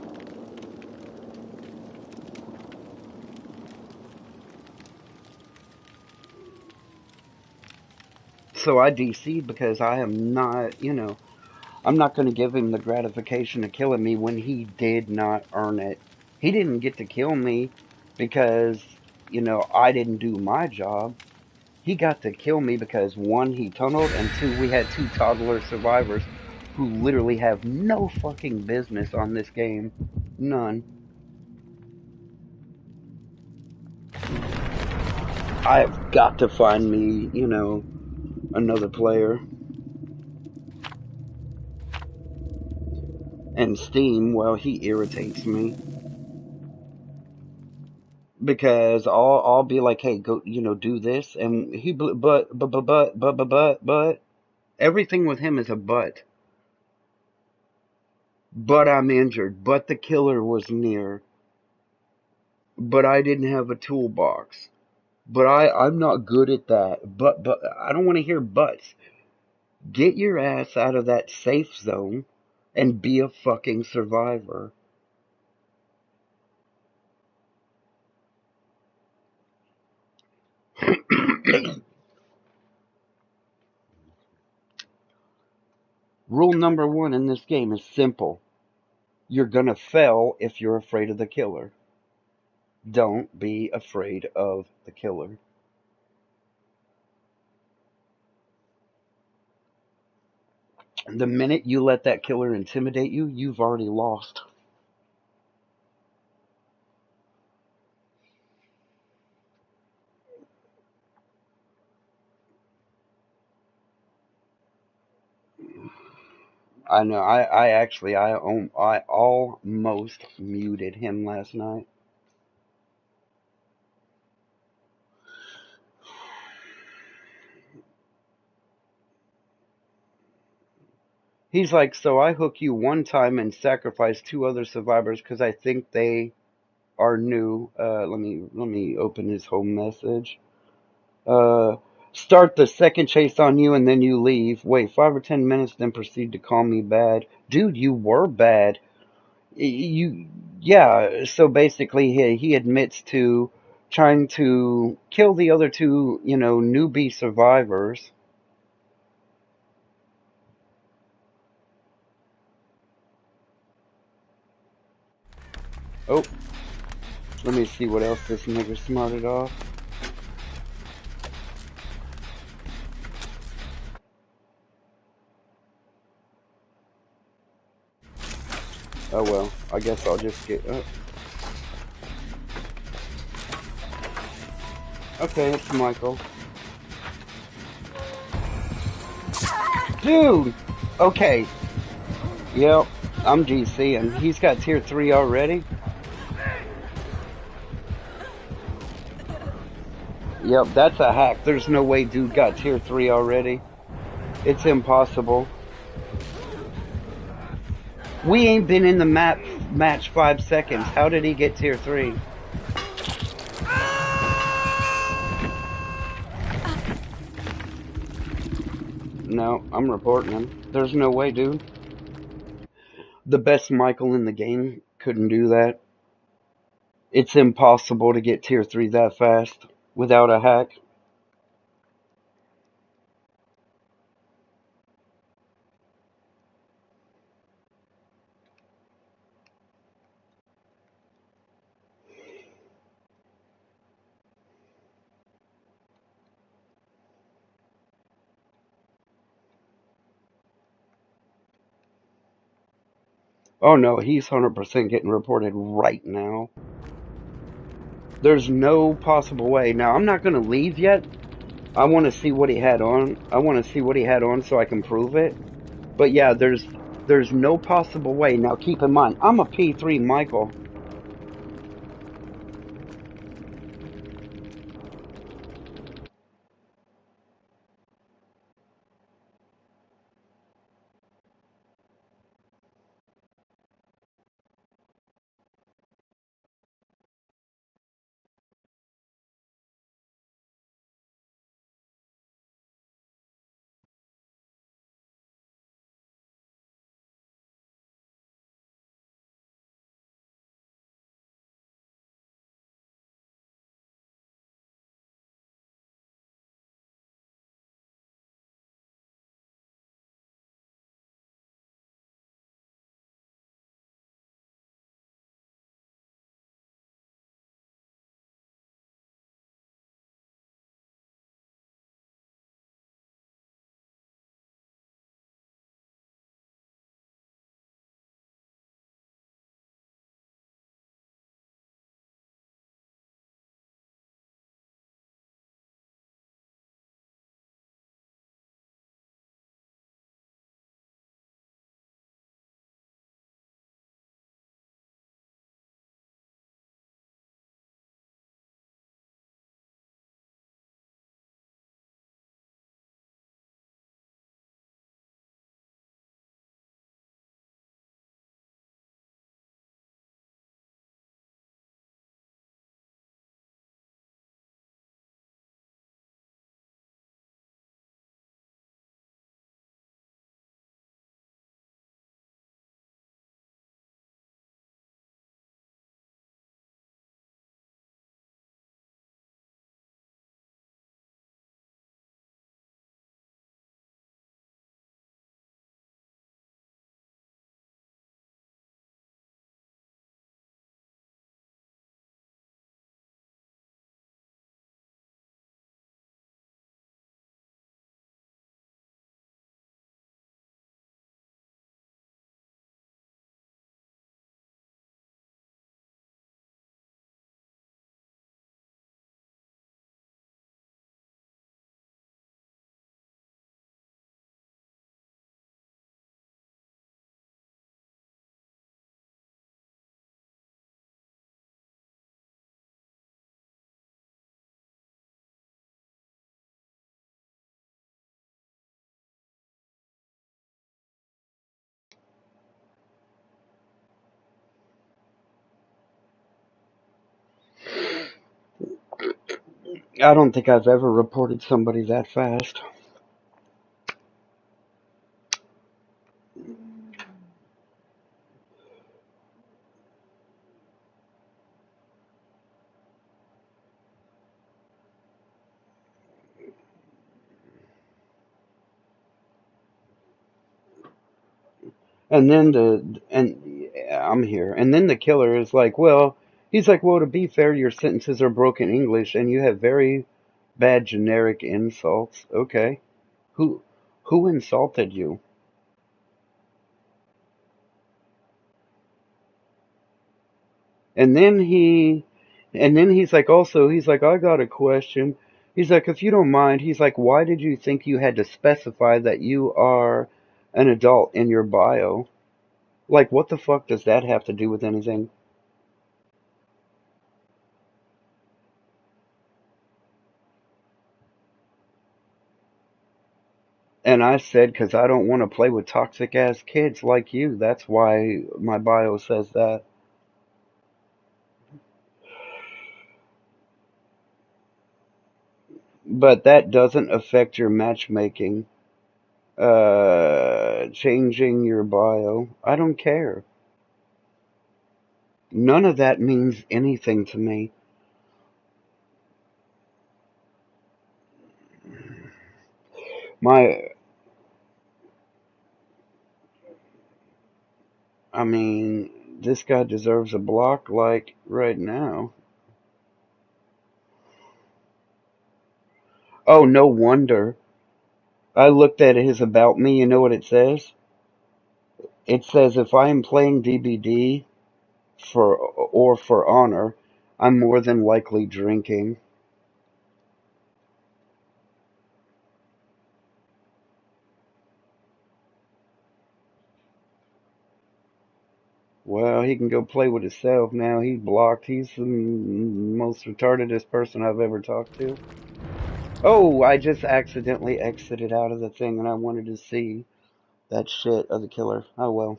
So I DC'd because I am not, I'm not going to give him the gratification of killing me when he did not earn it. He didn't get to kill me because, I didn't do my job. He got to kill me because one, he tunneled, and two, we had two toddler survivors who literally have no fucking business on this game. None. I've got to find me, another player. And Steam, well, he irritates me. Because I'll be like, hey, go, do this, and but everything with him is a but. But I'm injured. But the killer was near. But I didn't have a toolbox. But I'm not good at that. But I don't want to hear buts. Get your ass out of that safe zone and be a fucking survivor. Rule number one in this game is simple. You're gonna fail if you're afraid of the killer. Don't be afraid of the killer. The minute you let that killer intimidate you, you've already lost. I know. I almost muted him last night. He's like, so I hook you one time and sacrifice two other survivors because I think they are new. Let me open his home message. Uh, Start the second chase on you and then you leave. Wait 5 or 10 minutes, then proceed to call me bad. Dude, you were bad. You, yeah. So basically, he admits to trying to kill the other two, newbie survivors. Oh, let me see what else this nigga smarted off. Oh well, I guess I'll just get. Okay, it's Michael. Dude! Okay, yep, I'm GC and he's got tier 3 already. Yep, that's a hack. There's no way dude got tier 3 already. It's impossible. We ain't been in the match 5 seconds. How did he get tier 3? No, I'm reporting him. There's no way, dude. The best Michael in the game couldn't do that. It's impossible to get tier 3 that fast without a hack. Oh no, he's 100% getting reported right now. There's no possible way. Now, I'm not going to leave yet. I want to see what he had on. I want to see what he had on so I can prove it. But yeah, there's no possible way. Now, keep in mind, I'm a P3 Michael. I don't think I've ever reported somebody that fast. I'm here. And then the killer is like, well, he's like, well, to be fair, your sentences are broken English and you have very bad generic insults. Okay. Who who insulted you? And then he's like, also, he's like, I got a question. He's like, if you don't mind, he's like, why did you think you had to specify that you are an adult in your bio? Like, what the fuck does that have to do with anything? And I said, because I don't want to play with toxic ass kids like you. That's why my bio says that. But that doesn't affect your matchmaking. Changing your bio. I don't care. None of that means anything to me. My, I mean, this guy deserves a block like right now. Oh, no wonder. I looked at his about me. You know what it says? It says if I am playing DBD for honor, I'm more than likely drinking. Well, he can go play with himself now. He's blocked. He's the most retardedest person I've ever talked to. Oh, I just accidentally exited out of the thing and I wanted to see that shit of the killer. Oh well.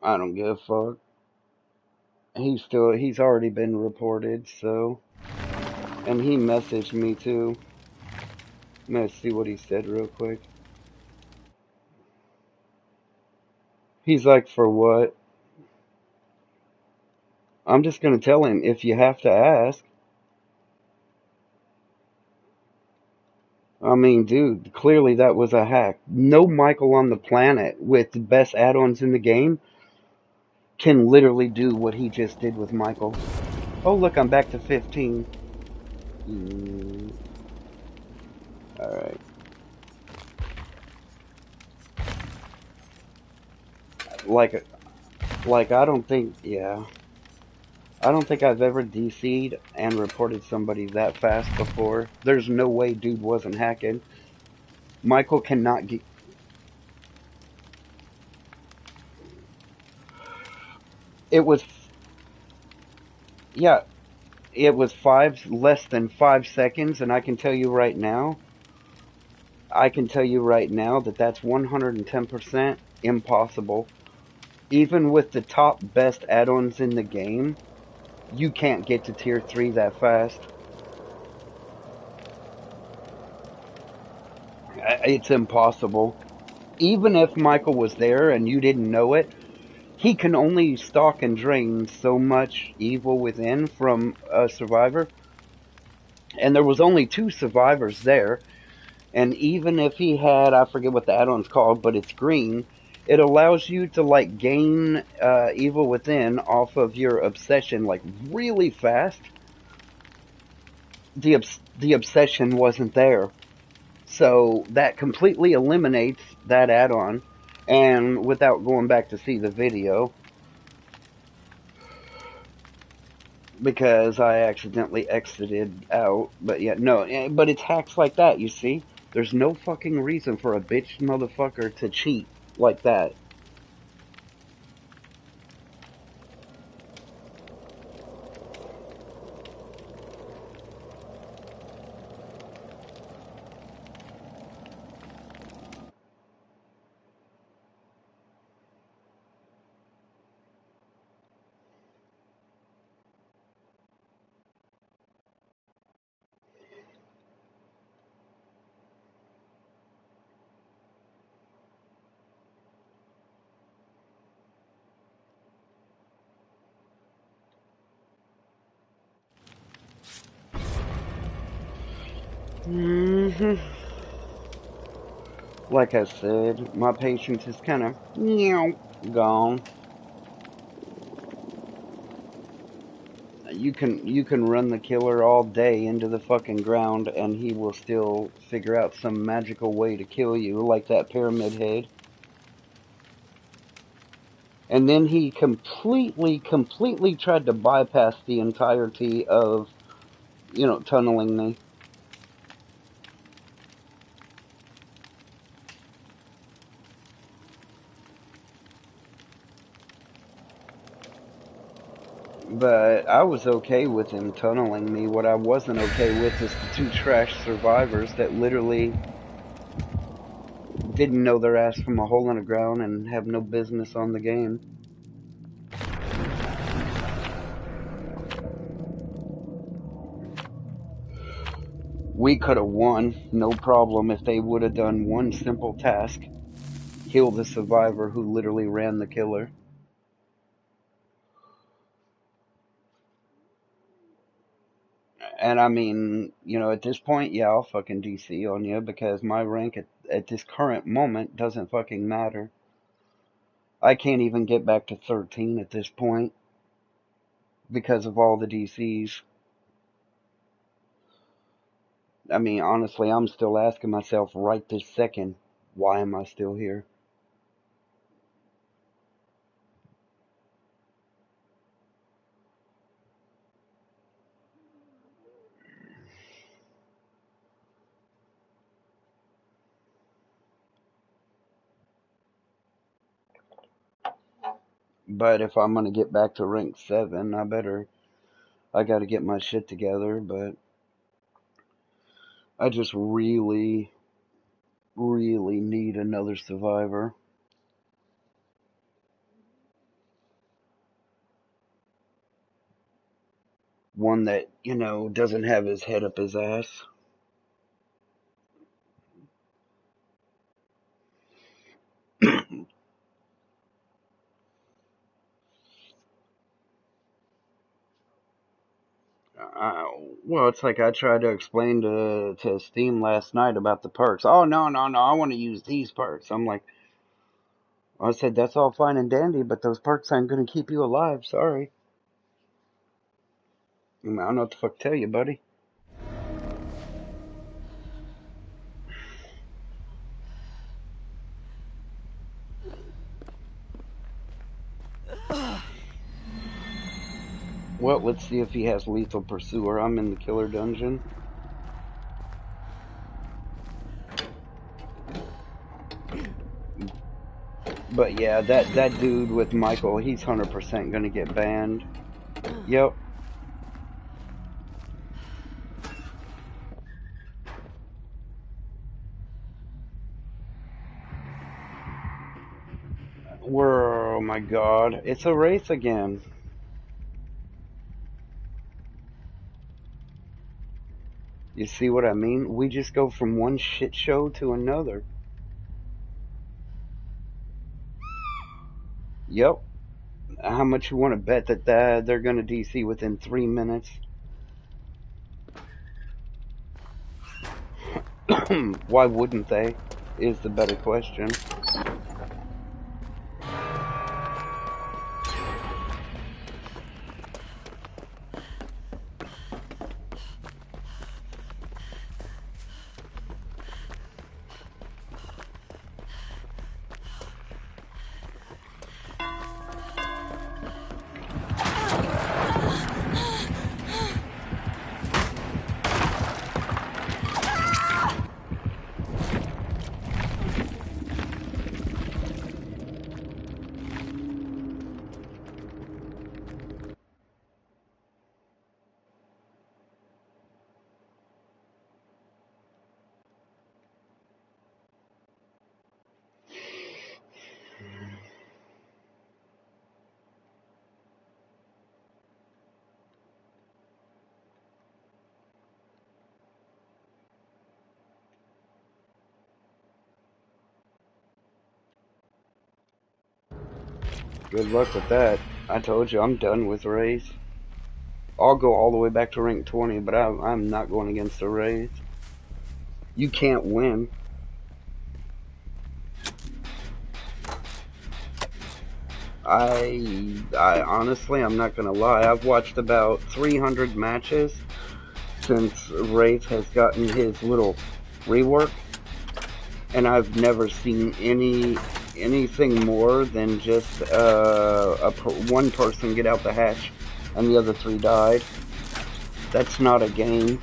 I don't give a fuck. He's already been reported, so. And he messaged me too. Let's see what he said real quick. He's like, for what? I'm just gonna tell him if you have to ask. I mean, dude, clearly that was a hack. No Michael on the planet with the best add-ons in the game can literally do what he just did with Michael. Oh, look, I'm back to 15. Mm, alright. Like, I don't think, yeah. I don't think I've ever DC'd and reported somebody that fast before. There's no way dude wasn't hacking. Michael cannot get. It was, yeah, it was less than 5 seconds, and I can tell you right now that that's 110% impossible. Even with the top best add-ons in the game, you can't get to tier 3 that fast. It's impossible. Even if Michael was there and you didn't know it, he can only stalk and drain so much evil within from a survivor. And there was only 2 survivors there. And even if he had, I forget what the add-on's called, but it's green, it allows you to like gain evil within off of your obsession like really fast. The obsession wasn't there. So that completely eliminates that add-on. And without going back to see the video, because I accidentally exited out. But yeah, no, but it's hacks like that, you see? There's no fucking reason for a bitch motherfucker to cheat like that. Hmm. Like I said, my patience is kind of gone. You can run the killer all day into the fucking ground and he will still figure out some magical way to kill you, like that pyramid head. And then he completely tried to bypass the entirety of, tunneling me. But I was okay with him tunneling me. What I wasn't okay with is the 2 trash survivors that literally didn't know their ass from a hole in the ground and have no business on the game. We could have won, no problem, if they would have done one simple task. Kill the survivor who literally ran the killer. And I mean, at this point, yeah, I'll fucking DC on you because my rank at this current moment doesn't fucking matter. I can't even get back to 13 at this point because of all the DCs. I mean, honestly, I'm still asking myself right this second, why am I still here? But if I'm gonna get back to rank 7, I gotta get my shit together, but I just really, really need another survivor. One that, doesn't have his head up his ass. Uh, well, it's like I tried to explain to Steam last night about the perks. Oh, no, no, no, I want to use these perks. I'm like, I said, that's all fine and dandy, but those perks aren't going to keep you alive. Sorry. I don't know what the fuck to tell you, buddy. Well, let's see if he has Lethal Pursuer. I'm in the killer dungeon. But yeah, that dude with Michael, he's 100% gonna get banned. Yep. Oh my god, it's a race again. You see what I mean? We just go from one shit show to another. Yep. How much you want to bet that they're gonna DC within 3 minutes? Why wouldn't they? Is the better question. Good luck with that. I told you I'm done with Wraith. I'll go all the way back to rank 20, but I'm not going against the Wraith. You can't win. I honestly, I'm not gonna lie. I've watched about 300 matches since Wraith has gotten his little rework, and I've never seen anything more than just one person get out the hatch and the other 3 died. That's not a game.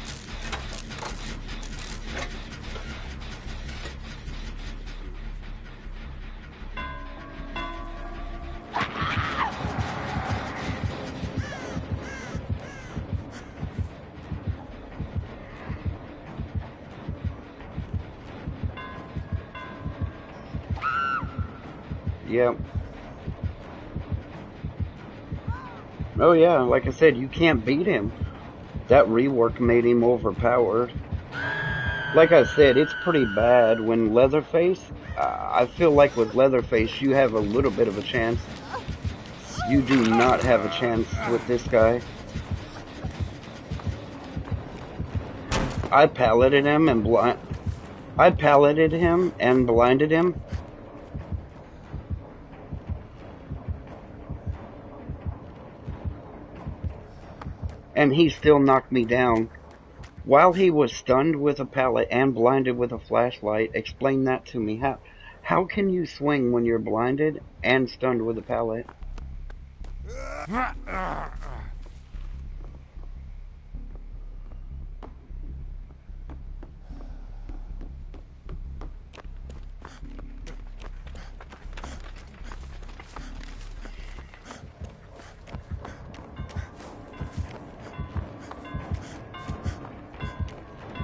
Yep. Oh yeah, like I said, you can't beat him. That rework made him overpowered. Like I said, it's pretty bad when Leatherface, I feel like with Leatherface you have a little bit of a chance. You do not have a chance with this guy. I palleted him and blinded him. And he still knocked me down. While he was stunned with a pallet and blinded with a flashlight, explain that to me. How can you swing when you're blinded and stunned with a pallet?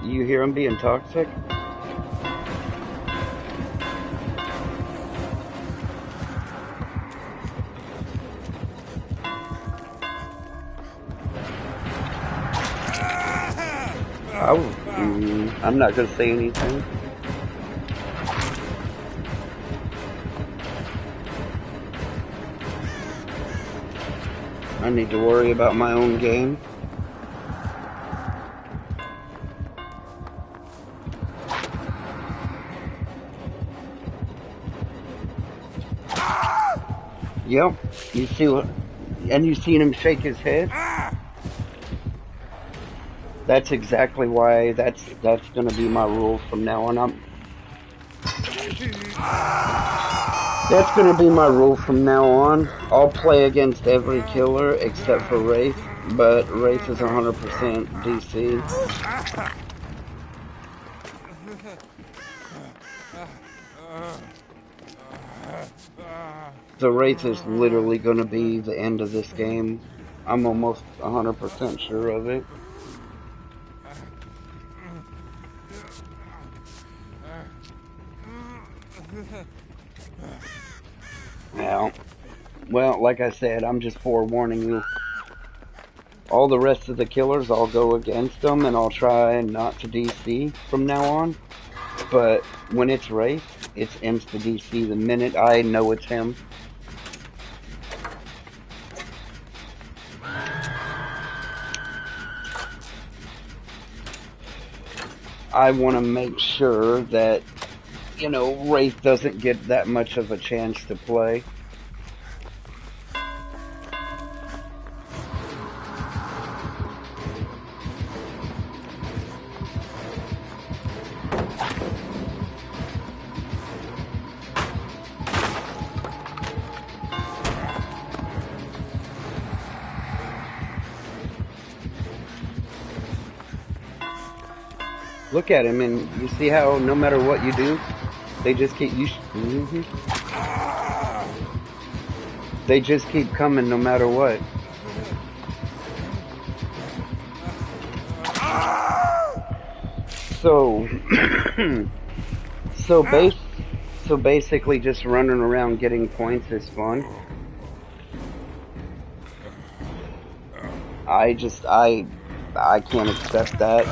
You hear him being toxic? I'm not gonna say anything. I need to worry about my own game. Yep. You see what? And you seen him shake his head? That's exactly why that's gonna be my rule from now on. That's gonna be my rule from now on. I'll play against every killer except for Wraith, but Wraith is 100% DC. The Wraith is literally gonna be the end of this game. I'm almost 100% sure of it. Now, well, like I said, I'm just forewarning you. All the rest of the killers, I'll go against them, and I'll try not to DC from now on. But when it's Wraith, it's insta DC the minute I know it's him. I want to make sure that, you know, Wraith doesn't get that much of a chance to play. Look at him, and you see how no matter what you do, they just keep They just keep coming no matter what. So, so basically, just running around getting points is fun. I can't accept that.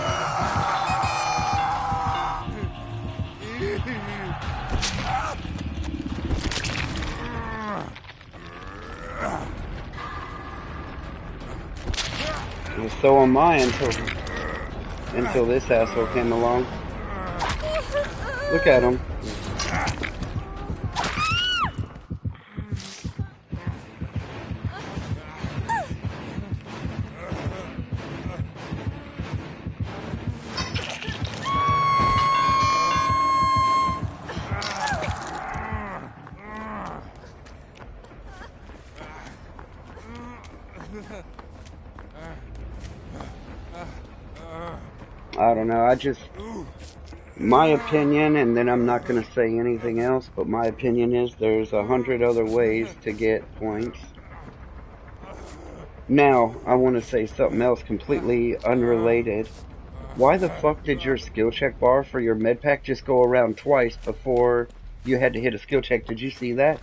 And so am I until this asshole came along. Look at him. I don't know, my opinion, and then I'm not going to say anything else, but my opinion is there's 100 other ways to get points. Now, I want to say something else completely unrelated. Why the fuck did your skill check bar for your med pack just go around twice before you had to hit a skill check? Did you see that?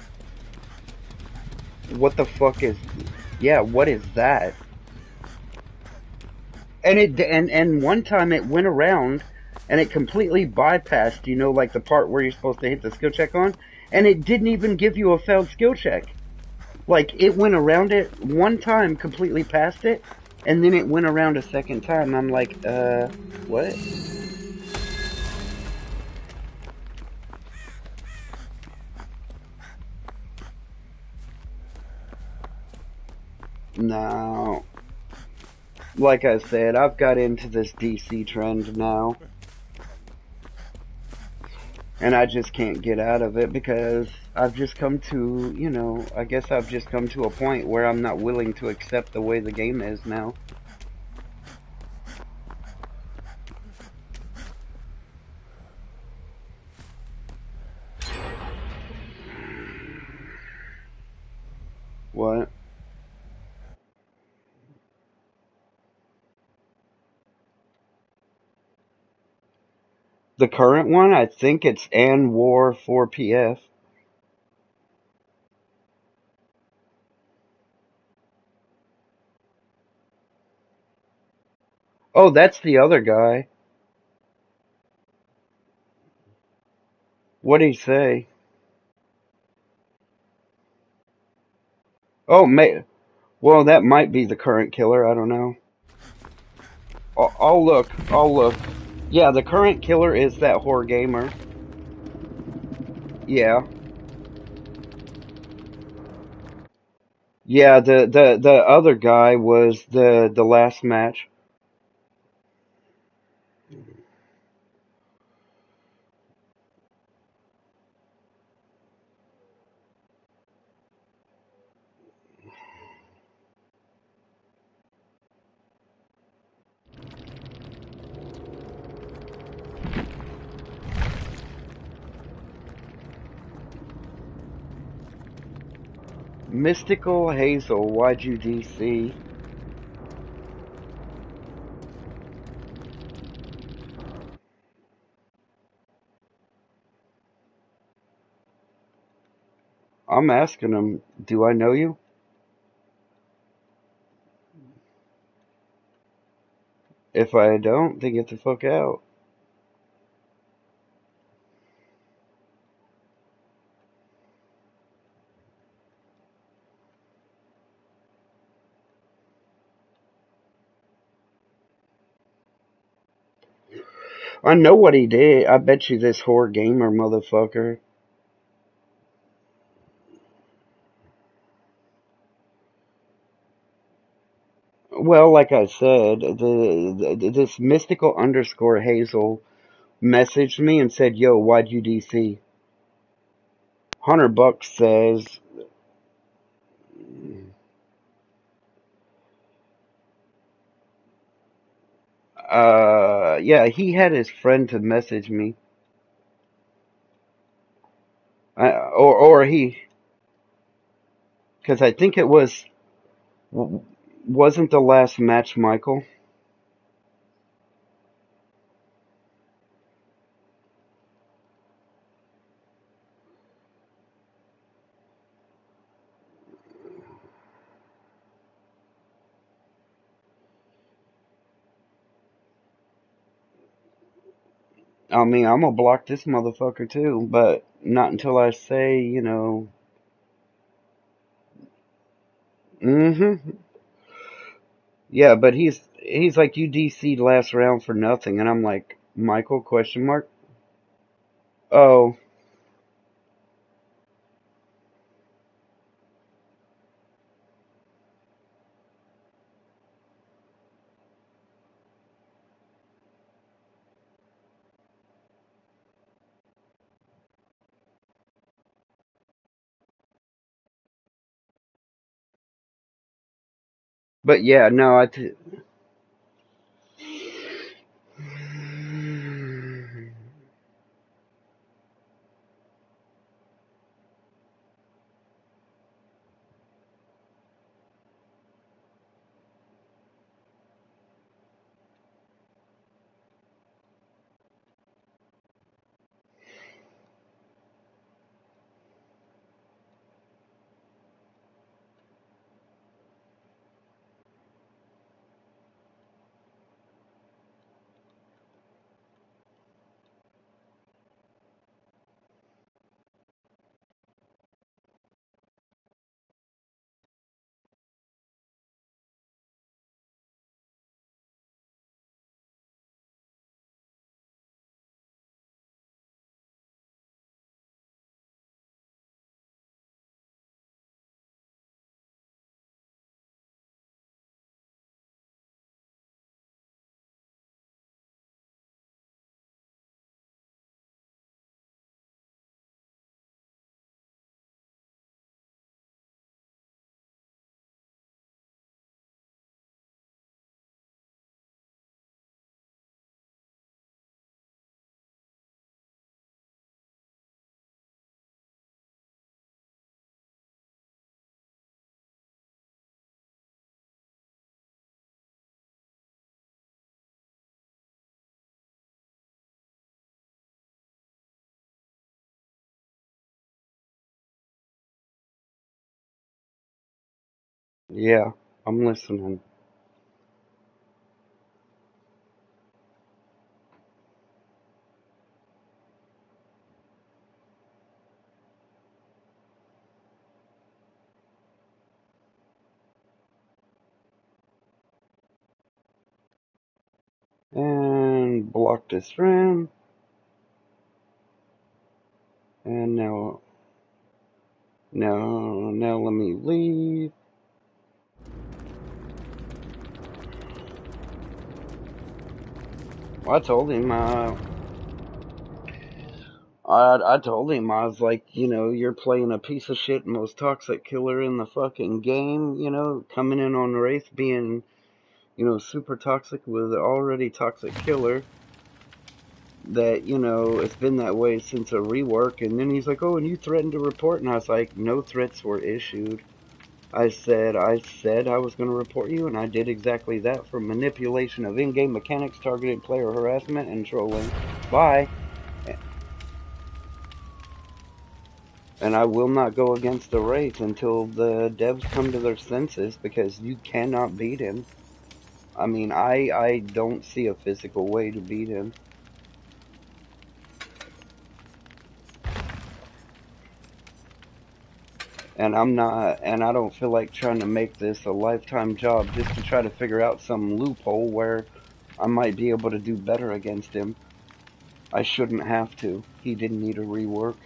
What the fuck is... Yeah, what is that? And one time it went around and it completely bypassed, you know, like the part where you're supposed to hit the skill check on, and it didn't even give you a failed skill check. Like, it went around it one time, completely past it, and then it went around a second time. I'm like, what? No. Like I said, I've got into this DC trend now. And I just can't get out of it because I've just come to, you know, I guess I've just come to a point where I'm not willing to accept the way the game is now. What? The current one, I think it's Anwar 4PF. Oh, that's the other guy. What'd he say? Oh, well, that might be the current killer. I don't know. I'll look. I'll look. Yeah, the current killer is that horror gamer. Yeah. Yeah, the other guy was the last match. Mystical Hazel, YGDC. I'm asking him, do I know you? If I don't, then get the fuck out. I know what he did. I bet you this horror gamer motherfucker. Well, like I said, this mystical underscore Hazel messaged me and said, "Yo, why'd you DC?" Hunter Buck says, yeah, he had his friend to message me, or he, because I think it wasn't the last match, Michael. I mean, I'm gonna block this motherfucker too, but not until I say, mm-hmm. Yeah, but he's like, you DC'd last round for nothing, and I'm like, Michael, question mark? Oh, but yeah, no, Yeah, I'm listening. And block this friend. And now let me leave. Well, I told him, I was like, you're playing a piece of shit, most toxic killer in the fucking game, coming in on Wraith being, super toxic with an already toxic killer that, it's been that way since a rework. And then he's like, oh, and you threatened to report. And I was like, no threats were issued. I said I was going to report you, and I did exactly that for manipulation of in-game mechanics, targeted player harassment, and trolling. Bye. And I will not go against the Wraith until the devs come to their senses, because you cannot beat him. I mean, I don't see a physical way to beat him. And I don't feel like trying to make this a lifetime job just to try to figure out some loophole where I might be able to do better against him. I shouldn't have to. He didn't need a rework.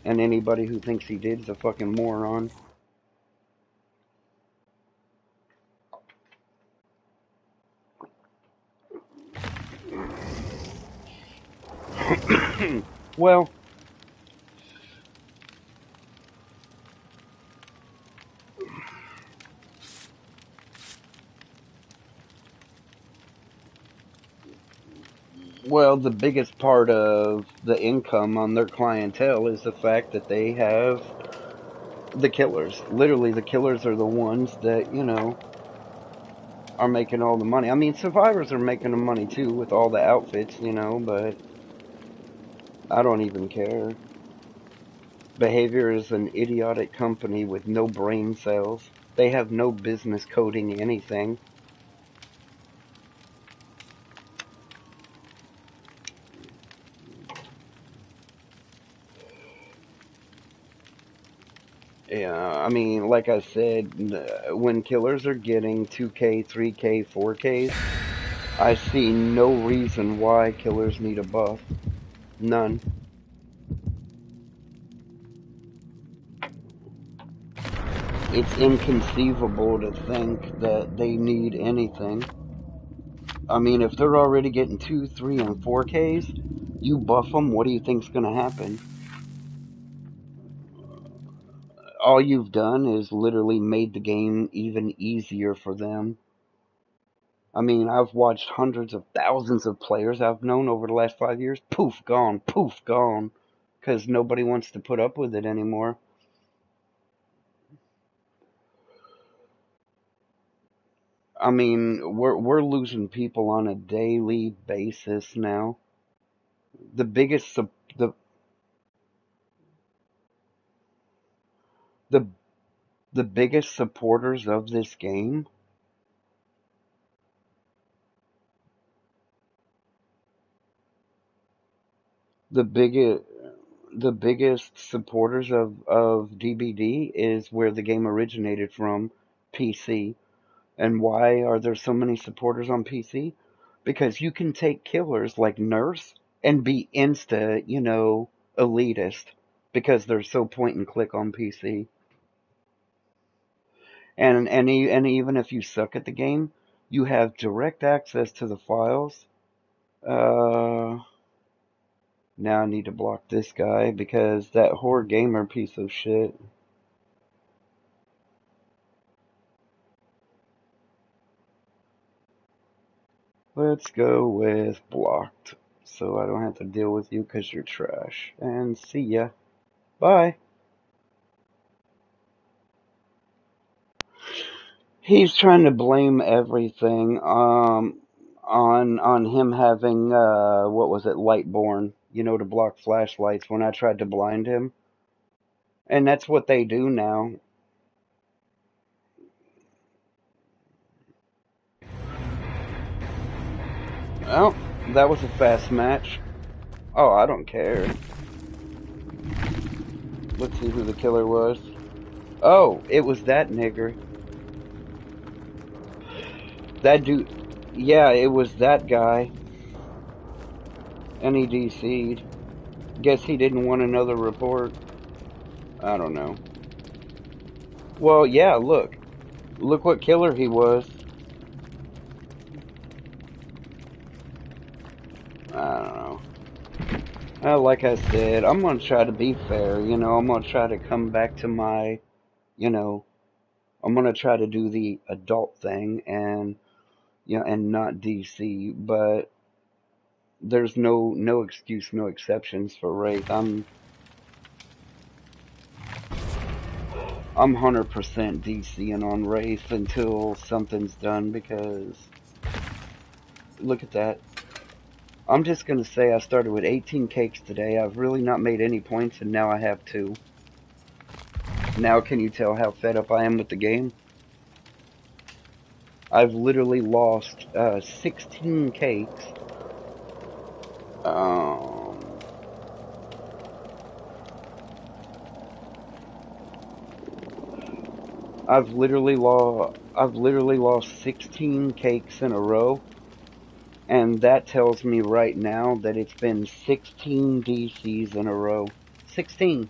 And anybody who thinks he did is a fucking moron. well, Well, the biggest part of the income on their clientele is the fact that they have the killers. Literally, the killers are the ones that, are making all the money. I mean, survivors are making the money too with all the outfits, but I don't even care. Behavior is an idiotic company with no brain cells. They have no business coding anything. Yeah, I mean, like I said, when killers are getting 2K, 3K, 4Ks, I see no reason why killers need a buff. None. It's inconceivable to think that they need anything. I mean, if they're already getting 2, 3, and 4Ks, you buff them, what do you think's going to happen? All you've done is literally made the game even easier for them. I mean, I've watched hundreds of thousands of players I've known over the last 5 years. Poof, gone. Because nobody wants to put up with it anymore. I mean, we're losing people on a daily basis now. The biggest the the the biggest supporters of this game, the biggest the biggest supporters of DBD is where the game originated from, PC. And why are there so many supporters on PC? Because you can take killers like Nurse and be insta, elitist, because they're so point and click on PC. And even if you suck at the game, you have direct access to the files. Uh, Now I need to block this guy because that whore gamer piece of shit. Let's go with blocked, so I don't have to deal with you because you're trash. And see ya. Bye. He's trying to blame everything on him having what was it, Lightborn, to block flashlights when I tried to blind him. And that's what they do now. Oh, that was a fast match. Oh, I don't care. Let's see who the killer was. Oh, it was that nigger. That dude. Yeah, it was that guy. And he DC'd. Guess he didn't want another report. I don't know. Well, yeah, look. Look what killer he was. I don't know. Like I said, I'm gonna try to be fair, I'm gonna try to come back to my, you know, I'm gonna try to do the adult thing and, and not DC, but there's no excuse, no exceptions for Wraith. I'm 100% DCing on Wraith until something's done because look at that. I'm just gonna say I started with 18 cakes today. I've really not made any points and now I have two. Now can you tell how fed up I am with the game? I've literally lost 16 cakes. Um, I've literally lost 16 cakes in a row, and that tells me right now that it's been 16 DCs in a row. 16.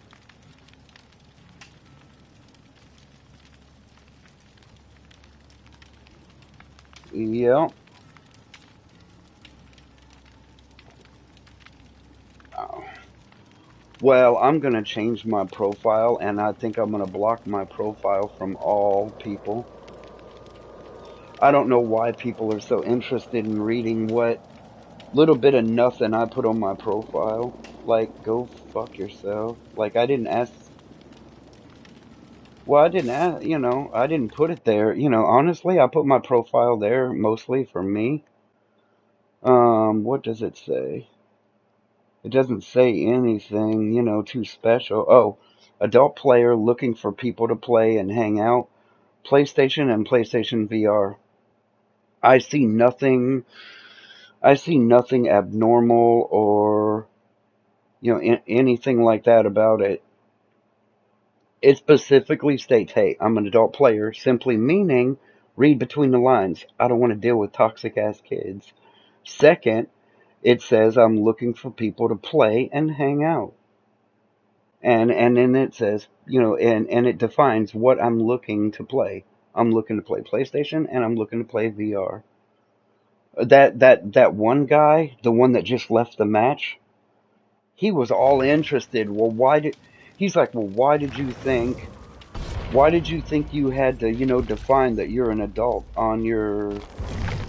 Yep. Oh. Well, I'm gonna change my profile, and I think I'm gonna block my profile from all people. I don't know why people are so interested in reading what little bit of nothing I put on my profile. Like, go fuck yourself. Like, I didn't ask. Well, I didn't ask, I didn't put it there. Honestly, I put my profile there mostly for me. What does it say? It doesn't say anything, too special. Oh, adult player looking for people to play and hang out. PlayStation and PlayStation VR. I see nothing. I see nothing abnormal or anything like that about it. It specifically states, hey, I'm an adult player, simply meaning read between the lines. I don't want to deal with toxic ass kids. Second, it says I'm looking for people to play and hang out. And then it says, and it defines what I'm looking to play. I'm looking to play PlayStation and I'm looking to play VR. That one guy, the one that just left the match, he was all interested. Well, he's like, well, why did you think you had to, define that you're an adult on your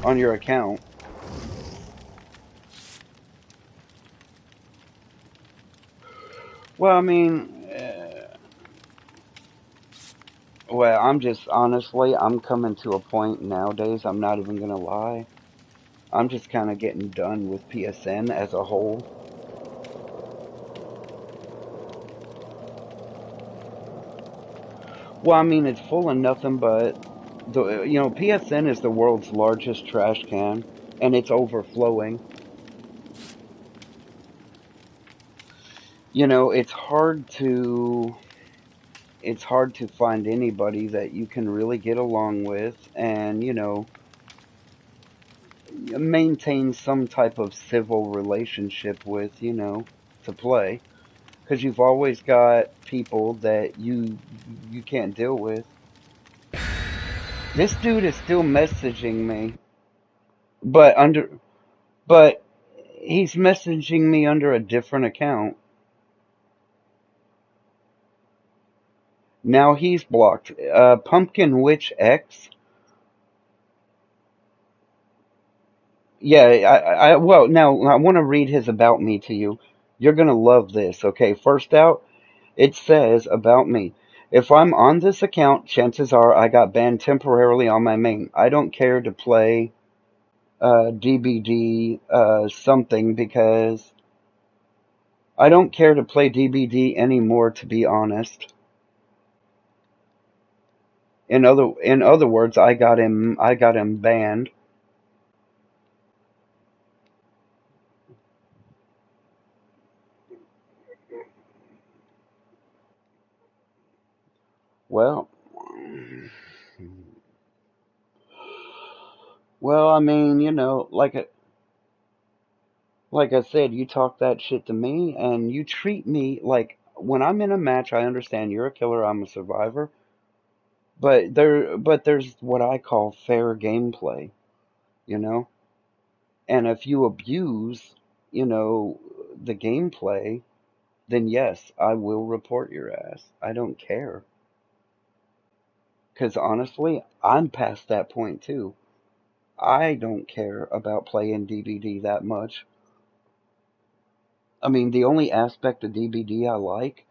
account? Well, I mean, well, I'm just honestly, I'm coming to a point nowadays. I'm not even gonna lie. I'm just kind of getting done with PSN as a whole. Well, I mean, it's full of nothing but PSN is the world's largest trash can, and it's overflowing. You know, it's hard to find anybody that you can really get along with and, maintain some type of civil relationship with, to play. Because you've always got people that you can't deal with. This dude is still messaging me, but but he's messaging me under a different account. Now he's blocked. Pumpkin Witch X. Yeah, well, now I want to read his about me to you. You're gonna love this. Okay, first out, it says about me. If I'm on this account, chances are I got banned temporarily on my main. I don't care to play DBD something because I don't care to play DBD anymore. To be honest, in other words, I got him banned. Well, well, I mean, like I said, you talk that shit to me, and you treat me like when I'm in a match. I understand you're a killer, I'm a survivor, but there's what I call fair gameplay, you know. And if you abuse, the gameplay, then yes, I will report your ass. I don't care, because honestly, I'm past that point too. I don't care about playing DBD that much. I mean, the only aspect of DBD I like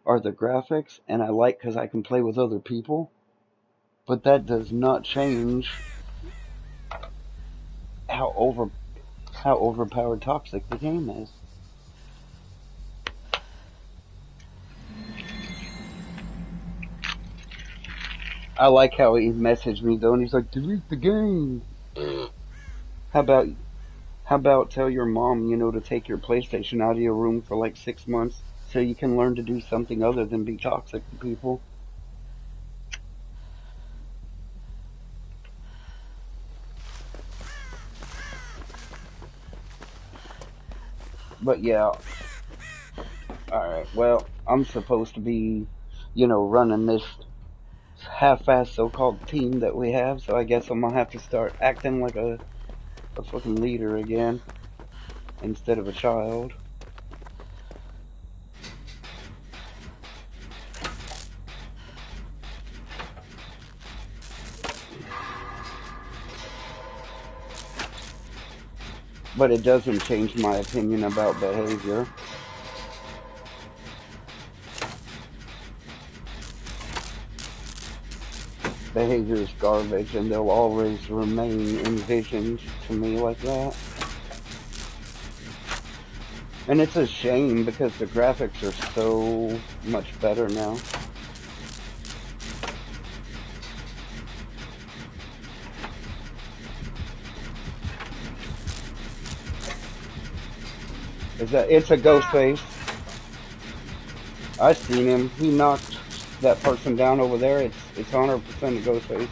are the graphics, and I like because I can play with other people. But that does not change how over how overpowered toxic the game is. I like how he messaged me though, and he's like, "Delete the game." How about tell your mom, to take your PlayStation out of your room for like 6 months so you can learn to do something other than be toxic to people. But yeah, alright, well, I'm supposed to be, running this half-assed so-called team that we have, so I guess I'm gonna have to start acting like a fucking leader again instead of a child. But it doesn't change my opinion about behavior. Behavior is garbage, and they'll always remain envisioned to me like that. And it's a shame because the graphics are so much better now. It's a ghost face. I seen him. He knocked that person down over there. It's 100% a ghost face.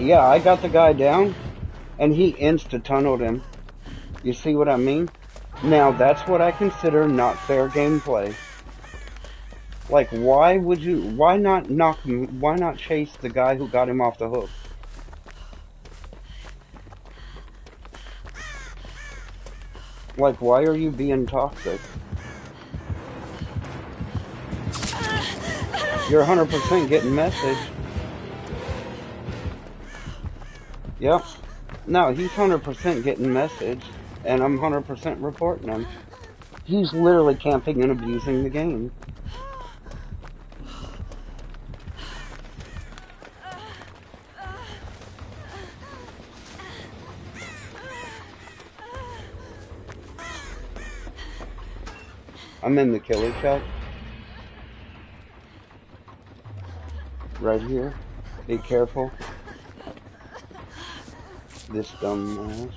Yeah, I got the guy down, and he insta-tunneled him. You see what I mean? Now that's what I consider not fair gameplay. Like, why not knock him? Why not chase the guy who got him off the hook? Like, why are you being toxic? You're 100% getting message. Yep. No, he's 100% getting message, and I'm 100% reporting him. He's literally camping and abusing the game. I'm in the killer chat. Right here. Be careful. This dumbass.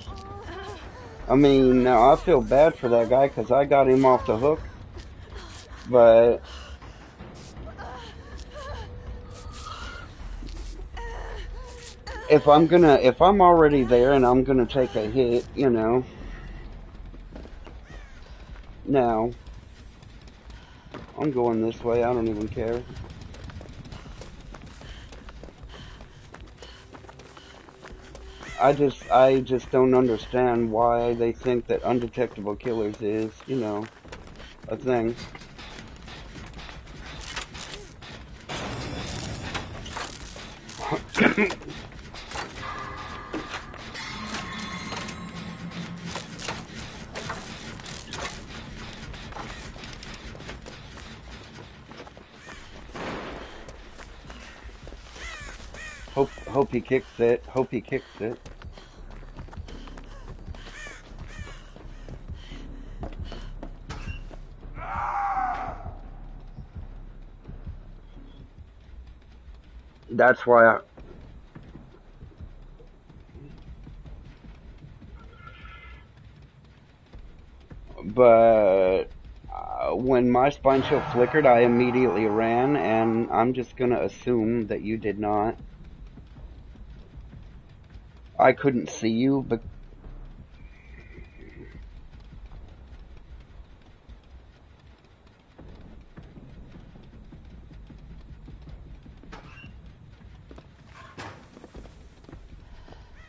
I mean, now I feel bad for that guy because I got him off the hook. But if I'm already there and I'm gonna take a hit, now I'm going this way. I don't even care. I just don't understand why they think that undetectable killers is, a thing. Hope he kicks it. Hope he kicks it. That's why but when my spine chill flickered, I immediately ran, and I'm just gonna assume that you did not. I couldn't see you, but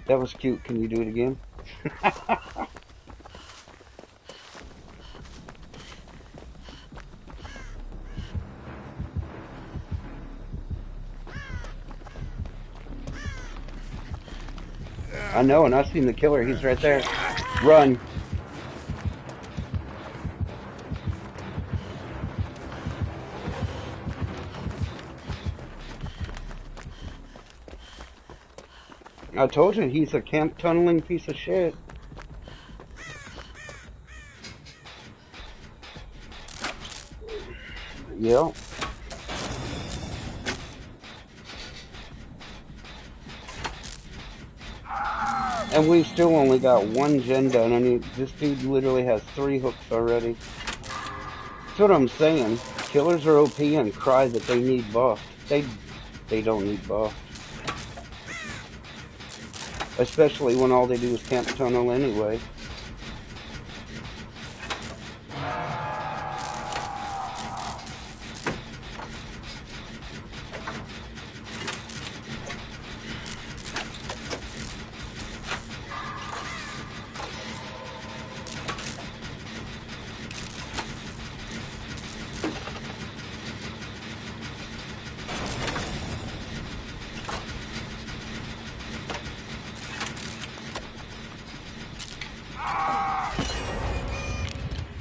that was cute. Can you do it again? I know, and I've seen the killer. He's right there. Run. I told you, he's a camp tunneling piece of shit. Yep. And we still only got one gen done, and this dude literally has 3 hooks already. That's what I'm saying. Killers are OP and cry that they need buff. They don't need buff. Especially when all they do is camp tunnel anyway.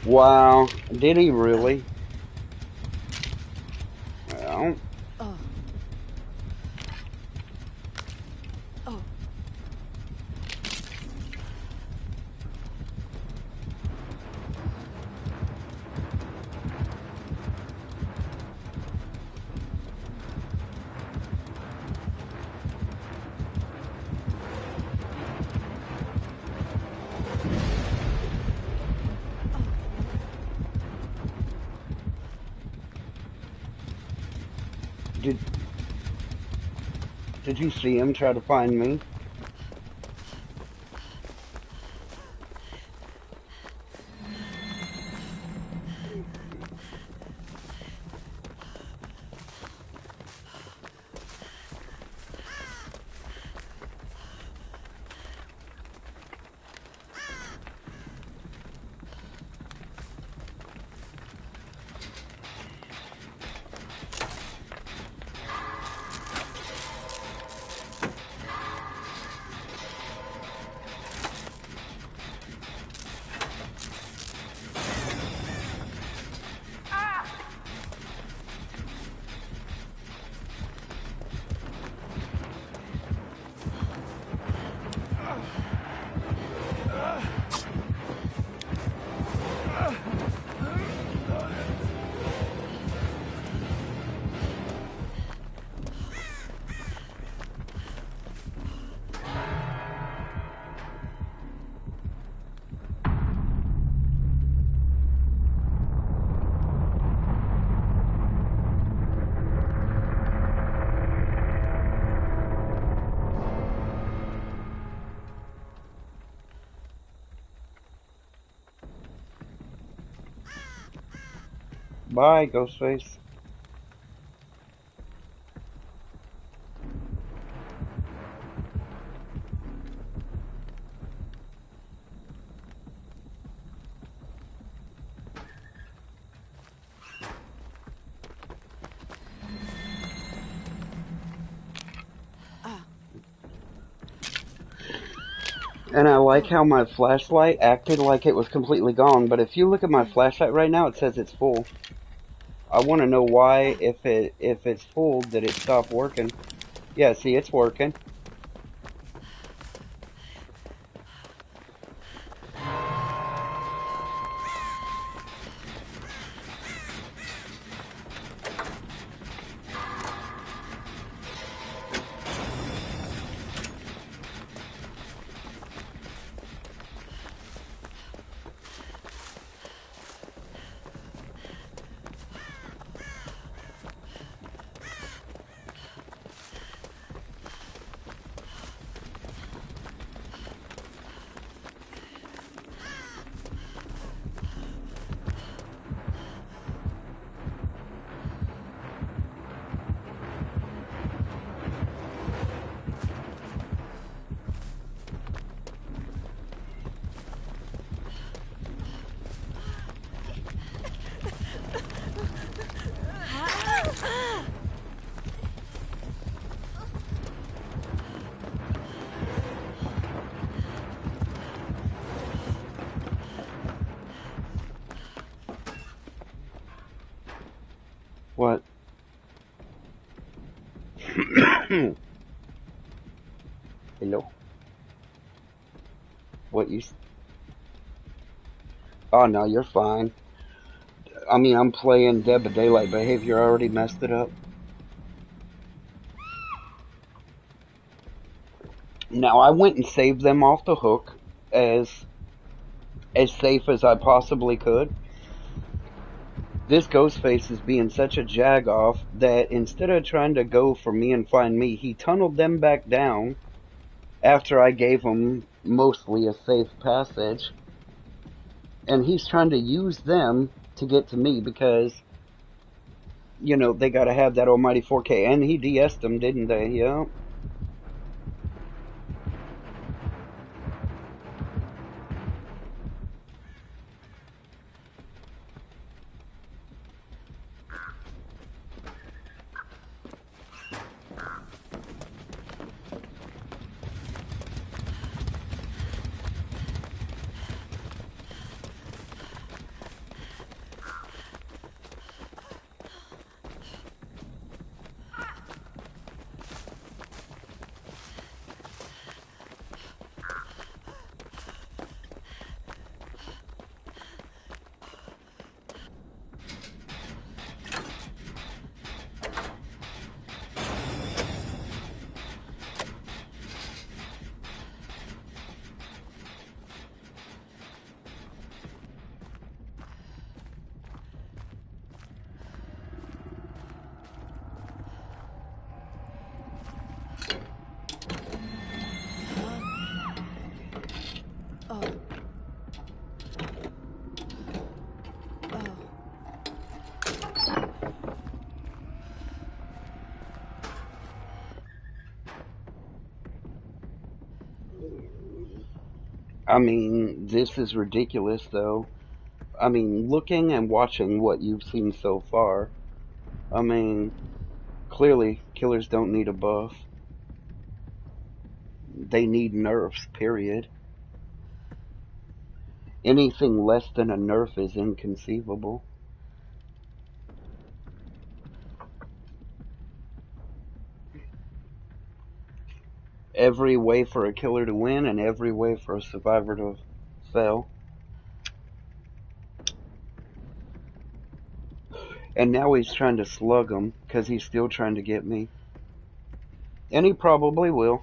Wow, did he really? Well. Oh. Oh. Did you see him try to find me? Bye, Ghostface. And I like how my flashlight acted like it was completely gone, but if you look at my flashlight right now, it says it's full. I want to know why, if it's full, did it stop working? Yeah, see, it's working. What? Hello? What you... Oh, no, you're fine. I mean, I'm playing Dead by Daylight Behavior. I already messed it up. Now, I went and saved them off the hook as safe as I possibly could. This Ghostface is being such a jag-off that instead of trying to go for me and find me, he tunneled them back down after I gave him mostly a safe passage. And he's trying to use them to get to me because, you know, they gotta have that almighty 4K. And he DS'd them, didn't they? Yeah. Oh. Oh. I mean, this is ridiculous, though. I mean, looking and watching what you've seen so far, I mean, clearly, killers don't need a buff. They need nerfs, period. Anything less than a nerf is inconceivable. Every way for a killer to win and every way for a survivor to fail. And now he's trying to slug him because he's still trying to get me. And he probably will.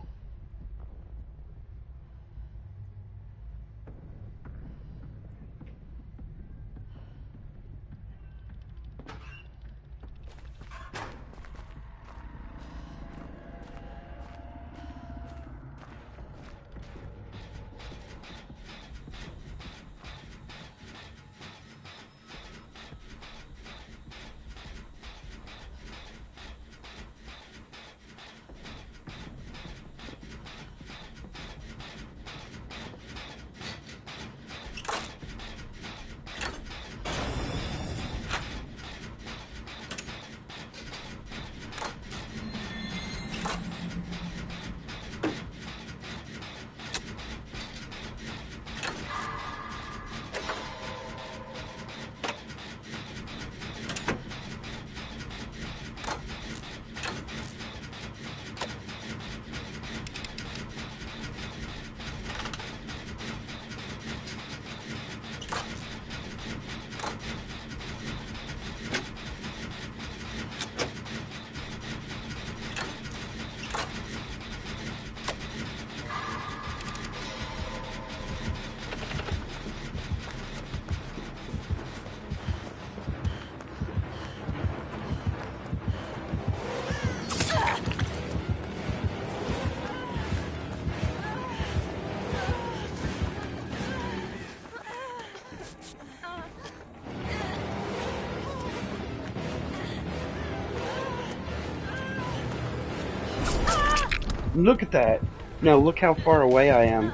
Look at that. Now look how far away I am.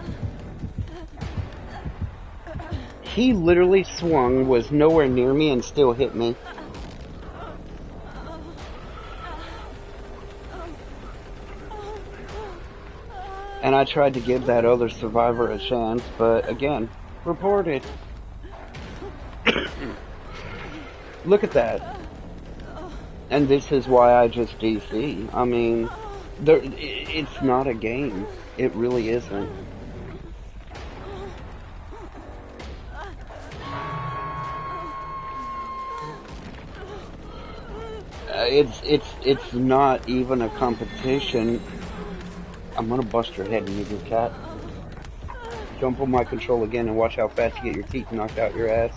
He literally swung, was nowhere near me, and still hit me. And I tried to give that other survivor a chance, but again, reported. Look at that. And this is why I just DC. I mean, it's not a game. It really isn't. It's not even a competition. I'm gonna bust your head, nigger cat. Jump on my control again and watch how fast you get your teeth knocked out your ass.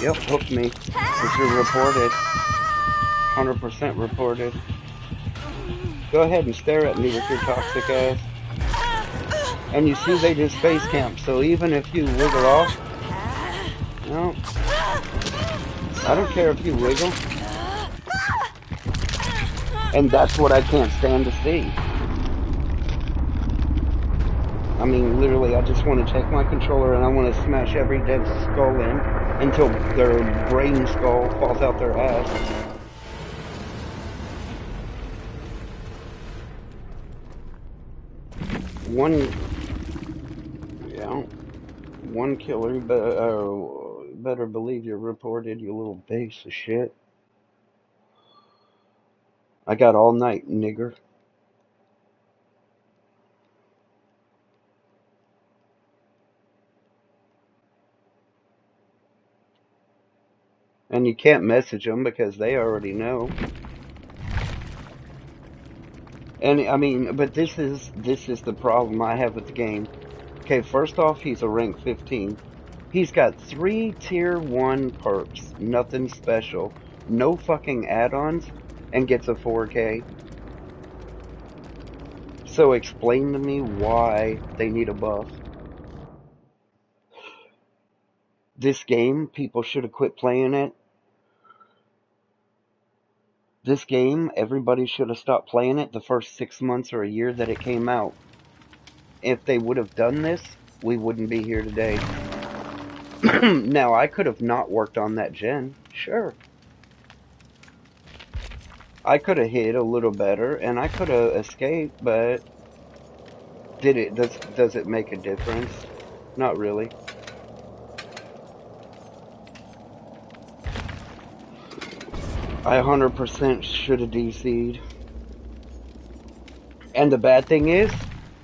Yep, hooked me. This is reported. 100% reported. Go ahead and stare at me with your toxic ass. And you see they just face camp, so even if you wiggle off, no, I don't care if you wiggle. And that's what I can't stand to see. I mean, literally, I just want to take my controller and I want to smash every dead skull in until their brain skull falls out their ass. One killer, but better believe you're reported, you little piece of shit. I got all night, nigger. And you can't message them because they already know. And I mean, but this is the problem I have with the game. Okay, first off, he's a rank 15. He's got 3 tier 1 perks, nothing special, no fucking add-ons, and gets a 4K. So explain to me why they need a buff. This game, people should have quit playing it. This game, everybody should have stopped playing it the first 6 months or a year that it came out. If they would have done this, we wouldn't be here today. Now, I could have not worked on that gen, sure. I could have hid a little better, and I could have escaped, but does it make a difference? Not really. I 100% should have DC'd. And the bad thing is,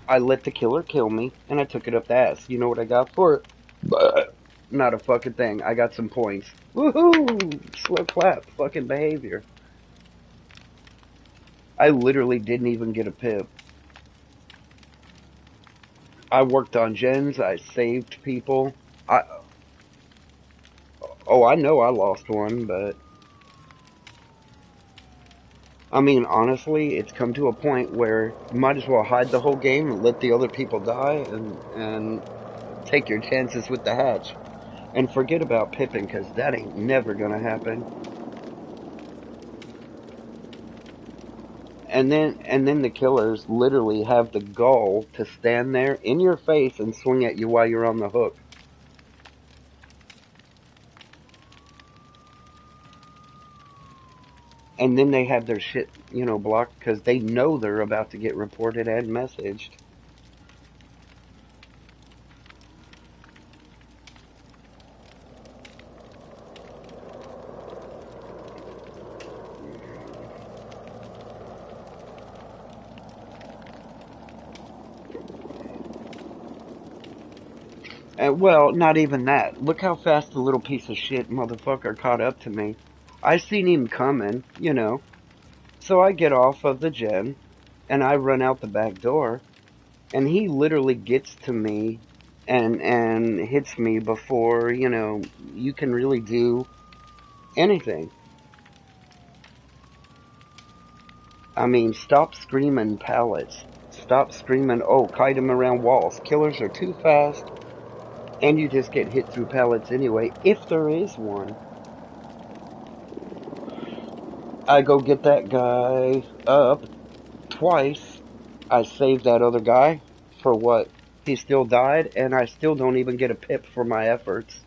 I let the killer kill me, and I took it up the ass. You know what I got for it? But not a fucking thing. I got some points. Woohoo! Slow clap. Fucking behavior. I literally didn't even get a pip. I worked on gens. I saved people. I know I lost one, but I mean, honestly, it's come to a point where you might as well hide the whole game and let the other people die and take your chances with the hatch. And forget about pipping, because that ain't never gonna happen. And then the killers literally have the gall to stand there in your face and swing at you while you're on the hook. And then they have their shit, blocked because they know they're about to get reported and messaged. And, well, not even that. Look how fast the little piece of shit motherfucker caught up to me. I seen him coming, So I get off of the gen, and I run out the back door, and he literally gets to me and hits me before, you can really do anything. I mean, stop screaming pallets. stop screaming, oh, kite him around walls. Killers are too fast, and you just get hit through pallets anyway, if there is one. I go get that guy up twice. I saved that other guy for what? He still died, and I still don't even get a pip for my efforts.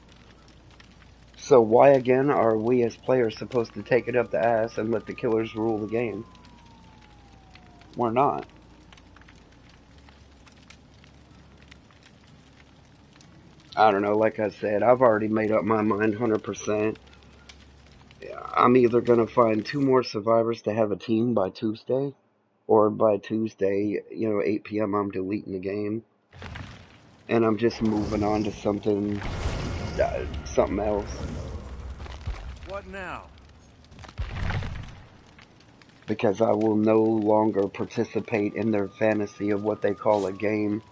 So why again are we as players supposed to take it up the ass and let the killers rule the game? We're not. I don't know, like I said, I've already made up my mind 100%. I'm either going to find 2 more survivors to have a team by Tuesday, or by Tuesday, 8 p.m. I'm deleting the game. And I'm just moving on to something else. What now? Because I will no longer participate in their fantasy of what they call a game.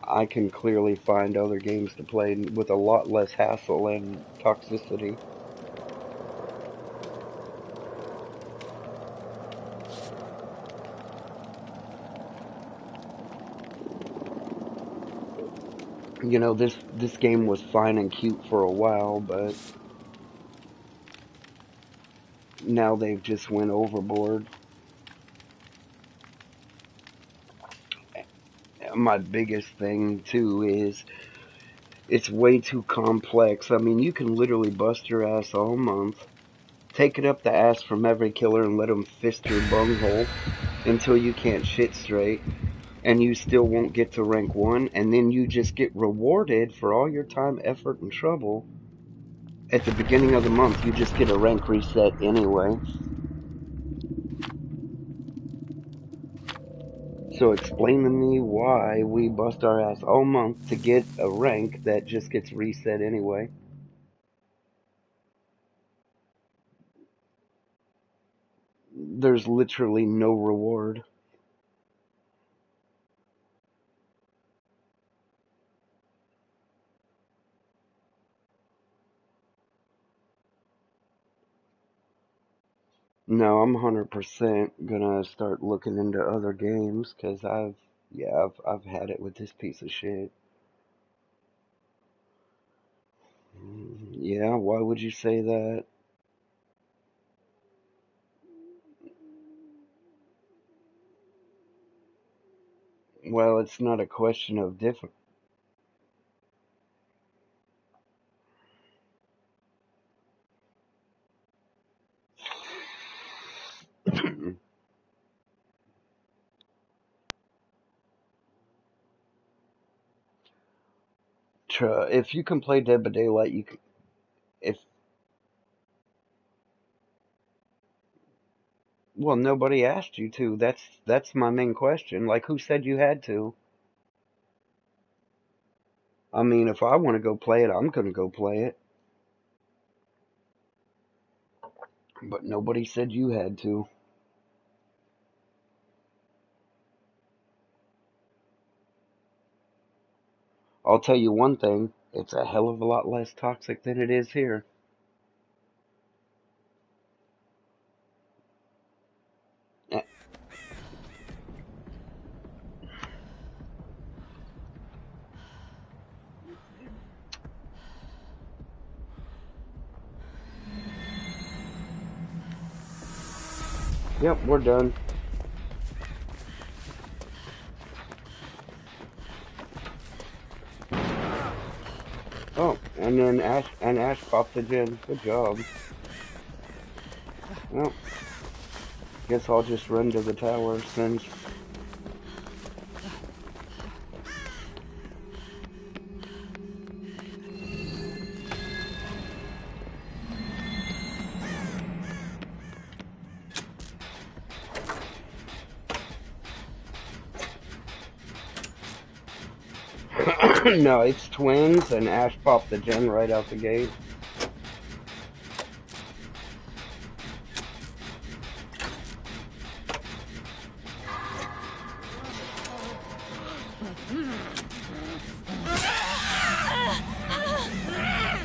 I can clearly find other games to play with a lot less hassle and toxicity. This game was fine and cute for a while, but now they've just went overboard. My biggest thing too is it's way too complex. I mean, you can literally bust your ass all month, take it up the ass from every killer and let them fist your bunghole until you can't shit straight, and you still won't get to rank 1, and then you just get rewarded for all your time, effort, and trouble. At the beginning of the month, you just get a rank reset anyway. So explain to me why we bust our ass all month to get a rank that just gets reset anyway. There's literally no reward. No, I'm 100% gonna start looking into other games, cause I've had it with this piece of shit. Yeah, why would you say that? Well, it's not a question of difficult. If you can play Dead by Daylight, you can, if well, nobody asked you to. That's my main question. Like, who said you had to? I mean, if I want to go play it, I'm gonna go play it. But nobody said you had to. I'll tell you one thing, it's a hell of a lot less toxic than it is here. Eh, Yep, we're done. Oh, and then Ash popped the gen. Good job. Well, guess I'll just run to the tower since. No, it's twins, and Ash popped the gen right out the gate.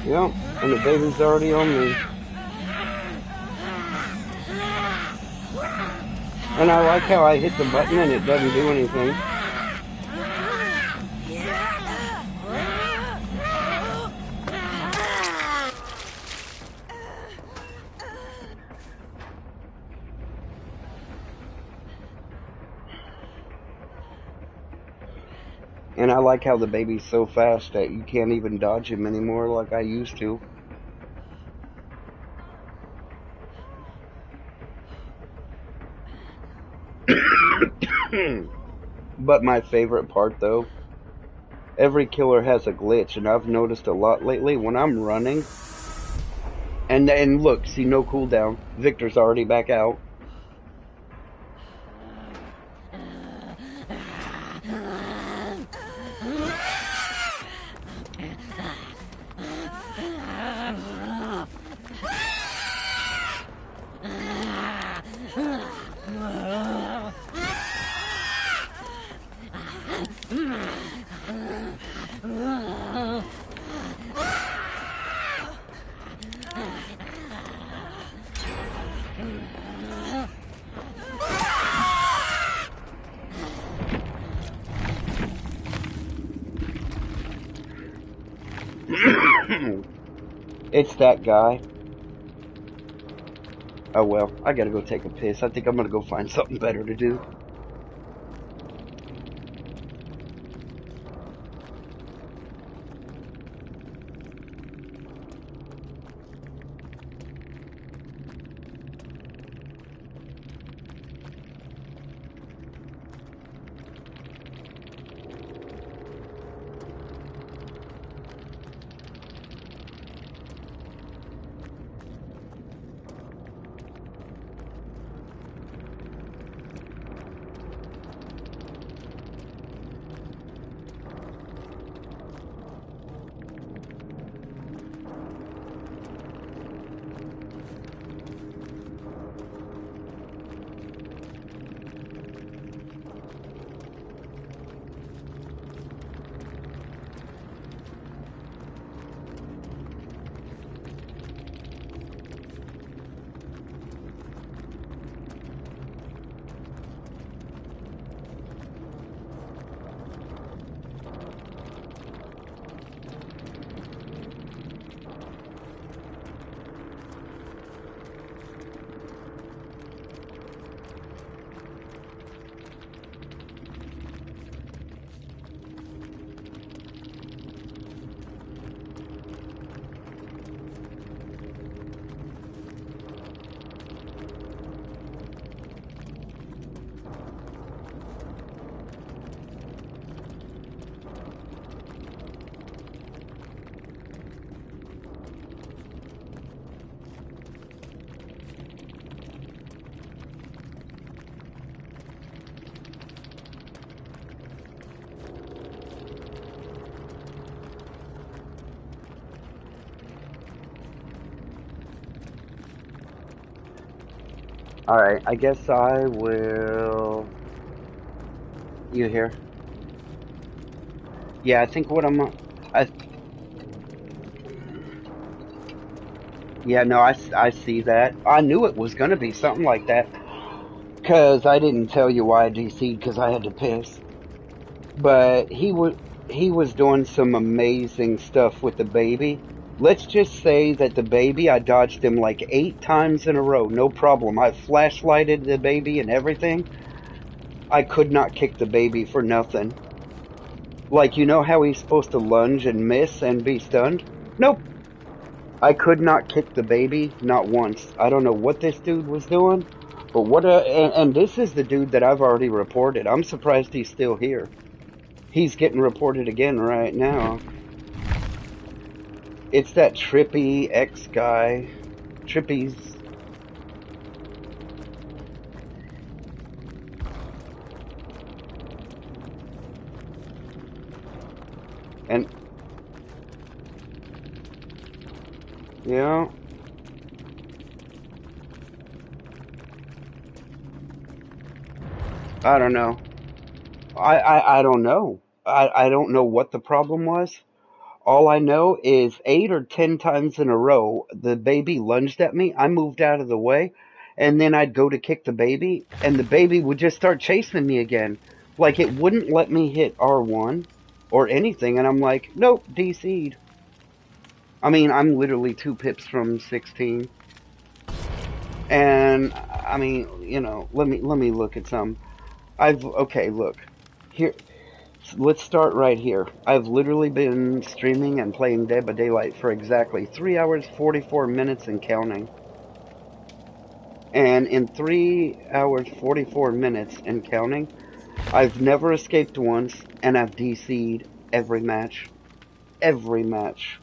Yep, and the baby's already on me. And I like how I hit the button and it doesn't do anything. And I like how the baby's so fast that you can't even dodge him anymore like I used to. But my favorite part though, every killer has a glitch, and I've noticed a lot lately when I'm running. And look, see, no cooldown. Victor's already back out. It's that guy. Oh well, I gotta go take a piss. I think I'm gonna go find something better to do. Alright, I guess I will... You here? Yeah, I think what I... Yeah, no, I see that. I knew it was gonna be something like that. Cause I didn't tell you why I DC'd because I had to piss. But he was doing some amazing stuff with the baby. Let's just say that the baby, I dodged him like 8 times in a row, no problem. I flashlighted the baby and everything. I could not kick the baby for nothing. Like, you know how he's supposed to lunge and miss and be stunned? Nope. I could not kick the baby, not once. I don't know what this dude was doing, but and this is the dude that I've already reported. I'm surprised he's still here. He's getting reported again right now. It's that Trippy X guy. Trippy's. And yeah, I don't know. I don't know. I don't know what the problem was. All I know is 8 or 10 times in a row, the baby lunged at me. I moved out of the way, and then I'd go to kick the baby, and the baby would just start chasing me again. Like, it wouldn't let me hit R1 or anything, and I'm like, nope, DC'd. I mean, I'm literally 2 pips from 16. And, I mean, let me look at some. Okay, look. Here, let's start right here. I've literally been streaming and playing Dead by Daylight for exactly 3 hours, 44 minutes and counting. And in 3 hours, 44 minutes and counting, I've never escaped once, and I've DC'd every match. Every match.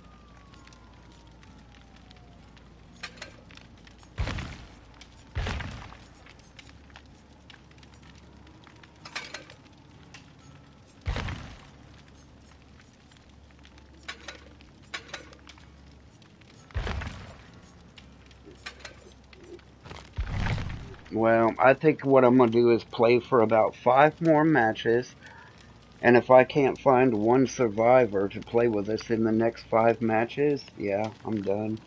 Well, I think what I'm going to do is play for about 5 more matches, and if I can't find one survivor to play with us in the next 5 matches, yeah, I'm done.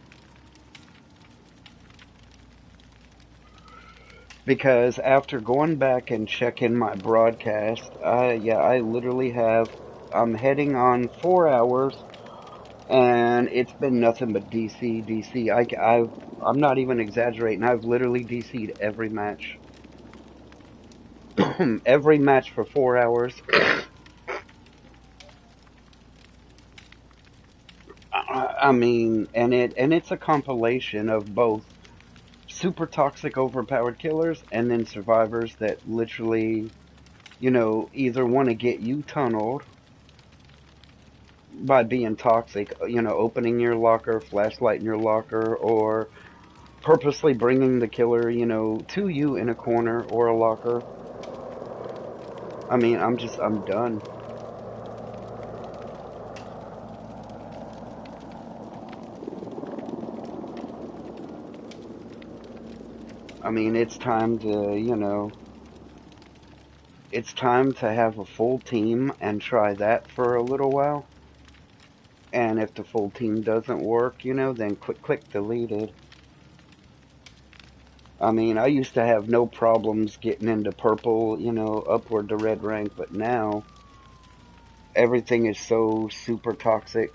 Because after going back and checking my broadcast, I literally I'm heading on 4 hours, and it's been nothing but DC, DC. I'm not even exaggerating. I've literally DC'd every match. Every match for 4 hours. I mean, and it's a compilation of both super toxic, overpowered killers and then survivors that literally, either want to get you tunneled by being toxic, opening your locker, flashlighting your locker, or purposely bringing the killer, to you in a corner or a locker. I mean, I'm done. I mean, it's time to, it's time to have a full team and try that for a little while. And if the full team doesn't work, then click deleted. I mean, I used to have no problems getting into purple, upward to red rank, but now everything is so super toxic,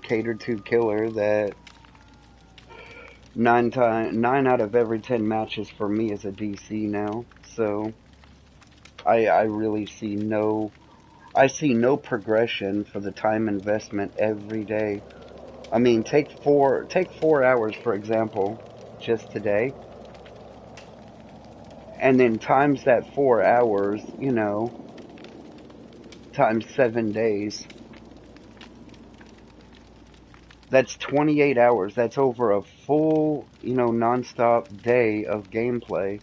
catered to killer that 9 out of every 10 matches for me is a DC now. So I really see I see no progression for the time investment every day. I mean, take 4 hours for example, just today, and then times that 4 hours, times 7 days. That's 28 hours. That's over a full, nonstop day of gameplay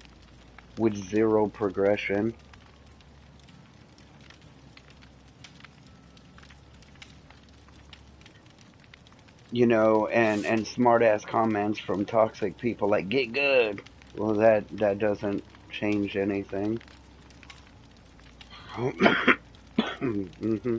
with zero progression. And smart ass comments from toxic people like get good. Well, that doesn't change anything. Mm-hmm.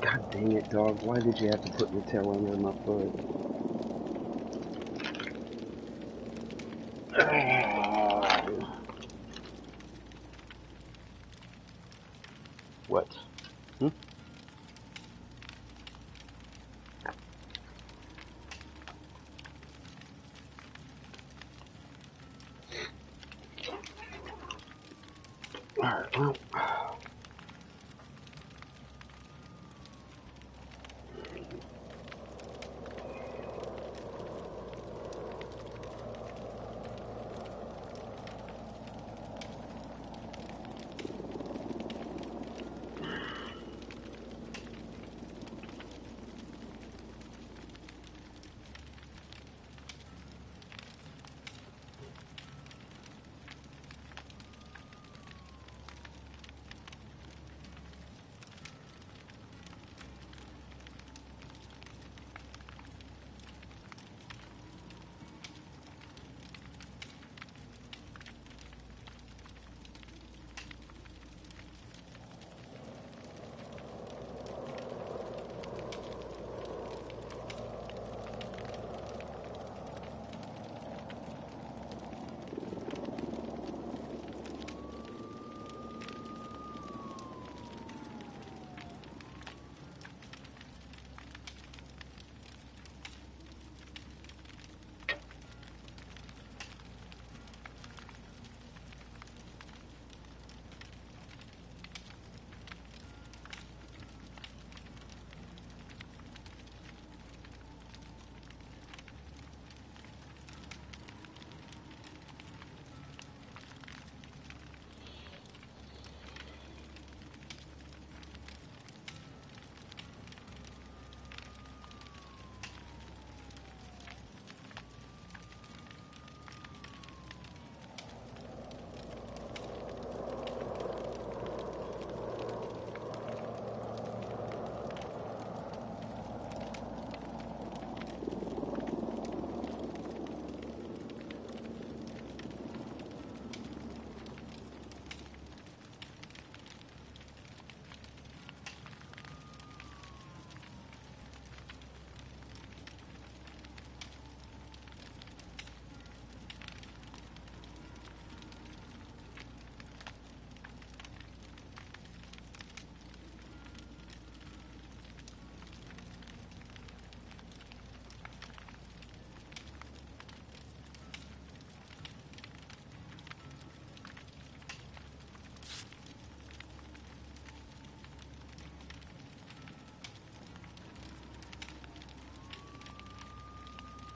God dang it, dog. Why did you have to put your tail under my foot? What? Hmm? Alright, well.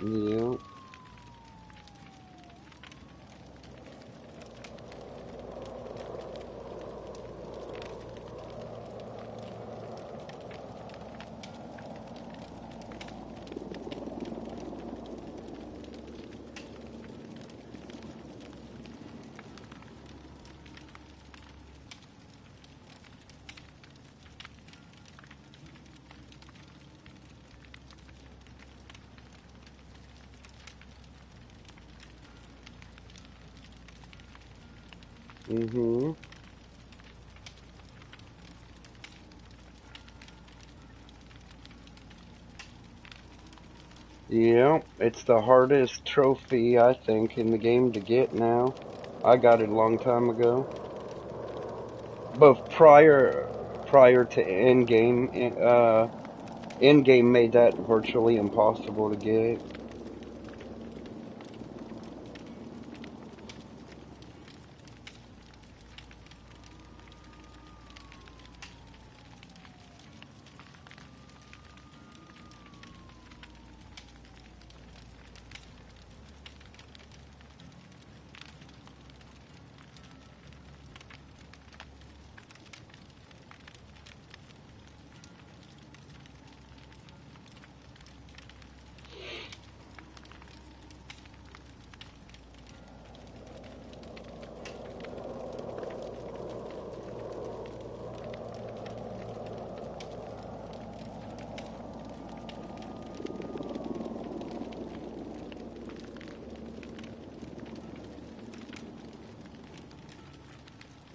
Yeah. Mm-hmm. Yeah, it's the hardest trophy, I think, in the game to get now. I got it a long time ago. But prior to endgame, endgame made that virtually impossible to get.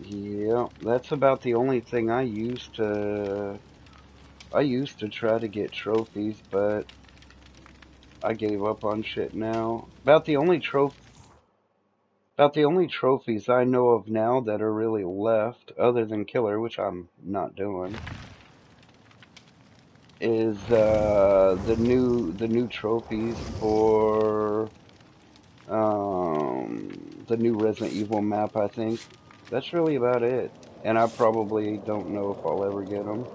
Yeah, that's about the only thing I used to try to get trophies, but I gave up on shit now. About the only trophies I know of now that are really left, other than killer, which I'm not doing, is the new trophies for the new Resident Evil map, I think. That's really about it. And I probably don't know if I'll ever get them.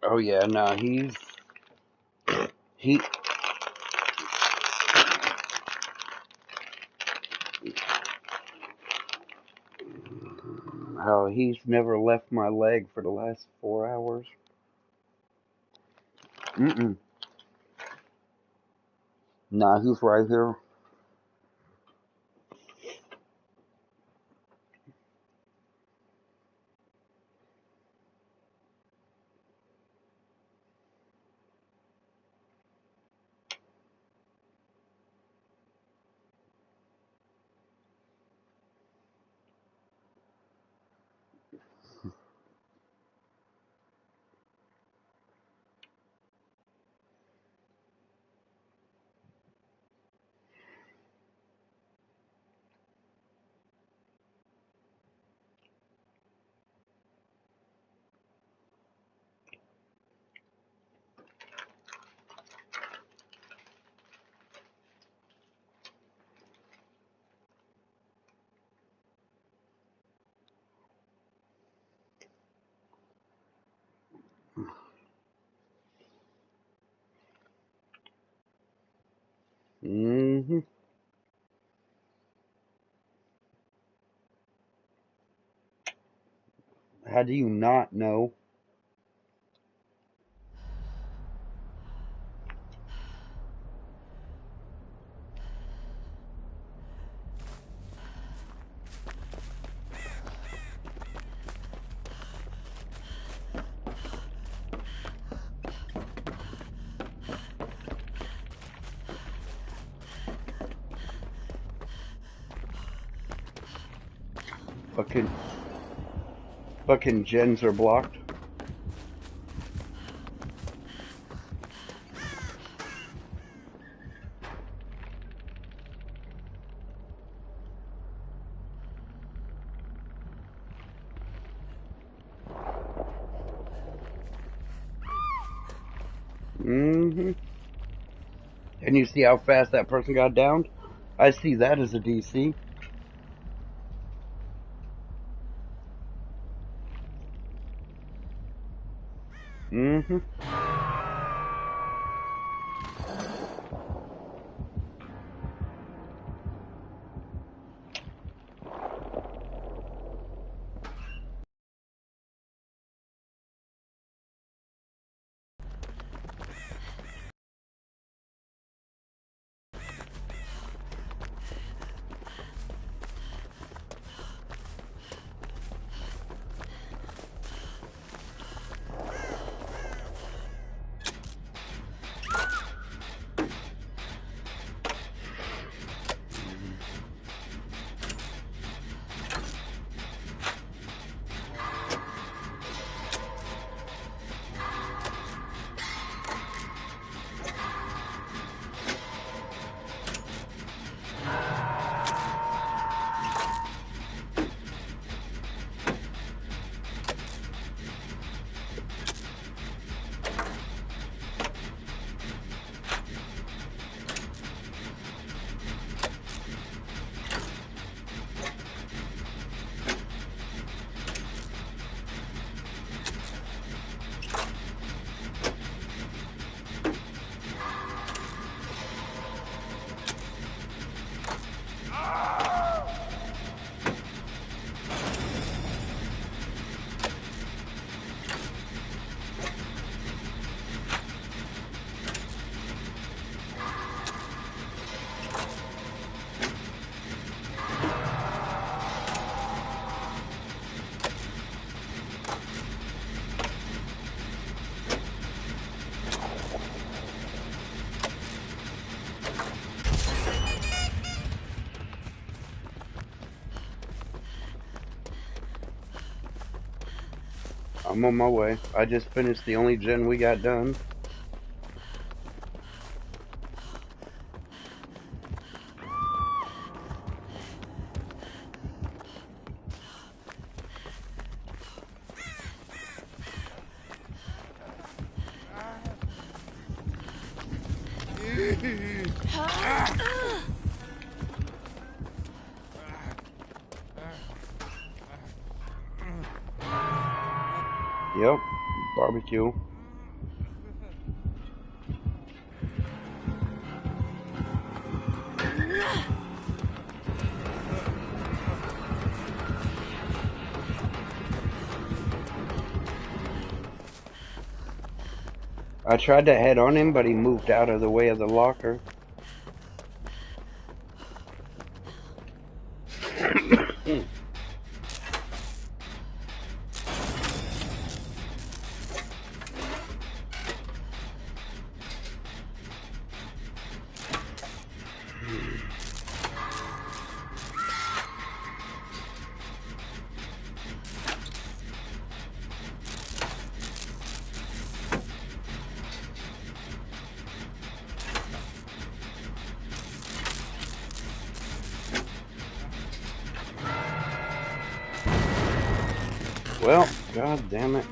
Oh yeah, nah, he he's never left my leg for the last 4 hours. Mm-mm. Nah, he's right here. Mm-hmm. How do you not know? Fucking fucking gens are blocked. Mm-hmm. And you see how fast that person got downed? I see that as a DC. Mm-hmm. I'm on my way. I just finished the only gen we got done. Yep, barbecue. I tried to head on him, but he moved out of the way of the locker. Well, god damn it.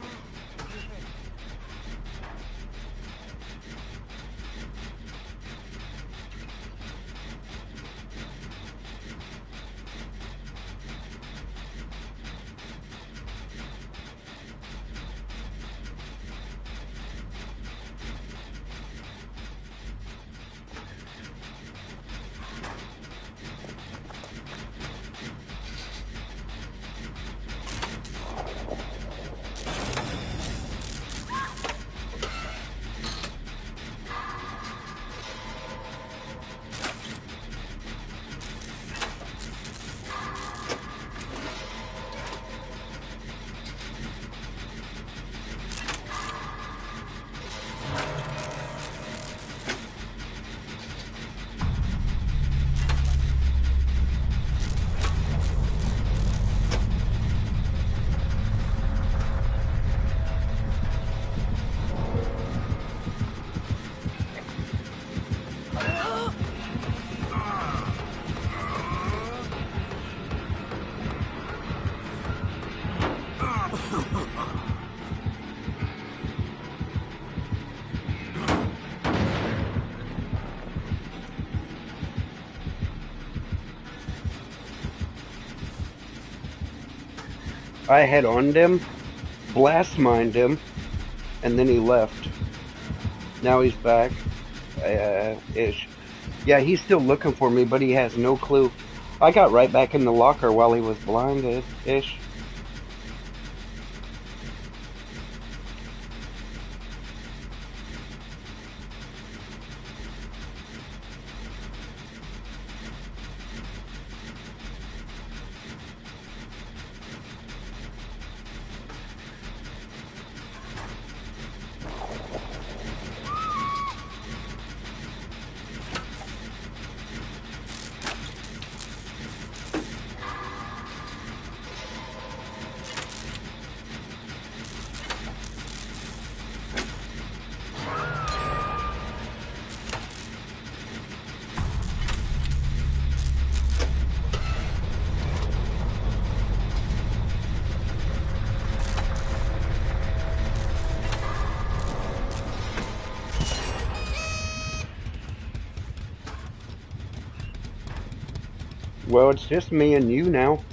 I head on him, blast mined him, and then he left. Now he's back. Ish. Yeah, he's still looking for me, but he has no clue. I got right back in the locker while he was blinded. Ish. Well, it's just me and you now.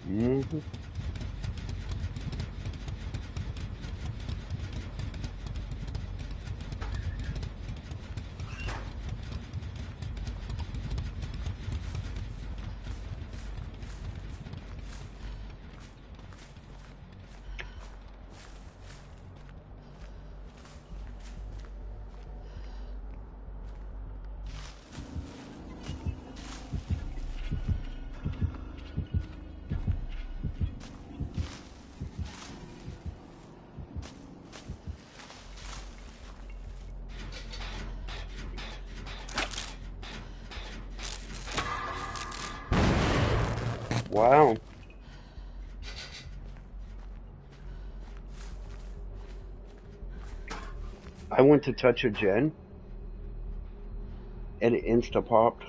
Mm-hmm. Wow. I went to touch a gen, and it insta-popped.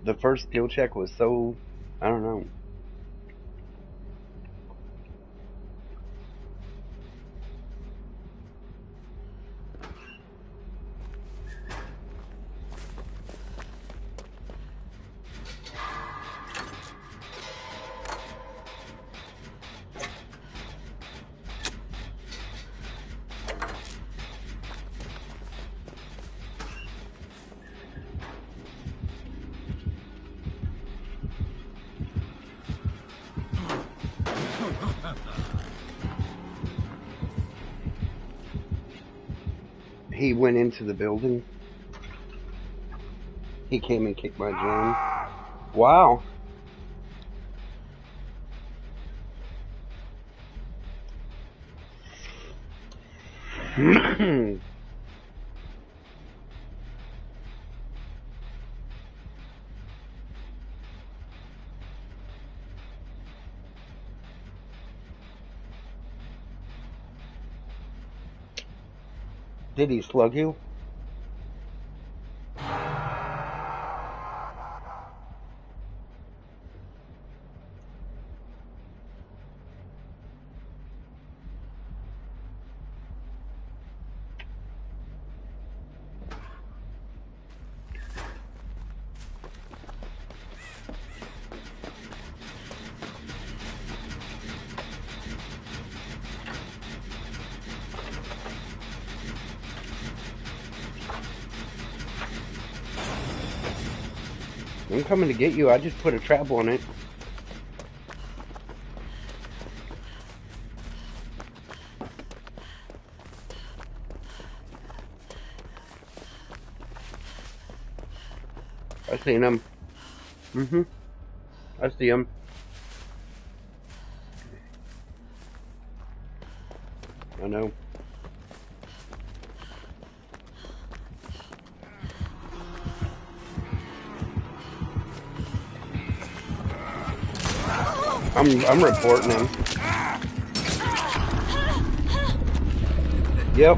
The first skill check was so... I don't know. He went into the building. He came and kicked my gen. Wow. Did he slug you? I'm coming to get you. I just put a trap on it. I seen him. I see him. I know. I'm reporting him. Yep.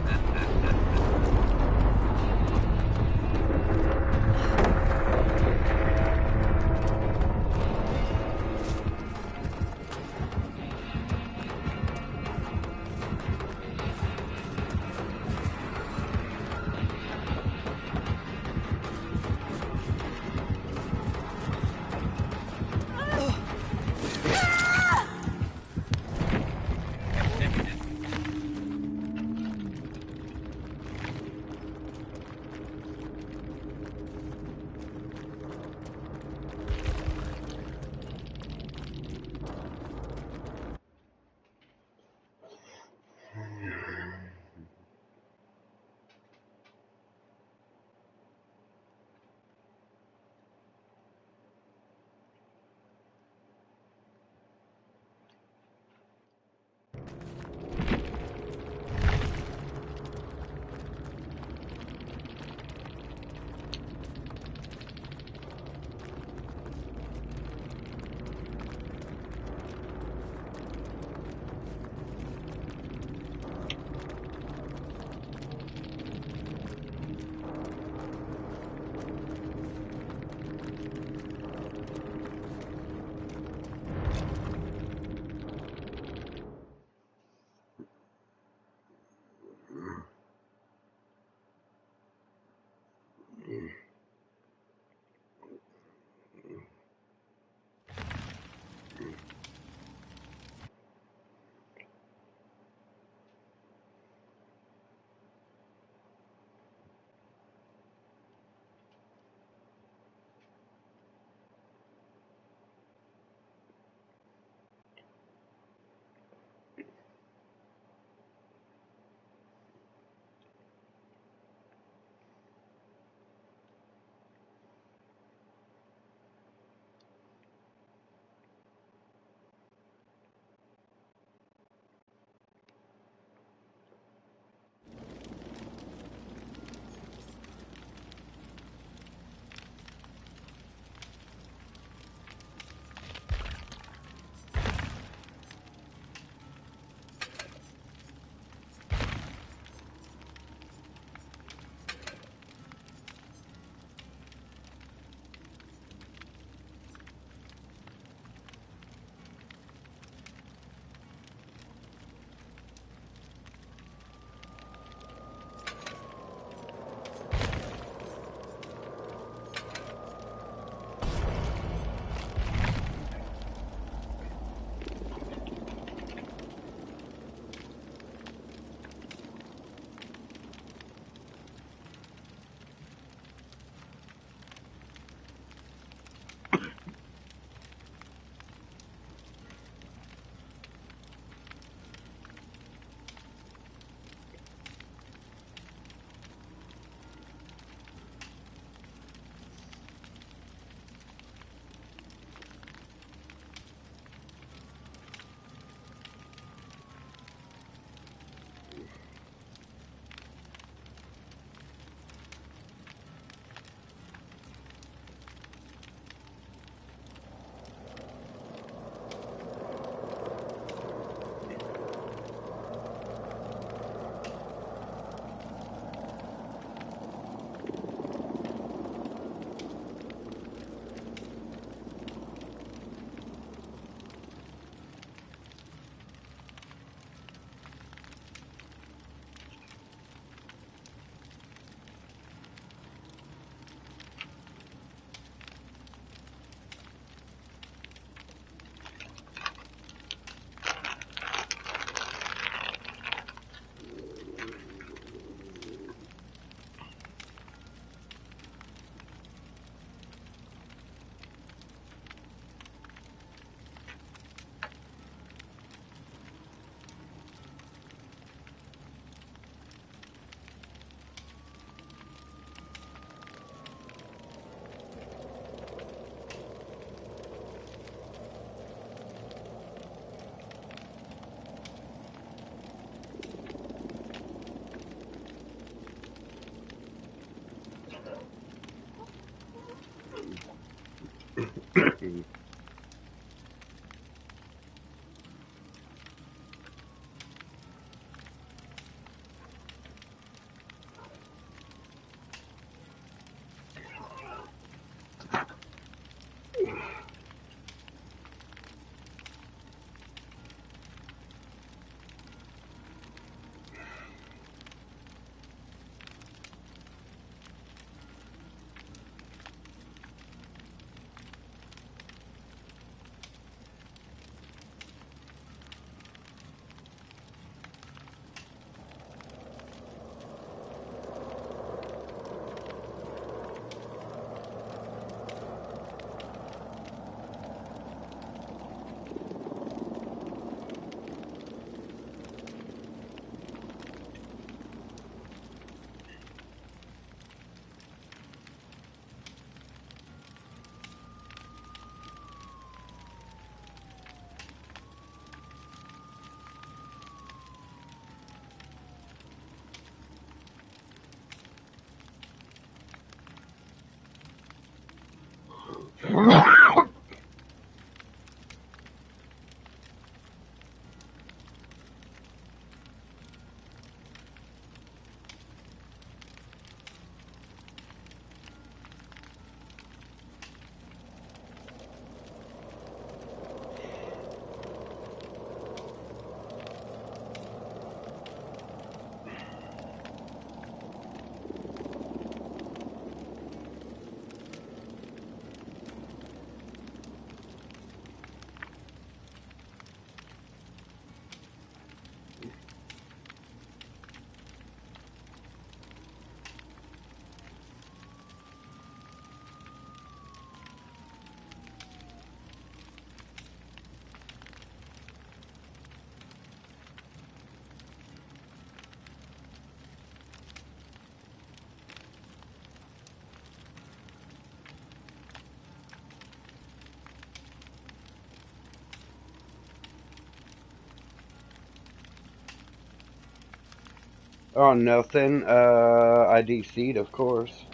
Oh, nothing. I DC'd, of course.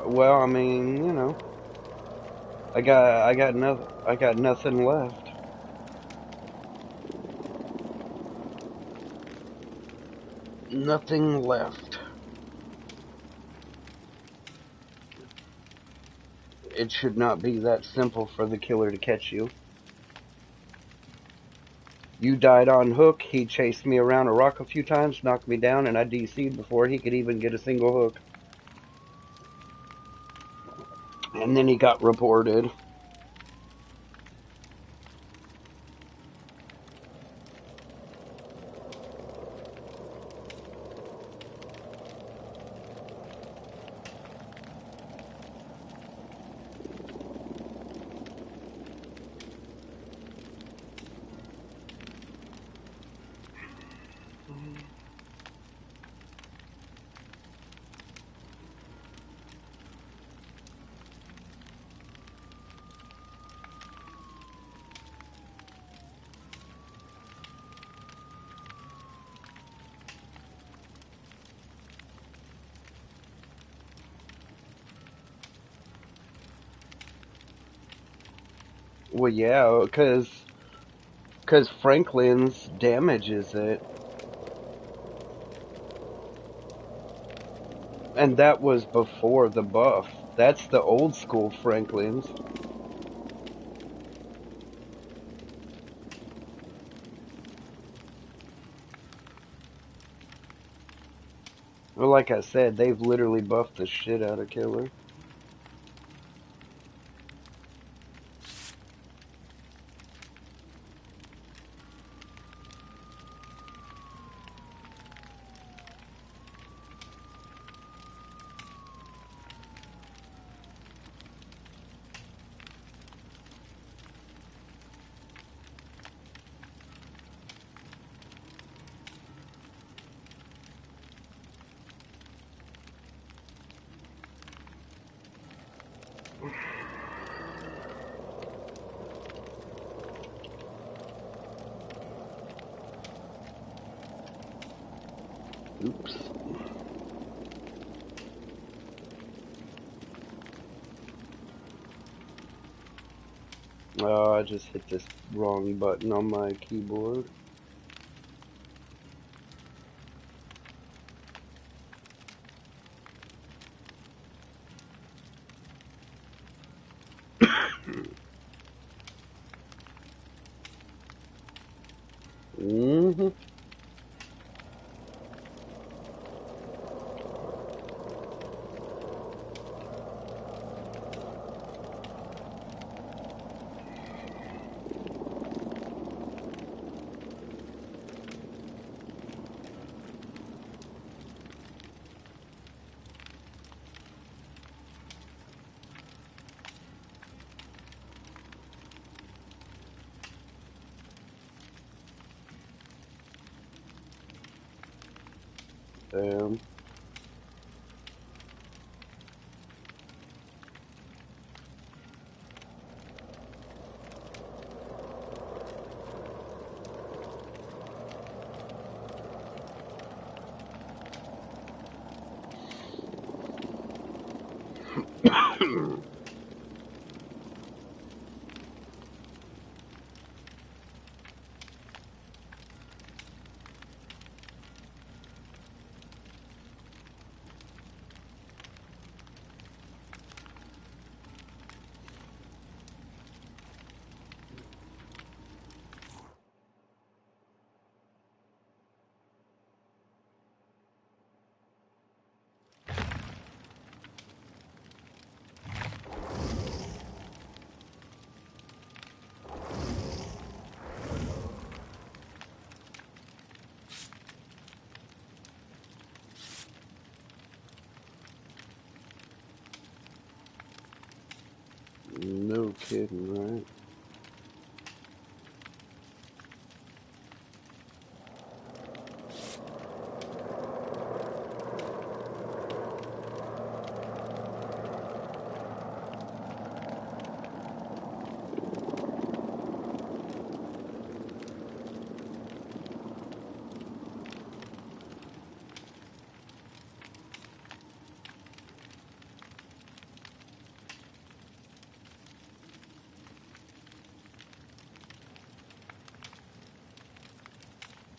Well, I mean, you know, I got nothing left. Nothing left. It should not be that simple for the killer to catch you. You died on hook. He chased me around a rock a few times, knocked me down, and I DC'd before he could even get a single hook. And then he got reported. Well, yeah, because Franklin's damages it. And that was before the buff. That's the old school Franklin's. Well, like I said, they've literally buffed the shit out of Killer. Oops. Oh, I just hit this wrong button on my keyboard. Mm-hmm. Damn. No kidding, right?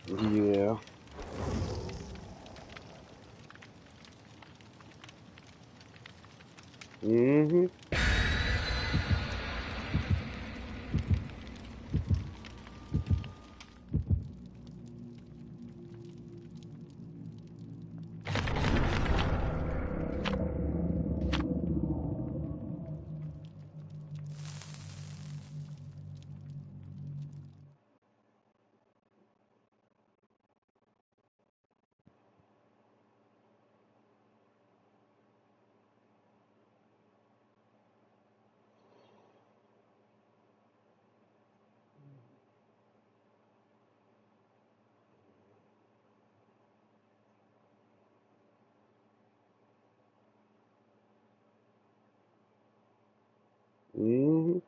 Yeah. Mm-hmm. Mm-hmm.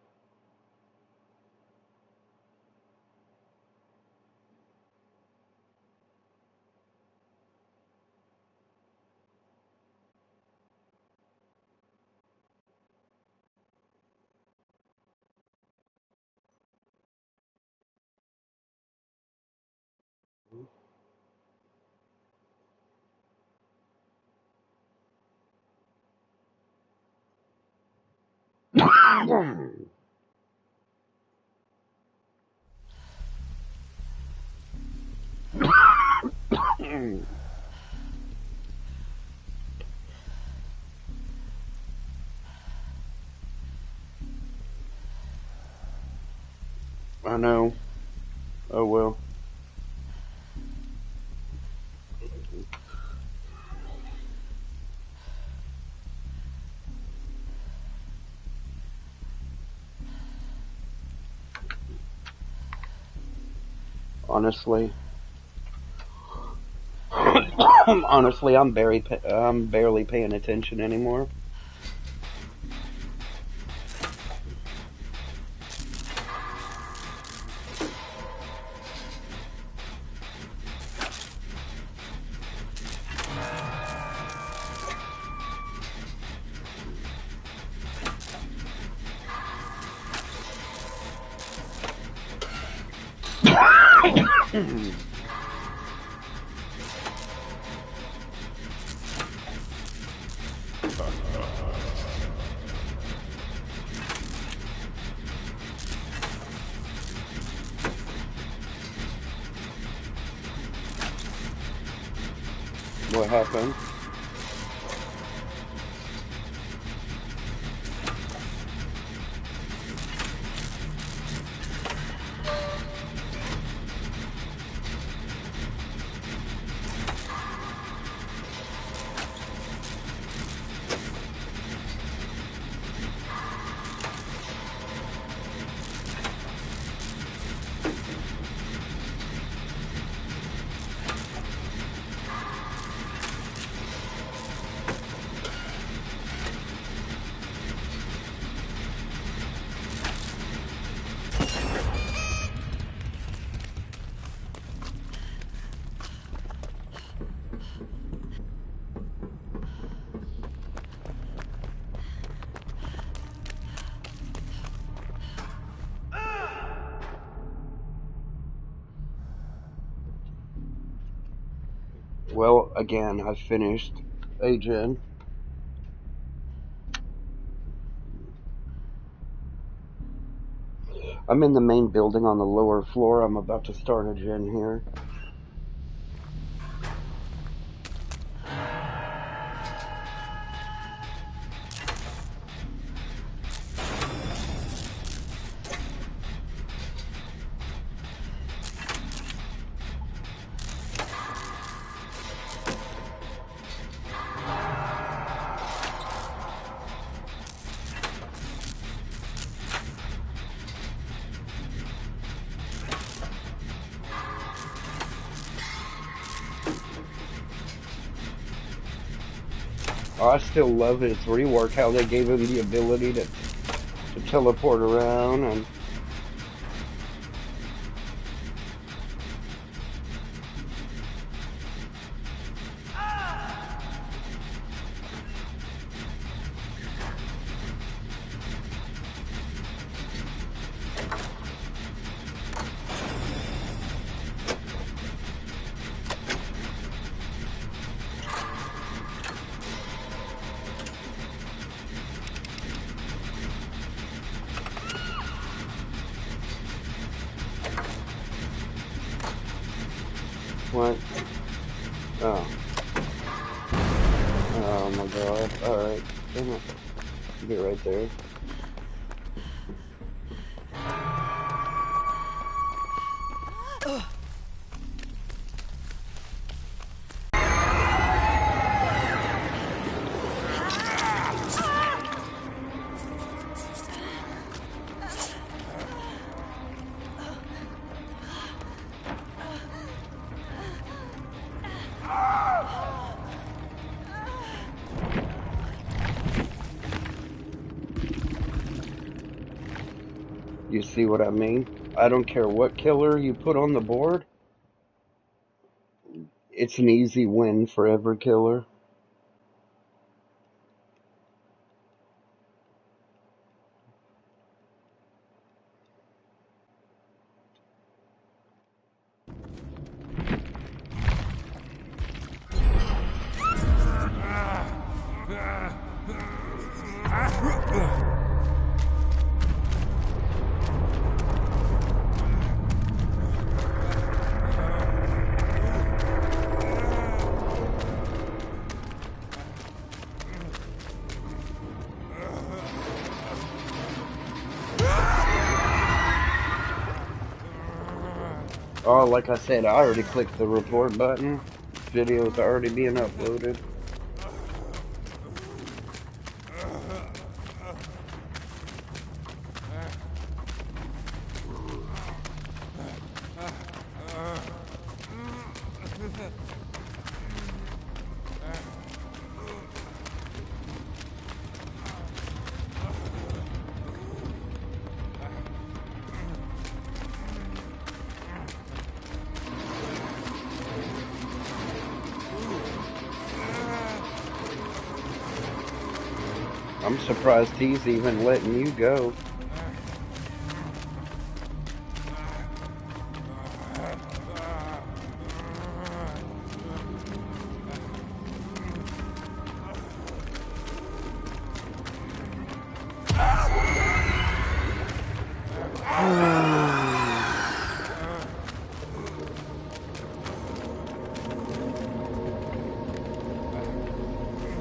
I know. Oh well. Honestly, honestly, I'm barely paying attention anymore. What happened? Well, again, I finished A-Gen. I'm in the main building on the lower floor. I'm about to start a gen here. Oh, I still love its rework, how they gave him the ability to teleport around and what? Oh. Oh my god. Alright. Damn it. Be right there. You see what I mean? I don't care what killer you put on the board. It's an easy win for every killer. Oh, like I said, I already clicked the report button. Video's already being uploaded. I'm surprised he's even letting you go.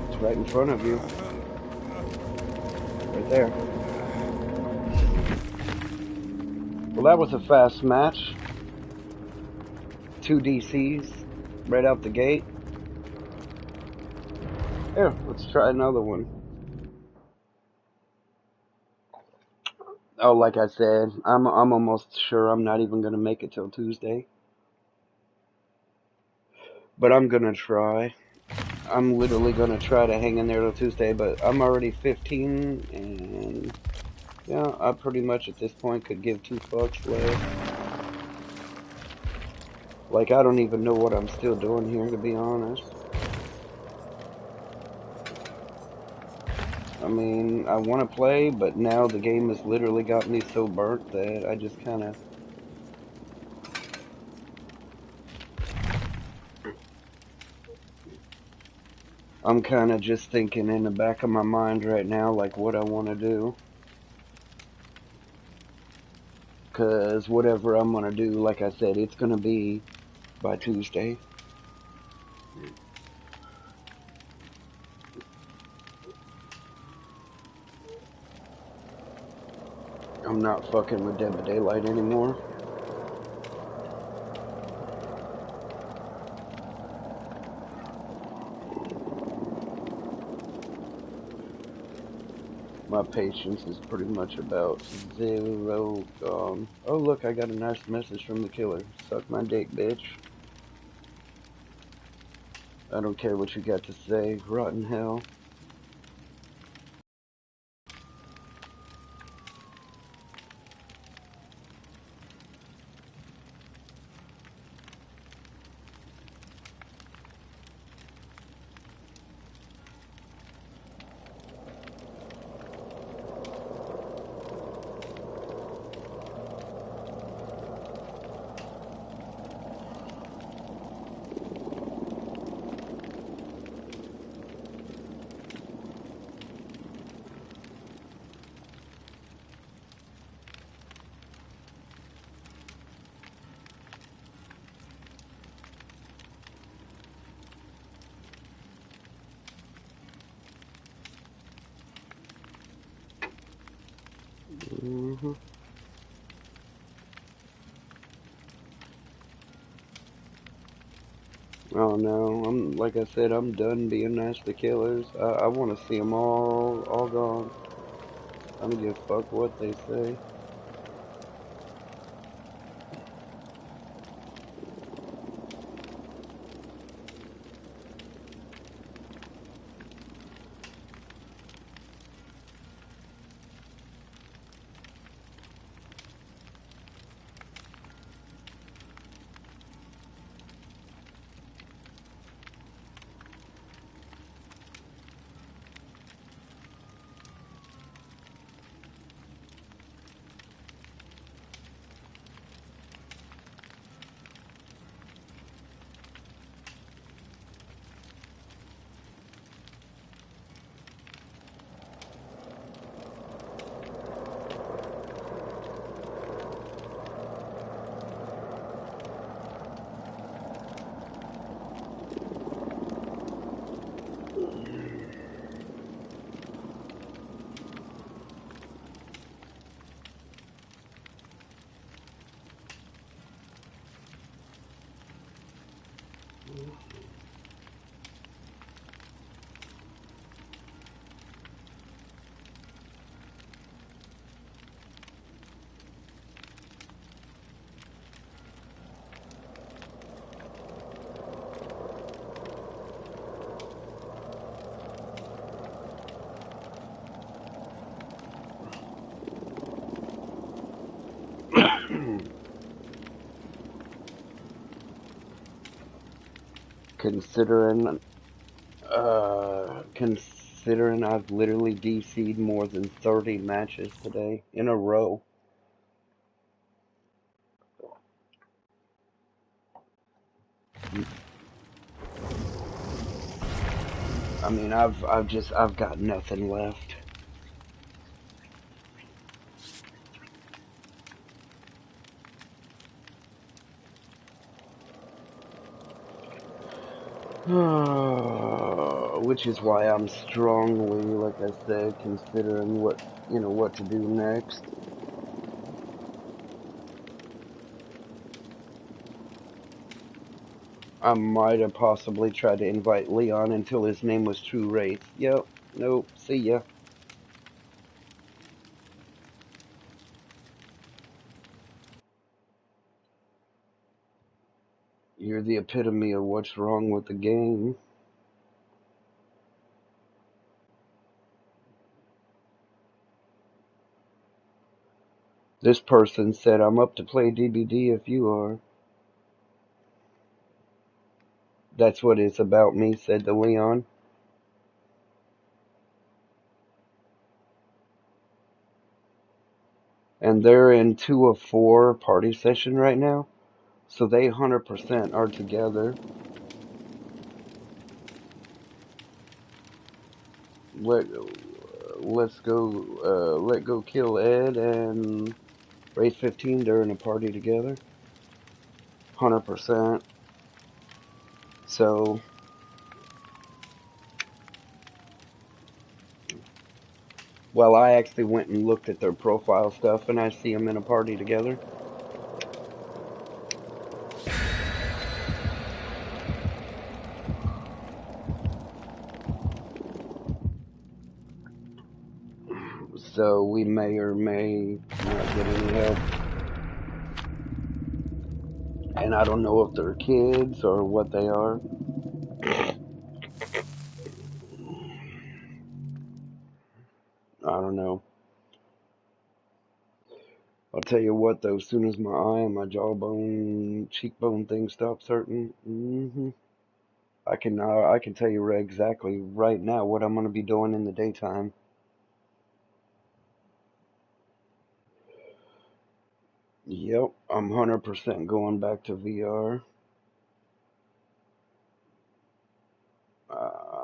It's right in front of you. Right there. Well, that was a fast match. 2 DCs right out the gate. Here, let's try another one. Oh, like I said, I'm almost sure I'm not even gonna make it till Tuesday. But I'm gonna try. I'm literally gonna try to hang in there till Tuesday, but I'm already 15 and yeah, I pretty much at this point could give 2 fucks less. Like, I don't even know what I'm still doing here, to be honest. I mean, I want to play, but now the game has literally got me so burnt that I just kind of... I'm kind of just thinking in the back of my mind right now, like what I want to do. Because whatever I'm going to do, like I said, it's going to be by Tuesday. I'm not fucking with Dead by Daylight anymore. My patience is pretty much about zero gone. Oh, look, I got a nice message from the killer. Suck my dick, bitch. I don't care what you got to say. Rotten hell. hmm Oh no, like I said, I'm done being nice to killers. I want to see them all gone. I don't give a fuck what they say. Considering I've literally DC'd more than 30 matches today in a row. I mean, I've got nothing left. Which is why I'm strongly, like I said, considering what to do next. I might have possibly tried to invite Leon until his name was True Wraith. Yep. Nope. See ya. You're the epitome of what's wrong with the game. This person said, I'm up to play DBD if you are. That's what it's about me, said the Leon. And they're in 2 of 4 party session right now. So they 100% are together. let let's go let go kill Ed and race 15 during a party together. 100%. So, well, I actually went and looked at their profile stuff, and I see them in a party together. So we may or may not get any help. And I don't know if they're kids or what they are. I don't know. I'll tell you what, though, as soon as my eye and my jawbone, cheekbone thing stops hurting, I can tell you exactly right now what I'm going to be doing in the daytime. Yep, I'm 100% going back to VR.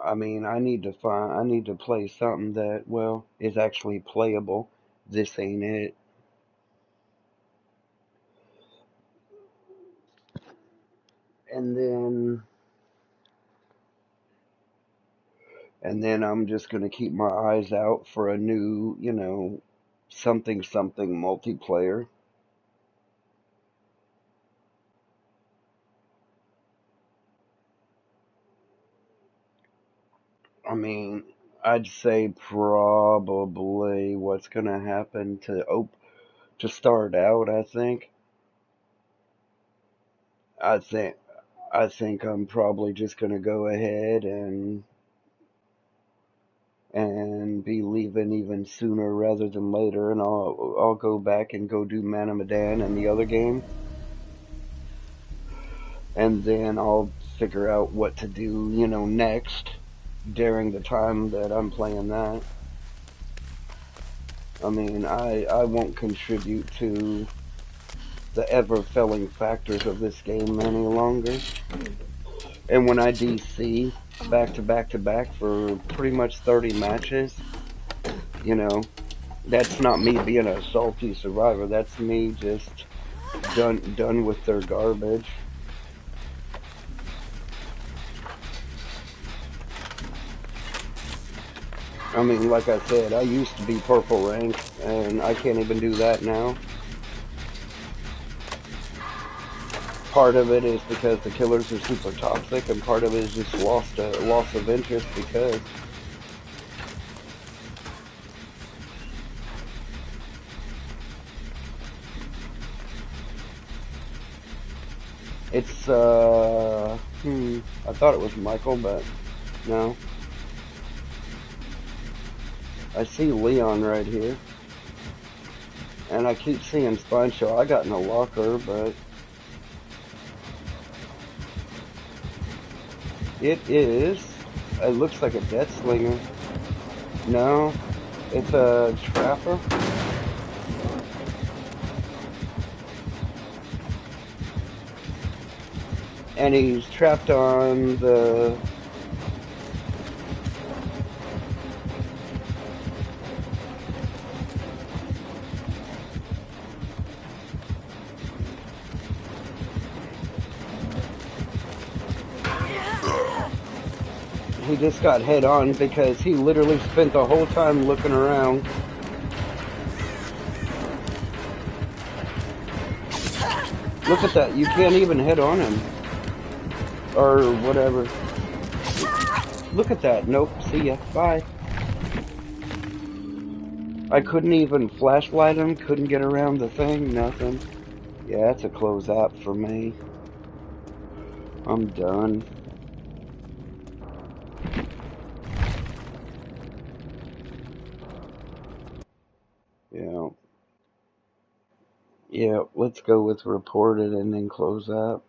I mean, I need to play something that, well, is actually playable. This ain't it. And then, and then I'm just gonna keep my eyes out for a new, something multiplayer. I mean, I'd say probably what's gonna happen to start out. I think I think I'm probably just gonna go ahead and be leaving even sooner rather than later, and I'll go back and go do Man of Medan and the other game, and then I'll figure out what to do, next during the time that I'm playing that. I mean, I won't contribute to the ever-filling factors of this game any longer. And when I DC back to back to back for pretty much 30 matches, you know, that's not me being a salty survivor. That's me just done with their garbage. I mean, like I said, I used to be purple rank, and I can't even do that now. Part of it is because the killers are super toxic, and part of it is just loss of interest because it's I thought it was Michael, but no. I see Leon right here, and I keep seeing Spine Show. I got in a locker, but it is. It looks like a Death Slinger. No, it's a Trapper. And he's trapped on the... He just got head on because he literally spent the whole time looking around. Look at that, you can't even head on him. Or whatever. Look at that, nope, see ya, bye. I couldn't even flashlight him, couldn't get around the thing, nothing. Yeah, that's a close app for me. I'm done. Yeah. Yeah, let's go with reported and then close app.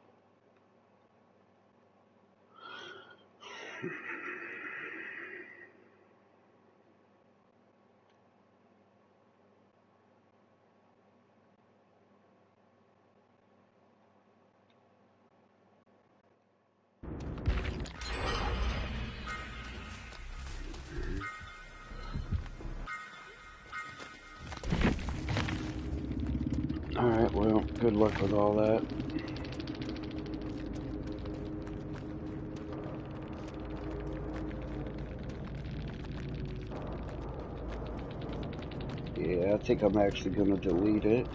Alright, well, good luck with all that. Yeah, I think I'm actually gonna delete it.